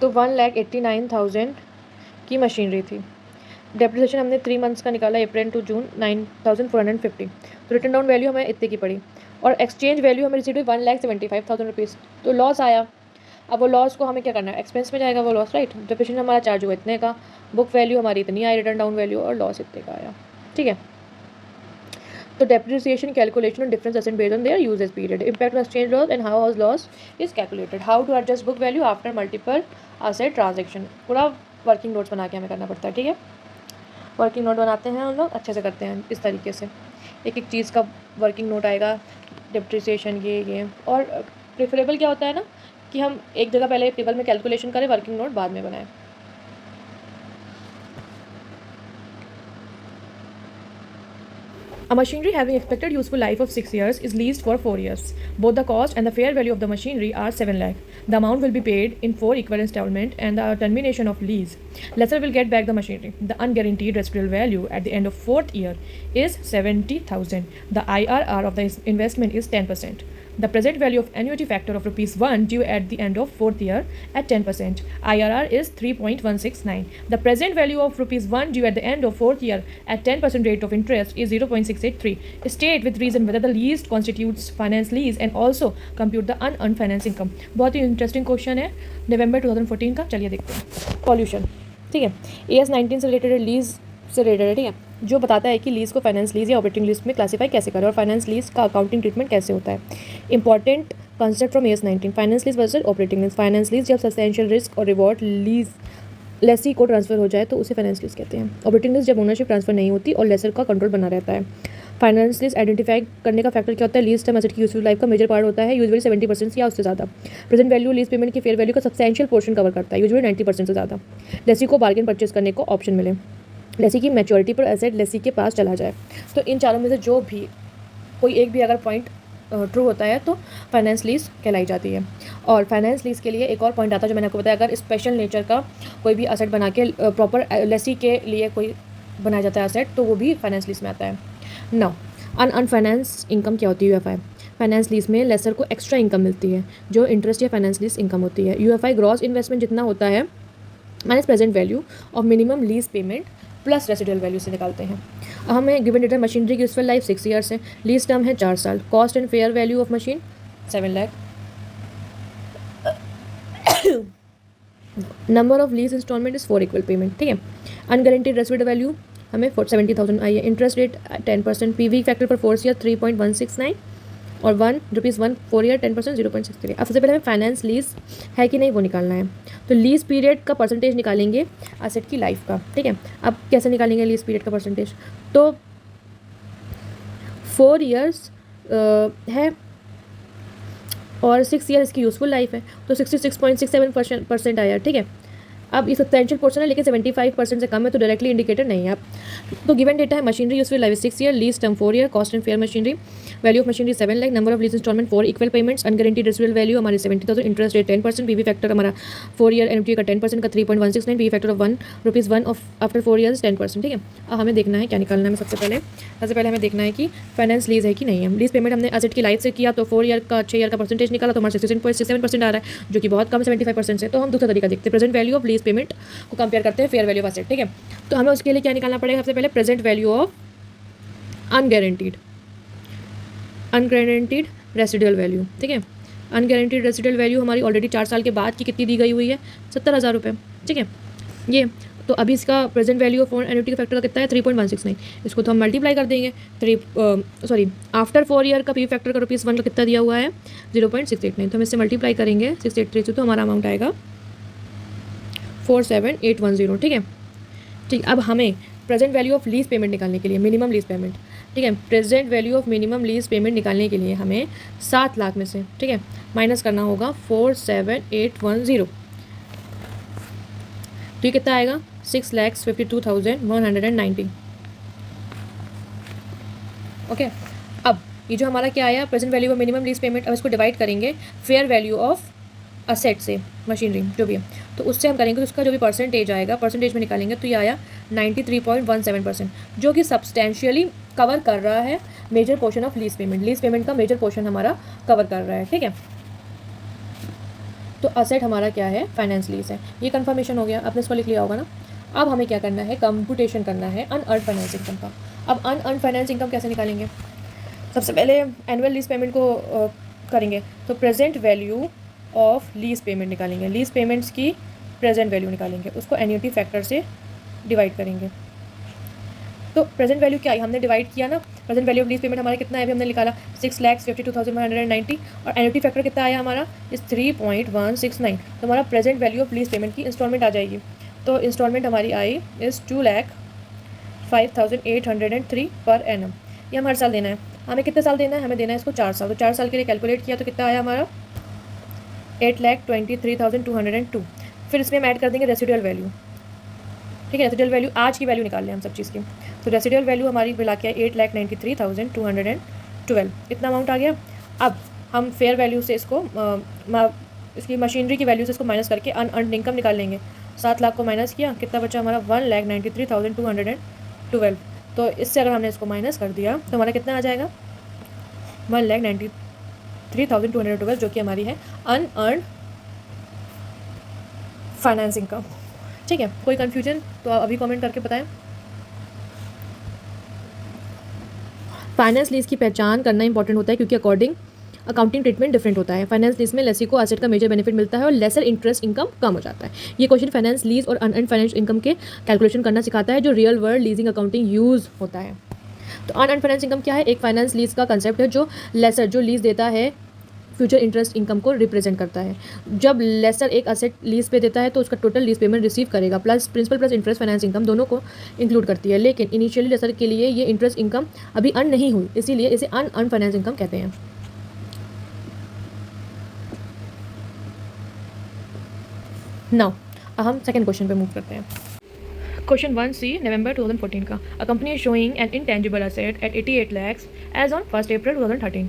तो 1,89,000 की मशीनरी थी. डेप्रिसिएशन हमने 3 मंथ्स का निकाला, अप्रैल टू जून 9,450. तो रिटर्न डाउन वैल्यू हमें इतने की पड़ी, और एक्सचेंज वैल्यू हमें रिसीव हुई 1,75,000 रुपीज़. तो लॉस आया. अब वो लॉस को हमें क्या करना है, एक्सपेंस में जाएगा वो लॉस, राइट. डेप्रिसिएशन हमारा चार्ज हुआ इतने का, बुक वैल्यू हमारी इतनी आई, रिटर्न डाउन वैल्यू और लॉस इतने का आया. ठीक है, तो depreciation calculation on different asset based on their usage period, impact on exchange loss and how loss is calculated, how to adjust book value after multiple asset transaction. पूरा वर्किंग नोट्स बना के हमें करना पड़ता है. ठीक है, वर्किंग नोट बनाते हैं हम लोग, अच्छे से करते हैं इस तरीके से. एक एक चीज़ का वर्किंग नोट आएगा, डिप्रिसिएशन ये और प्रेफरेबल क्या होता है ना कि हम एक जगह पहले टेबल में कैलकुलेशन करें, वर्किंग नोट बाद में बनाएं. A machinery having expected useful life of 6 years is leased for 4 years. Both the cost and the fair value of the machinery are 7 lakh. The amount will be paid in 4 equal installments and the termination of lease. Lessor will get back the machinery. The unguaranteed residual value at the end of 4th year is 70,000. The IRR of the investment is 10%. The present value of annuity factor of rupees 1 due at the end of fourth year at 10%. IRR is 3.169. The present value of rupees 1 due at the end of fourth year at 10% rate of interest is 0.683. State with reason whether the lease constitutes finance lease and also compute the unearned finance income. बहुत ही इंटरेस्टिंग क्वेश्चन है नवंबर 2014 का. चलिए देखते हैं. पॉल्यूशन, ठीक है. AS 19 से रिलेटेड लीज से रिलेटेड है, ठीक है, जो बताता है कि लीज को फाइनेंस लीज या ऑपरेटिंग लीज में क्लासीफाई कैसे करें और फाइनेंस लीज का अकाउंटिंग ट्रीटमेंट कैसे होता है. Important concept from AS 19. Finance lease versus operating lease. Finance lease जब सब्सटेंशियल रिस्क और रिवॉर्ड लीज लेसी को ट्रांसफर हो जाए तो उसे फाइनेंस लीज कहते हैं. ऑपरेटिंग लीज जब ओनरशिप ट्रांसफर नहीं होती और लेसर का कंट्रोल बना रहता है. फाइनेंस लीज आइडेंटिफाई करने का फैक्टर क्या होता है. लीज टर्म एसेट की यूजफुल लाइफ का मेजर पार्ट होता है, यूजुअली 70% या उससे ज़्यादा. प्रेजेंट वैल्यू लीज पेमेंट की फेयर वैल्यू का सब्सटेंशियल पोर्शन कवर करता है, यूजुअली 90% से ज़्यादा. लेसी को बार्गेन परचेज करने को ऑप्शन मिले. लेसी की मैच्योरिटी पर एसेट लेसी के पास चला जाए. तो इन चारों में से जो भी कोई एक भी अगर पॉइंट ट्रू होता है तो फाइनेंस लीज कहलाई जाती है. और फाइनेंस लीज के लिए एक और पॉइंट आता है जो मैंने आपको बताया, अगर स्पेशल नेचर का कोई भी असेट बना के प्रॉपर लेसी के लिए कोई बनाया जाता है असेट तो वो भी फाइनेंस लीज में आता है. नाउ अनअर्न्ड फाइनेंस इनकम क्या होती है. UFI फाइनेंस लीज में लेसर को एक्स्ट्रा इनकम मिलती है जो इंटरेस्ट या फाइनेंस लीज इनकम होती है. UFI ग्रॉस इन्वेस्टमेंट जितना होता है minus present value of minimum lease payment plus residual value से निकालते हैं. हमें गिवन डेटा मशीनरी की यूजफुल लाइफ 6 ईयर्स है, लीज टर्म है 4 साल, cost and fair value of machine 7 lakh, number of lease installment is 4 equal payment, ठीक है. अनगारंटीड रेसिडुअल वैल्यू हमें 70,000 आई है. इंटरेस्ट रेट 10%, PV फैक्टर पर 4 ईयर 3.169 और ₹1 4 ईयर 10% 0.63. अब सबसे पहले हमें फाइनेंस लीज है कि नहीं वो निकालना है. तो लीज पीरियड का परसेंटेज निकालेंगे एसेट की लाइफ का, ठीक है. अब कैसे निकालेंगे लीज पीरियड का परसेंटेज. तो 4 ईयर्स है और 6 ईयर इसकी यूजफुल लाइफ है तो 66.67% आया, ठीक है. अब ये सब्सटेंशियल पोर्शन है लेकिन 75% से कम है तो डायरेक्टली इंडिकेटर नहीं है. अब तो गिवन डेटा है machinery useful life 6 year, lease term 4 year, cost and fair machinery, value of machinery 7 lakh, number of lease instalment 4 equal payments, unguaranteed residual value हमारी 70,000, इंटरेस्ट रेट 10%, PV फैक्टर हमारा 4 ईयर, एनएफटी का 10% का 3.169, PV factor of ₹1 of after 4 years 10%, ठीक है. अब हमें देखना है क्या निकालना है. सबसे पहले हमें देखना है कि फाइनेंस लीज है कि नहीं है. लीज पेमेंट हमने एसेट की लाइफ से किया तो 4 ईयर का 6 ईयर का परसेंटेज निकाला तो हमारा 66.67% आ रहा है जो कि बहुत कम 75% से. तो हम दूसरा तरीका देखते हैं, present value of lease payment को कंपेयर करते हैं फेयर वैल्यू ऑफ एसेट, ठीक है. तो हमें उसके लिए क्या निकालना पड़ेगा. सबसे पहले present value of unguaranteed residual value, ठीक है. अनगारंटीड रेसिडुअल वैल्यू हमारी ऑलरेडी 4 साल के बाद की कितनी दी गई हुई है 70,000 रुपये, ठीक है. ये तो अभी इसका प्रेजेंट वैल्यू ऑफ एन्युटी का फैक्टर कितना है 3.169. इसको तो हम मल्टीप्लाई कर देंगे. आफ्टर 4 ईयर का PV फैक्टर का ₹1 का कितना दिया हुआ है 0.689. तो हम इससे मल्टीप्लाई करेंगे 683 से तो हमारा अमाउंट आएगा 47810, ठीक है. ठीक, अब हमें present value of lease payment निकालने के लिए मिनिमम लीज पेमेंट, ठीक है. Present value of minimum lease payment निकालने के लिए हमें 7 लाख में से, ठीक है, माइनस करना होगा 47810. तो ये कितना आएगा 6,52,190. ओके. अब ये जो हमारा क्या आया present value of minimum lease payment, अब इसको डिवाइड करेंगे फेयर वैल्यू ऑफ असेट से, मशीनरी जो भी है तो उससे हम करेंगे तो उसका जो भी परसेंटेज आएगा परसेंटेज में निकालेंगे तो ये आया 93.17%, जो कि सब्सटेंशियली कवर कर रहा है major portion of lease payment. Lease payment का मेजर पोर्शन हमारा कवर कर रहा है, ठीक है. तो असेट हमारा क्या है फाइनेंस लीज है. ये कंफर्मेशन हो गया, आपने इसको लिख लिया होगा ना. अब हमें क्या करना है कंप्यूटेशन करना है अनअर्न्ड फाइनेंस इनकम का. अब अनअर्न्ड फाइनेंस इनकम कैसे निकालेंगे. सबसे पहले एनुअल लीज पेमेंट को करेंगे तो present value of lease payment निकालेंगे. लीज पेमेंट्स की प्रेजेंट वैल्यू निकालेंगे, उसको एन्युटी फैक्टर से डिवाइड करेंगे. तो प्रेजेंट वैल्यू क्या है हमने डिवाइड किया ना. Present value of lease payment हमारा कितना है अभी हमने निकाला 6,52,190 और एन्युटी फैक्टर कितना आया हमारा इस 3.169. तो हमारा present value of lease payment की इंस्टॉलमेंट आ जाएगी. तो इंस्टॉलमेंट हमारी आई इस 2,05,803 पर एनम. ये हम हर साल देना है. हमें कितने साल देना है, हमें देना है इसको 4 साल. तो 4 साल के लिए कैलकुलेट किया तो कितना आया हमारा 8,23,202. फिर इसमें हम ऐड कर देंगे रेसिडुअल वैल्यू, ठीक है. रेसिडुअल वैल्यू आज की वैल्यू निकाल लें हम सब चीज़ की. तो रेसिडुअल वैल्यू हमारी मिला के 8,93,212 इतना अमाउंट आ गया. अब हम फेयर वैल्यू से इसको इसकी मशीनरी की वैल्यू से इसको माइनस करके अनअर्न्ड इनकम निकाल लेंगे. 7 लाख को माइनस किया कितना बचा हमारा 1,93,212. तो इससे अगर हमने इसको माइनस कर दिया तो हमारा कितना आ जाएगा ₹3,212 जो कि हमारी है अनअर्न्ड फाइनेंस इनकम। ठीक है, कोई कन्फ्यूजन तो अभी कमेंट करके बताएं। फाइनेंस लीज की पहचान करना इंपॉर्टेंट होता है क्योंकि अकाउंटिंग ट्रीटमेंट डिफरेंट होता है। फाइनेंस लीज में लेसी को एसेट का मेजर बेनिफिट मिलता है और लेसर इंटरेस्ट इनकम कम हो जाता है। ये क्वेश्चन फाइनेंस लीज और अनअर्न्ड फाइनेंस इनकम के कैलकुलेशन करना सिखाता है जो real world leasing accounting use होता है। तो अनअर्न्ड फाइनेंस इनकम क्या है? एक फाइनेंस लीज का कंसेप्ट है जो लेसर जो लीज देता है फ्यूचर इंटरेस्ट इनकम को रिप्रेजेंट करता है। जब लेसर एक असेट लीज पे देता है तो उसका टोटल लीज पेमेंट रिसीव करेगा plus principal plus interest finance income दोनों को इंक्लूड करती है। लेकिन इनिशियली लेसर के लिए ये इंटरेस्ट इनकम अभी अर्न नहीं हुई, इसीलिए इसे अनअर्न्ड फाइनेंस इनकम कहते हैं। नाउ हम सेकंड क्वेश्चन पे मूव करते हैं। क्वेश्चन 1C नवंबर 2014 का। A company is showing an intangible asset at 88 lakhs as on 1st April 2013.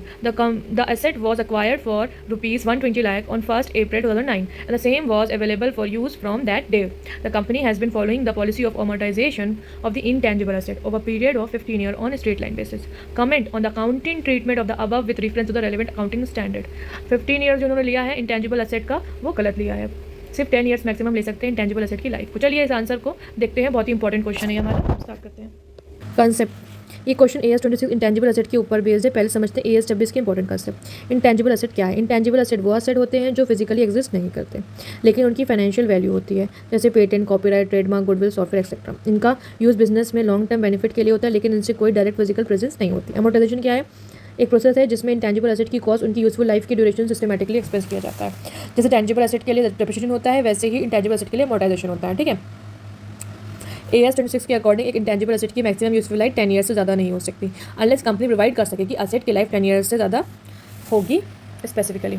The asset was acquired for ₹120 lakh on 1st April 2009 and the same was available for use from that day. The company has been following the policy of amortization of the intangible asset over a period of 15 years on a straight line basis. Comment on the accounting treatment of the above with reference to the relevant accounting standard. 15 years जो उन्होंने लिया है इंटेंजिबल एसेट का वो गलत लिया है, सिर्फ 10 ईयर्स मैक्सिमम ले सकते हैं इंटेंजिबल एसेट की लाइफ को। चलिए इस आंसर को देखते हैं, बहुत ही इंपॉर्टेंट क्वेश्चन है हमारा। स्टार्ट करते हैं। कंसेप्ट, ये क्वेश्चन AS 26 इंटेंजिबल एसेट के ऊपर बेस्ड है। पहले समझते हैं AS 26 के इंपॉर्टेंट कंसेप्ट। इंटेंजिबल एसेट क्या है? इंटेंजिबल एसेट वो एसेट होते हैं जो फिजिकली एग्जिस्ट नहीं करते लेकिन उनकी फाइनेंशियल वैल्यू होती है, जैसे patent, copyright, trademark, goodwill, software etcetera. इनका यूज़ बिजनेस में लॉन्ग टर्म बेनिफिट के लिए होता है लेकिन इनसे कोई डायरेक्ट फिजिकल प्रेजेंस नहीं होती। अमोर्टाइजेशन क्या है? एक प्रोसेस है जिसमें इंटेंजिबल एसेट की कॉस्ट उनकी यूजफुल लाइफ की ड्यूरेशन सिस्टमेटिकली एक्सपेंस किया जाता है। जैसे टेंजिबल एसेट के लिए डेप्रिसिएशन होता है वैसे ही इंटेंजिबल एसेट के लिए अमोर्टाइजेशन होता है। ठीक है, AS 26 के अकॉर्डिंग एक इंटेंजिबल एसेट की मैक्सिमम यूजफुल लाइफ 10 ईयर से ज़्यादा नहीं हो सकती अनलेस कंपनी प्रोवाइड कर सके कि एसेट की लाइफ 10 ईयर से ज़्यादा होगी स्पेसिफिकली।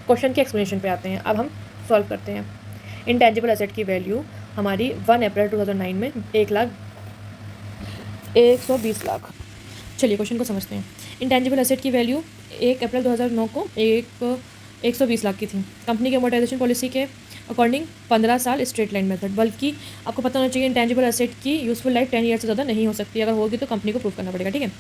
क्वेश्चन के एक्सप्लेनेशन पे आते हैं, अब हम सॉल्व करते हैं। इंटेंजिबल एसेट की वैल्यू हमारी 1 अप्रैल 2009 में 120 लाख। चलिए क्वेश्चन को समझते हैं। इंटेंजिबल एसेट की वैल्यू 1 अप्रैल 2009 को 120 लाख की थी। कंपनी के अमोर्टाइजेशन पॉलिसी के अकॉर्डिंग 15 साल स्ट्रेट लाइन मेथड, बल्कि आपको पता होना चाहिए इंटेंजिबल एसेट की यूजफुल लाइफ 10 ईयर से ज़्यादा नहीं हो सकती। अगर होगी तो कंपनी को प्रूव करना पड़ेगा। ठीक है,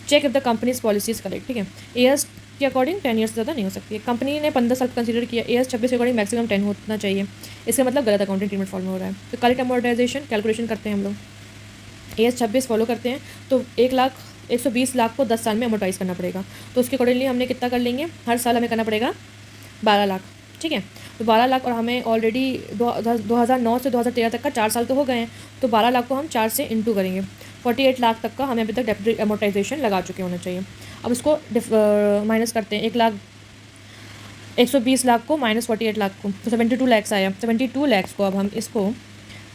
check if the company's policy is correct. ठीक है, AS के अकॉर्डिंग 10 ईयर से ज़्यादा नहीं हो सकती है। कंपनी ने 15 साल कंसीडर किया, AS 26 के अकॉर्डिंग मैक्सिमम 10 होना चाहिए। इसका मतलब गलत अकाउंटिंग ट्रीटमेंट फॉलो हो रहा है। तो करेक्ट अमोर्टाइजेशन कैलकुलेशन करते हैं हम लोग। AS 26 फॉलो करते हैं तो 120 लाख को 10 साल में अमोर्टाइज करना पड़ेगा। तो उसके अकॉर्डिंगली हमने कितना कर लेंगे, हर साल हमें करना पड़ेगा 12 लाख। ठीक है, तो 12 लाख और हमें ऑलरेडी 2009 से 2013 तक का 4 साल तो हो गए हैं, तो 12 लाख को हम 4 से इंटू करेंगे। 48 लाख तक का हमें अभी तक डेप्ट अमोर्टाइजेशन लगा चुके होना चाहिए। अब इसको माइनस करते हैं, 120 लाख को माइनस 48 लाख को, तो 72 लैक्स आया। 72 लैक्स को अब हम इसको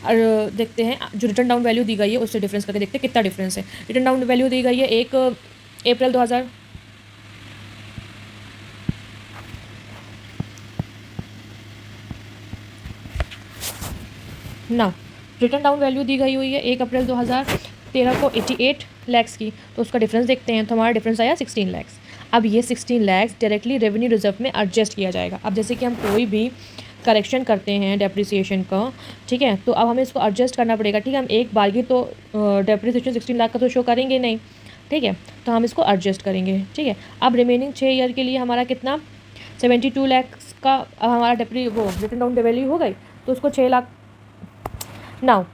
और देखते हैं जो रिटर्न डाउन वैल्यू दी गई है उससे डिफरेंस करके देखते हैं कितना डिफरेंस है। रिटर्न डाउन वैल्यू दी गई है 1 अप्रैल 2000 ना रिटर्न डाउन वैल्यू दी गई हुई है 1 अप्रैल 2013 को 88 लैक्स की, तो उसका डिफरेंस देखते हैं। तो हमारा डिफरेंस आया 16 लैक्स। अब ये 16 लैक्स डायरेक्टली रेवेन्यू रिजर्व में एडजस्ट किया जाएगा। अब जैसे कि हम कोई भी करेक्शन करते हैं डेप्रिसिएशन का, ठीक है, तो अब हमें इसको एडजस्ट करना पड़ेगा। ठीक है, हम एक बार की तो डेप्रिसिएशन 16 लाख का तो शो करेंगे नहीं। ठीक है, तो हम इसको एडजस्ट करेंगे। ठीक है, अब रिमेनिंग 6 ईयर के लिए हमारा कितना 72 लैक्स का हमारा रिटर्न डाउन वैल्यू हो गई, तो उसको 6 लाख। नाउ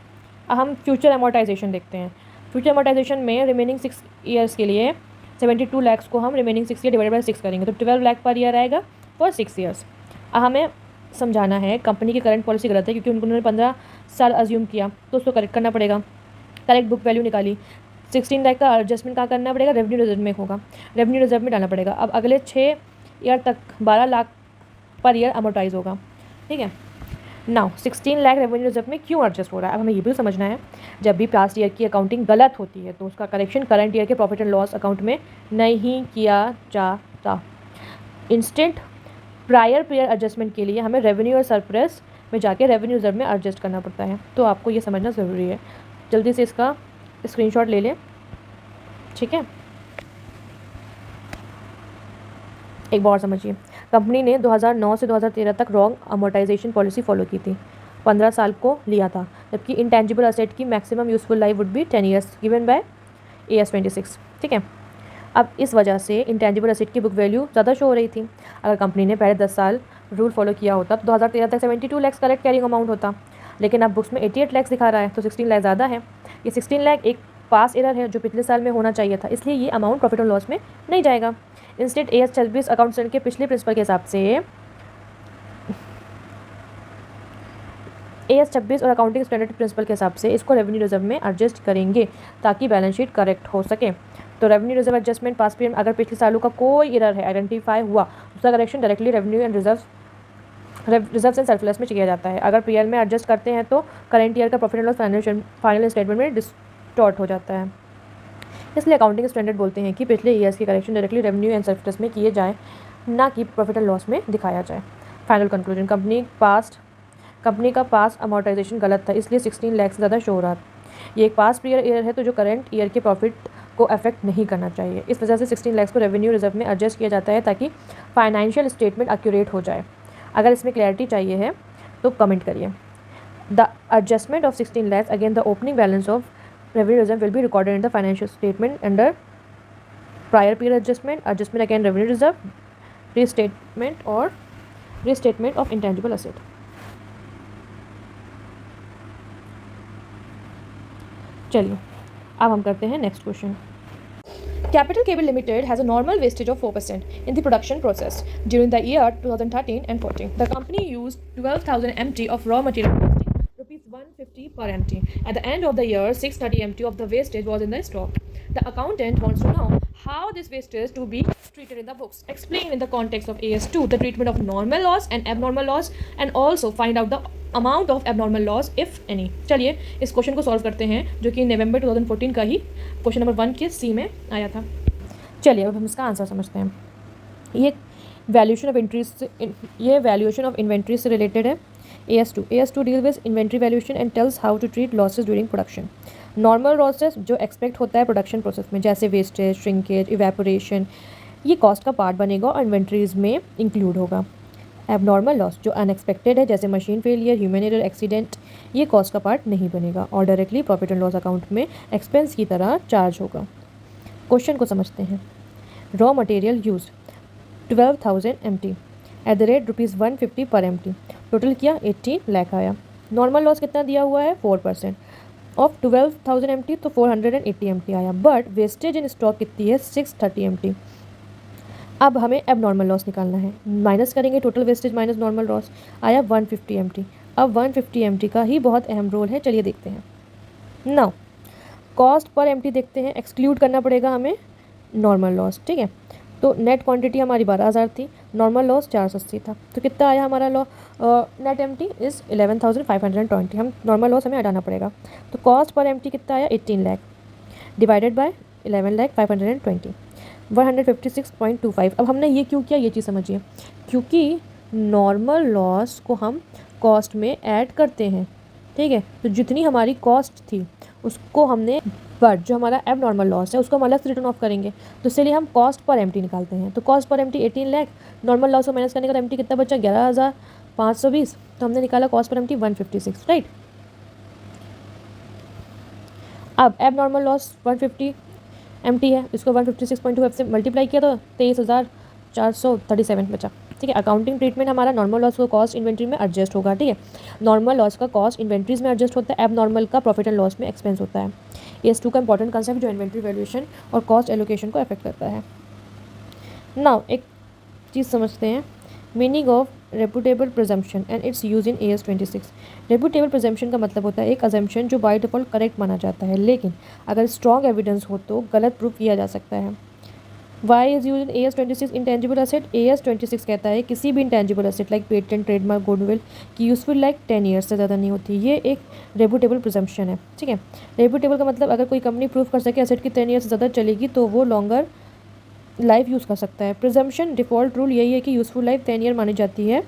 हम फ्यूचर अमोर्टाइजेशन देखते हैं। फ्यूचर अमोर्टाइजेशन में रिमेनिंग 6 ईयर्स के लिए 72 लैक्स को हम रिमेनिंग 6 ईयर डिवाइडेड बाय 6 करेंगे तो 12 लाख पर ईयर आएगा फॉर 6 ईयर्स। हमें समझाना है कंपनी की करंट पॉलिसी गलत है क्योंकि उन्होंने 15 साल अज्यूम किया, तो उसको करेक्ट करना पड़ेगा। करेक्ट बुक वैल्यू निकाली, 16 लाख का एडजस्टमेंट कहाँ करना पड़ेगा, रेवेन्यू रिजर्व में होगा, रेवेन्यू रिजर्व में डालना पड़ेगा। अब अगले 6 ईयर तक 12 लाख पर ईयर अमोर्टाइज होगा। ठीक है, नाउ 16 लाख रेवेन्यू रिजर्व में क्यों एडजस्ट हो रहा है, अब हमें ये भी समझना है। जब भी पास्ट ईयर की अकाउंटिंग गलत होती है तो उसका करेक्शन करंट ईयर के प्रॉफिट एंड लॉस अकाउंट में नहीं किया जाता। इंस्टेंट प्रायर पीरियड एडजस्टमेंट के लिए हमें रेवेन्यू और सरप्लस में जाके रेवेन्यू रिजर्व में एडजस्ट करना पड़ता है, तो आपको ये समझना ज़रूरी है। जल्दी से इसका स्क्रीनशॉट ले लें। ठीक है, एक बार समझिए, कंपनी ने 2009 से 2013 तक रॉन्ग अमोर्टाइजेशन पॉलिसी फॉलो की थी, 15 साल को लिया था, जबकि इंटेंजिबल एसेट की maximum useful life would be 10 years given by AS 26। ठीक है, अब इस वजह से इंटेंजिबल एसेट की बुक वैल्यू ज़्यादा शो हो रही थी। अगर कंपनी ने पहले 10 साल रूल फॉलो किया होता तो 2013 तक 72 लाख करेक्ट कैरिंग अमाउंट होता, लेकिन अब बुक्स में 88 लाख दिखा रहा है, तो 16 लाख ज़्यादा है। ये 16 लाख एक पास एरर है जो पिछले साल में होना चाहिए था, इसलिए ये अमाउंट प्रॉफिट और लॉस में नहीं जाएगा। इंस्टेड AS 26 अकाउंट स्टैंडर्ड के पिछले प्रिंसिपल के हिसाब से AS 26 और अकाउंटिंग स्टैंडर्ड प्रिंसिपल के हिसाब से इसको रेवेन्यू रिजर्व में एडजस्ट करेंगे ताकि बैलेंस शीट करेक्ट हो सके। तो रेवेन्यू रिजर्व एडजस्टमेंट पास पीरियड अगर पिछले सालों का कोई एरर है आइडेंटिफाई हुआ, उसका correction directly revenue and reserve and surplus में किया जाता है। अगर PL में एडजस्ट करते हैं तो करेंट ईयर का profit and loss final statement में डिस्टॉर्ट हो जाता है। इसलिए अकाउंटिंग स्टैंडर्ड बोलते हैं कि पिछले ईयर्स की correction directly revenue and surplus में किए जाए, ना कि प्रॉफिट एंड लॉस में दिखाया जाए। फाइनल कंक्लूजन, कंपनी का पास अमोर्टाइजेशन गलत था, इसलिए 16 लाख से ज़्यादा शो हो रहा। ये एक पास पीरियड ईयर है तो जो करंट ईयर के प्रॉफिट को अफेक्ट नहीं करना चाहिए। इस वजह से 16 लाख को रेवेन्यू रिजर्व में एडजस्ट किया जाता है ताकि फाइनेंशियल स्टेटमेंट एक्यूरेट हो जाए। अगर इसमें क्लैरिटी चाहिए है तो कमेंट करिए। The adjustment of 16 lakhs again the opening balance of revenue reserve will be recorded in the financial statement under prior period adjustment again revenue reserve, restatement of intangible asset. चलिए अब हम करते हैं next question. Capital Cable Limited has a normal wastage of 4% in the production process. During the year 2013 and 14, the company used 12,000 MT of raw material costing, rupees 150 per MT. At the end of the year, 630 MT of the wastage was in the stock. The accountant wants to know how this wastage to be treated in the books. Explain in the context of AS2 the treatment of normal loss and abnormal loss, and also find out the amount of abnormal loss if any. चलिए इस क्वेश्चन को सॉल्व करते हैं, जो कि नवंबर 2014 का ही क्वेश्चन नंबर 1 के C में आया था। चलिए अब हम इसका आंसर समझते हैं। ये वैल्यूएशन ऑफ इन्वेंट्री से रिलेटेड है। AS2 deal with inventory valuation and tells how to treat losses during production. Normal losses जो एक्सपेक्ट होता है प्रोडक्शन प्रोसेस में, जैसे वेस्टेज, श्रिंकेज, इवेपोरेशन, ये कॉस्ट का पार्ट बनेगा और इन्वेंट्रीज में इंक्लूड होगा। एबनॉर्मल लॉस जो अनएक्सपेक्टेड है, जैसे machine failure, human error, accident, ये कॉस्ट का पार्ट नहीं बनेगा और directly profit and loss account में एक्सपेंस की तरह चार्ज होगा। क्वेश्चन को समझते हैं। Raw material use 12,000 MT at the rate ₹150 पर MT, टोटल किया 18 लाख आया। नॉर्मल लॉस कितना दिया हुआ है 4% ऑफ 12,000 MT, तो 480 MT आया। बट वेस्टेज इन स्टॉक कितनी है 630 MT। अब हमें एबनॉर्मल लॉस निकालना है, माइनस करेंगे total wastage minus normal loss, आया 150 MT। अब 150 MT का ही बहुत अहम रोल है, चलिए देखते हैं। नाउ कॉस्ट पर MT देखते हैं, एक्सक्लूड करना पड़ेगा हमें नॉर्मल लॉस, ठीक है। तो नेट क्वांटिटी हमारी 12,000 थी, नॉर्मल लॉस 480 था, तो कितना आया हमारा नेट MT इज़ 11,520। हम नॉर्मल लॉस हमें हटाना पड़ेगा, तो कॉस्ट पर MT कितना आया 18 लाख डिवाइडेड बाय 11,520, 156.25। अब हमने ये क्यों किया, ये चीज़ समझिए। क्योंकि नॉर्मल लॉस को हम कॉस्ट में ऐड करते हैं, ठीक है। तो जितनी हमारी कॉस्ट थी उसको हमने, बट जो हमारा एब नॉर्मल लॉस है उसको हम अलग से रिटर्न ऑफ करेंगे, तो इसलिए हम कॉस्ट पर MT निकालते हैं। तो cost per MT 18 lakh, normal loss को माइनस करने का MT कितना बचा 11,520, तो हमने निकाला कॉस्ट पर MT 156, राइट। अब एब नॉर्मल लॉस 150 MT है, इसको 156.2 से मल्टीप्लाई किया तो 23,437 बचा, ठीक है। अकाउंटिंग ट्रीटमेंट हमारा नॉर्मल लॉस को कॉस्ट इन्वेंट्री में एडजस्ट होगा, ठीक है। नॉर्मल लॉस का कॉस्ट इन्वेंट्रीज में एडजस्ट होता है, एब नॉर्मल का प्रॉफिट एंड लॉस में एक्सपेंस होता है। AS2 का इंपॉर्टेंट कंसेप्ट जो इन्वेंट्री वैल्यूएशन और कॉस्ट एलोकेशन को अफेक्ट करता है। नाउ एक चीज़ समझते हैं, meaning of reputable presumption and it's use in AS 26। Reputable presumption का मतलब होता है एक अजम्पशन जो बाय डिफॉल्ट करेक्ट माना जाता है, लेकिन अगर स्ट्रॉन्ग एविडेंस हो तो गलत प्रूफ किया जा सकता है। Why is use in AS 26 intangible asset. AS 26 कहता है किसी भी intangible asset like patent, trademark, goodwill की यूजफुल लाइफ 10 ईयर्स से ज़्यादा नहीं होती। ये एक रेपुटेबल प्रिजम्पशन है, ठीक है। रेपुटेबल का मतलब अगर कोई कंपनी प्रूफ कर सके एसेट की 10 ईयर्स से ज़्यादा चलेगी तो वो लॉन्गर लाइफ यूज़ कर सकता है। प्रिजम्पशन डिफ़ॉल्ट रूल यही है कि यूज़फुल लाइफ 10 ईयर मानी जाती है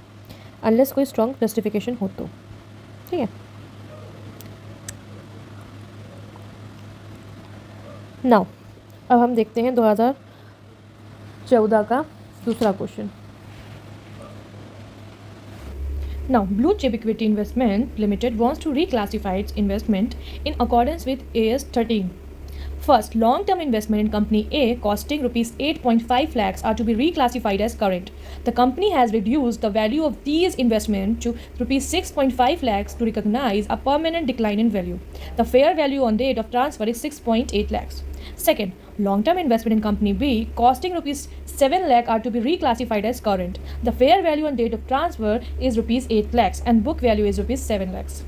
अनलेस कोई स्ट्रॉन्ग जस्टिफिकेशन हो तो, ठीक है। नाउ अब हम देखते हैं 2014 का दूसरा question. Now, Blue Chip Equity Investment Limited wants to reclassify its investment in accordance with AS 13. First, long-term investment in company A costing rupees 8.5 lakhs are to be reclassified as current. The company has reduced the value of these investments to rupees 6.5 lakhs to recognize a permanent decline in value. The fair value on date of transfer is 6.8 lakhs. Second, long-term investment in company B costing rupees 7 lakh are to be reclassified as current. The fair value on date of transfer is rupees 8 lakhs and book value is rupees 7 lakhs.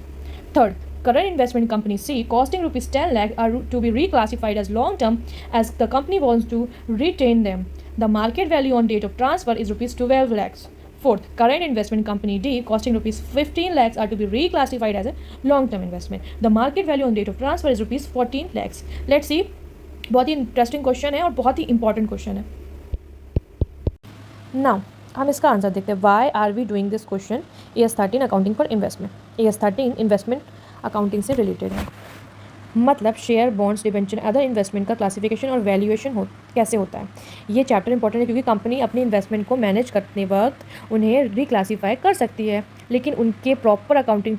Third, current investment in company C costing rupees 10 lakh are to be reclassified as long term as the company wants to retain them. The market value on date of transfer is rupees 12 lakhs. Fourth, current investment in company D costing rupees 15 lakhs are to be reclassified as a long term investment. The market value on date of transfer is rupees 14 lakhs. Let's see, बहुत ही इंटरेस्टिंग क्वेश्चन है और बहुत ही इंपॉर्टेंट क्वेश्चन है. नाउ हम इसका आंसर देखते हैं. Why are we doing this question? AS13 accounting for investment. AS13 investment accounting से रिलेटेड है. मतलब share, bonds, debenture, other investment का क्लासिफिकेशन और वैल्यूएशन कैसे होता है. ये चैप्टर इंपॉर्टेंट है क्योंकि कंपनी अपनी इन्वेस्टमेंट को मैनेज करते वक्त उन्हें रिक्लासीफाई कर सकती है, लेकिन उनके प्रॉपर अकाउंटिंग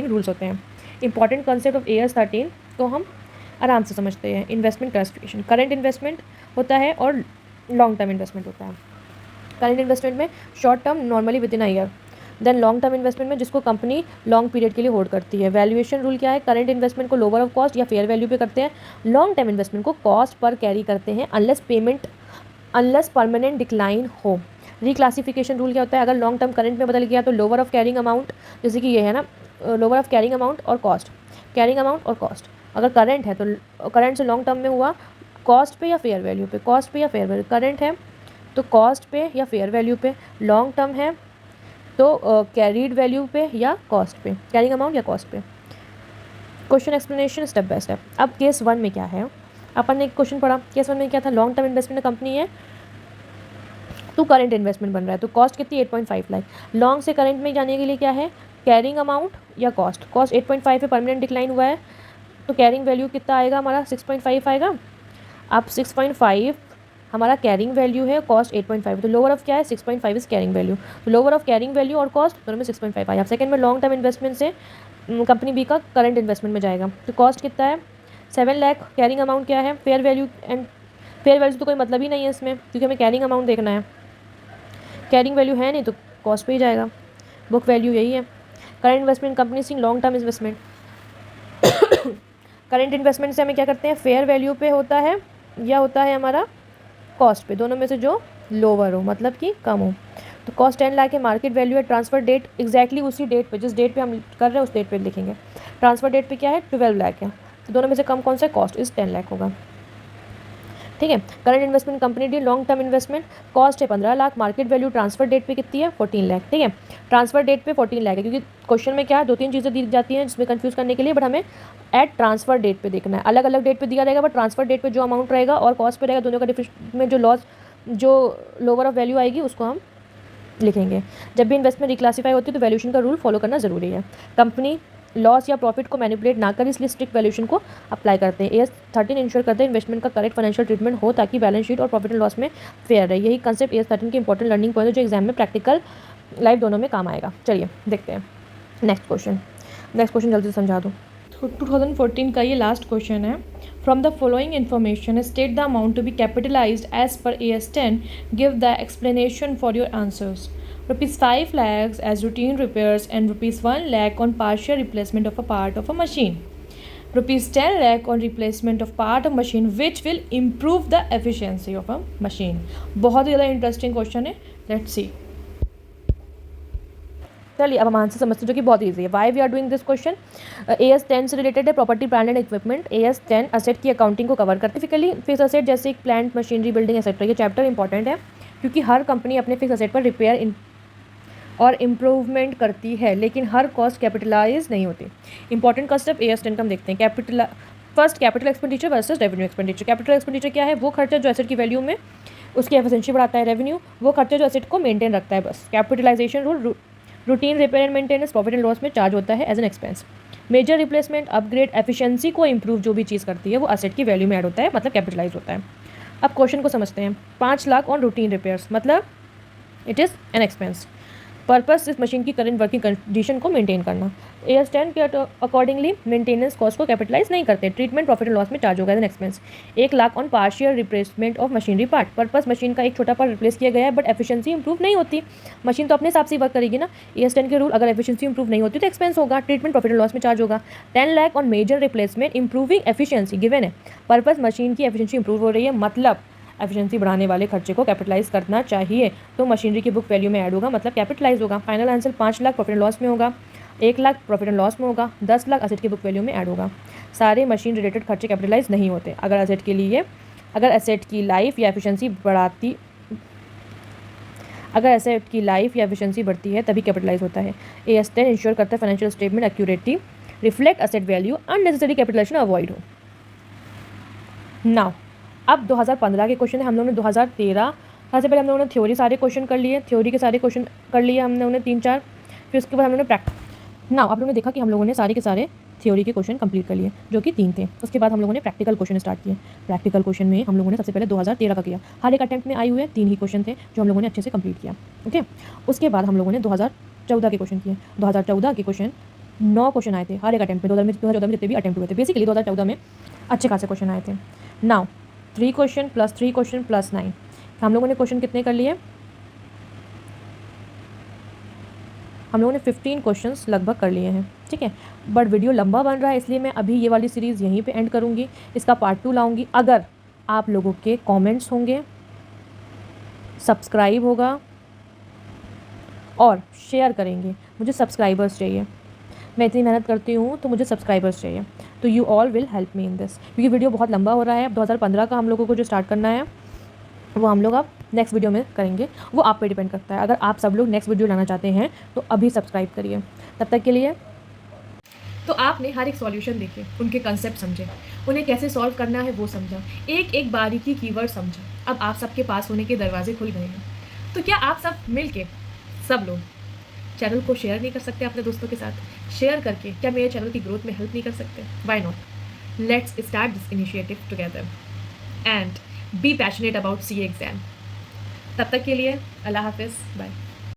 रूल्स होते हैं. इंपॉर्टेंट कॉन्सेप्ट ऑफ AS13 को हम आराम से समझते हैं. इन्वेस्टमेंट क्लासिफिकेशन, करंट इन्वेस्टमेंट होता है और लॉन्ग टर्म इन्वेस्टमेंट होता है. करंट इन्वेस्टमेंट में short term normally within a year. Then long term investment में जिसको कंपनी लॉन्ग पीरियड के लिए होल्ड करती है. वैल्यूएशन रूल क्या है? करंट इन्वेस्टमेंट को लोअर ऑफ कॉस्ट या फेयर वैल्यू पे करते हैं. लॉन्ग टर्म इन्वेस्टमेंट को कॉस्ट पर कैरी करते हैं अनलेस परमानेंट डिक्लाइन हो. रिक्लासिफिकेशन रूल क्या होता है? अगर लॉन्ग टर्म करंट में बदल गया तो लोअर ऑफ कैरिंग अमाउंट, जैसे कि ये है ना, लोअर ऑफ कैरिंग अमाउंट और कॉस्ट. कैरिंग अमाउंट और कॉस्ट अगर करंट है तो करंट से लॉन्ग टर्म में हुआ कॉस्ट पे या फेयर वैल्यू पे. कॉस्ट पे या फेयर वैल्यू. करंट है तो कॉस्ट पे या फेयर वैल्यू पे. लॉन्ग टर्म है तो कैरीड वैल्यू पे या कॉस्ट पे, कैरिंग अमाउंट या कॉस्ट पे. Question explanation step by step. अब केस 1 में क्या है? अपन ने क्वेश्चन पढ़ा. केस 1 में क्या था? लॉन्ग टर्म इन्वेस्टमेंट कंपनी है तो करंट इन्वेस्टमेंट बन रहा है. तो कॉस्ट कितनी? 8.5 लाख. लॉन्ग से करंट में जाने के लिए क्या है? कैरिंग अमाउंट या कॉस्ट. कॉस्ट 8.5 पे परमानेंट डिक्लाइन हुआ है तो कैरिंग वैल्यू कितना आएगा हमारा? 6.5 आएगा. अब 6.5 हमारा कैरिंग वैल्यू है, कॉस्ट 8.5. तो लोअर ऑफ क्या है? 6.5 इज कैरिंग वैल्यू. तो लोअर ऑफ कैरिंग वैल्यू और कॉस्ट दोनों में 6.5 आया. सेकंड में लॉन्ग टर्म इन्वेस्टमेंट से कंपनी बी का करंट इन्वेस्टमेंट में जाएगा. तो कॉस्ट कितना है? 7 लाख. कैरिंग अमाउंट क्या है? Fair value. And fair value तो कोई मतलब ही नहीं है इसमें क्योंकि हमें कैरिंग अमाउंट देखना है. कैरिंग वैल्यू है नहीं तो कॉस्ट पे ही जाएगा. बुक वैल्यू यही है. Current investment company see long term investment. Current investment से हमें क्या करते हैं? फेयर वैल्यू पे होता है या होता है हमारा कॉस्ट पे. दोनों में से जो लोअर हो, मतलब कि कम हो. तो कॉस्ट 10 लाख है. मार्केट वैल्यू है. ट्रांसफर डेट एग्जैक्टली उसी डेट पे, जिस डेट पे हम कर रहे हैं उस डेट पे लिखेंगे. ट्रांसफर डेट पे क्या है? 12 लाख है. तो दोनों में से कम कौन सा? कॉस्ट इज 10 लाख होगा. ठीक है. Current investment company D long term investment. Cost है 15 lakh. Market value transfer date पे कितनी है? 14 लाख. ठीक है. ट्रांसफर डेट पे 14 लाख है क्योंकि क्वेश्चन में क्या है? 2-3 चीज़ें दी जाती हैं जिसमें कंफ्यूज करने के लिए, बट हमें एट ट्रांसफर डेट पे देखना है. अलग अलग डेट पे दिया रहेगा बट ट्रांसफर डेट पे जो अमाउंट रहेगा और कॉस्ट पे रहेगा, दोनों का डिफरेंस में जो लोअर ऑफ वैल्यू आएगी उसको हम लिखेंगे. जब भी इन्वेस्टमेंट रिक्लासीफाई होती है तो वैल्यूएशन का रूल फॉलो करना जरूरी है. कंपनी लॉस या प्रॉफिट को मैनिपुलेट ना कर इसलिए स्ट्रिक्ट वैल्यूएशन को अप्लाई करते हैं. AS13 इंश्योर करते हैं इन्वेस्टमेंट का करेक्ट फाइनेंशियल ट्रीटमेंट हो ताकि बैलेंस शीट और प्रॉफिट एंड लॉस में फेयर रहे. यही कंसेप्ट AS13 की इंपॉर्टेंट लर्निंग पॉइंट है जो एग्जाम में प्रैक्टिकल लाइफ दोनों में काम आएगा. चलिए देखते हैं नेक्स्ट क्वेश्चन जल्दी से समझा दूँ. 2014 का ये लास्ट क्वेश्चन है. From the following information state the amount to be capitalized as per AS10. Give the explanation for your answers. ₹5 lakhs as routine repairs and ₹1 lakh on partial replacement of a part of a machine. ₹10 lakh on replacement of part of machine which will improve the efficiency of a machine. बहुत ही ज़्यादा इंटरेस्टिंग क्वेश्चन है. Let's see. चलिए अब हम आंसर समझते हैं जो कि बहुत ईजी है. Why we are doing this question? AS10 से रिलेटेड है. Property plant and equipment. AS10 asset की अकाउंटिंग को कवर करते हैं. फिजिकली फिक्स असेट जैसे प्लांट, मशीनरी, बिल्डिंग एक्सेट्रा. ये चैप्टर इंपॉर्टेंट है क्योंकि हर कंपनी अपने फिक्स असेट पर रिपेयर और इम्प्रूवमेंट करती है, लेकिन हर कॉस्ट कैपिटलाइज नहीं होती. इंपॉर्टेंट कंसेप्ट AS10 का हम देखते हैं. Capital expenditure versus revenue expenditure. Capital expenditure क्या है? वो खर्चा जो एसेट की वैल्यू में उसकी एफिशिएंसी बढ़ाता है. रेवेन्यू वो खर्चा जो एसेट को मेंटेन रखता है बस. Capitalization rule routine repair and maintenance profit and loss में चार्ज होता है as an expense. Major replacement, upgrade, efficiency को इंप्रूव जो भी चीज़ करती है वो एसेट की वैल्यू में ऐड होता है, मतलब कैपिटलाइज होता है. अब क्वेश्चन को समझते हैं. 5 लाख ऑन रूटीन रिपेयर्स मतलब it is an expense. Purpose इस मशीन की करंट वर्किंग कंडीशन को मेंटेन करना। AS10 के अकॉर्डिंगली मेंटेनेंस कॉस्ट को कैपिटलाइज नहीं करते। ट्रीटमेंट प्रॉफिट एंड लॉस में चार्ज होगा as an expense. 1,00,000 on partial replacement of machinery part. Purpose machine का एक छोटा पार्ट रिप्लेस किया गया है बट एफिशिएंसी इंप्रूव नहीं होती। मशीन तो अपने हिसाब से वर्क करेगी ना। AS10 के रूल, अगर एफिशिएंसी इंप्रूव नहीं होती तो एक्सपेंस होगा। ट्रीटमेंट प्रॉफिट एंड लॉस में चार्ज होगा। 10 lakh on major replacement improving efficiency given है। पर्पस मशीन की एफिशिएंसी इंप्रूव हो रही है, मतलब एफिशिएंसी बढ़ाने वाले खर्चे को कैपिटलाइज करना चाहिए, तो मशीनरी की बुक वैल्यू में ऐड होगा, मतलब कैपिटलाइज होगा। Final answer 5 lakh profit and loss में होगा, 1 लाख प्रॉफिट एंड लॉस में होगा, 10 लाख असेट की बुक वैल्यू में ऐड होगा। सारे मशीन रिलेटेड खर्चे कैपिटलाइज नहीं होते। अगर एसेट की लाइफ या एफिशिएंसी बढ़ती है तभी कैपिटलाइज होता है। AS10 इंश्योर करता है financial statement accurately reflect asset value, unnecessary capitalization avoid हो। नाउ अब 2015 के क्वेश्चन है। हम लोगों ने 2013 सबसे पहले हम लोगों ने थ्योरी सारे क्वेश्चन कर लिए, थ्योरी के सारे क्वेश्चन कर लिए हम लोगों ने 3-4। फिर उसके बाद हम लोगों ने नाउ आप लोगों ने देखा कि हम लोगों ने सारे के सारे थ्योरी के क्वेश्चन कंप्लीट कर लिए, जो कि 3 थे। उसके बाद हम लोगों ने प्रैक्टिकल क्वेश्चन स्टार्ट किए। प्रैक्टिकल क्वेश्चन में हम लोगों ने सबसे पहले 2013 का किया। हर एक अटेम्प्ट में आई हुए 3 ही क्वेश्चन थे जो हम लोगों ने अच्छे से कंप्लीट किया। ओके, उसके बाद हम लोगों ने 2014 के क्वेश्चन किए। 2014 के क्वेश्चन 9 क्वेश्चन आए थे हर एक अटेम्प्ट में। 2014 में जितने भी अटेम्प्ट हुए थे, बेसिकली 2014 में अच्छे खासे क्वेश्चन आए थे। Now 3 question plus 3 question plus 9, हम लोगों ने क्वेश्चन कितने कर लिए? हम लोगों ने 15 क्वेश्चंस लगभग कर लिए हैं, ठीक है। बट वीडियो लंबा बन रहा है, इसलिए मैं अभी ये वाली सीरीज़ यहीं पे एंड करूँगी। इसका पार्ट 2 लाऊंगी। अगर आप लोगों के कमेंट्स होंगे, सब्सक्राइब होगा और शेयर करेंगे। मुझे सब्सक्राइबर्स चाहिए, मैं इतनी मेहनत करती हूँ तो मुझे सब्सक्राइबर्स चाहिए, तो you all will help me in this, क्योंकि वीडियो बहुत लंबा हो रहा है। 2015 का हम लोगों को जो स्टार्ट करना है वो हम लोग अब नेक्स्ट वीडियो में करेंगे, वो आप पे डिपेंड करता है। अगर आप सब लोग नेक्स्ट वीडियो लाना चाहते हैं तो अभी सब्सक्राइब करिए। तब तक के लिए तो आपने हर एक सॉल्यूशन देखे, उनके कंसेप्ट समझे, उन्हें कैसे सॉल्व करना है वो समझा, एक एक बारीकी कीवर्ड समझा। अब आप सबके पास होने के दरवाजे खुल गए हैं। तो क्या आप सब मिल के सब लोग चैनल को शेयर नहीं कर सकते अपने दोस्तों के साथ? शेयर करके क्या मेरे चैनल की ग्रोथ में हेल्प नहीं कर सकते? Why not? Let's start this initiative together and be passionate about CA exam. तब तक के लिए अल्लाह हाफिज़, बाय।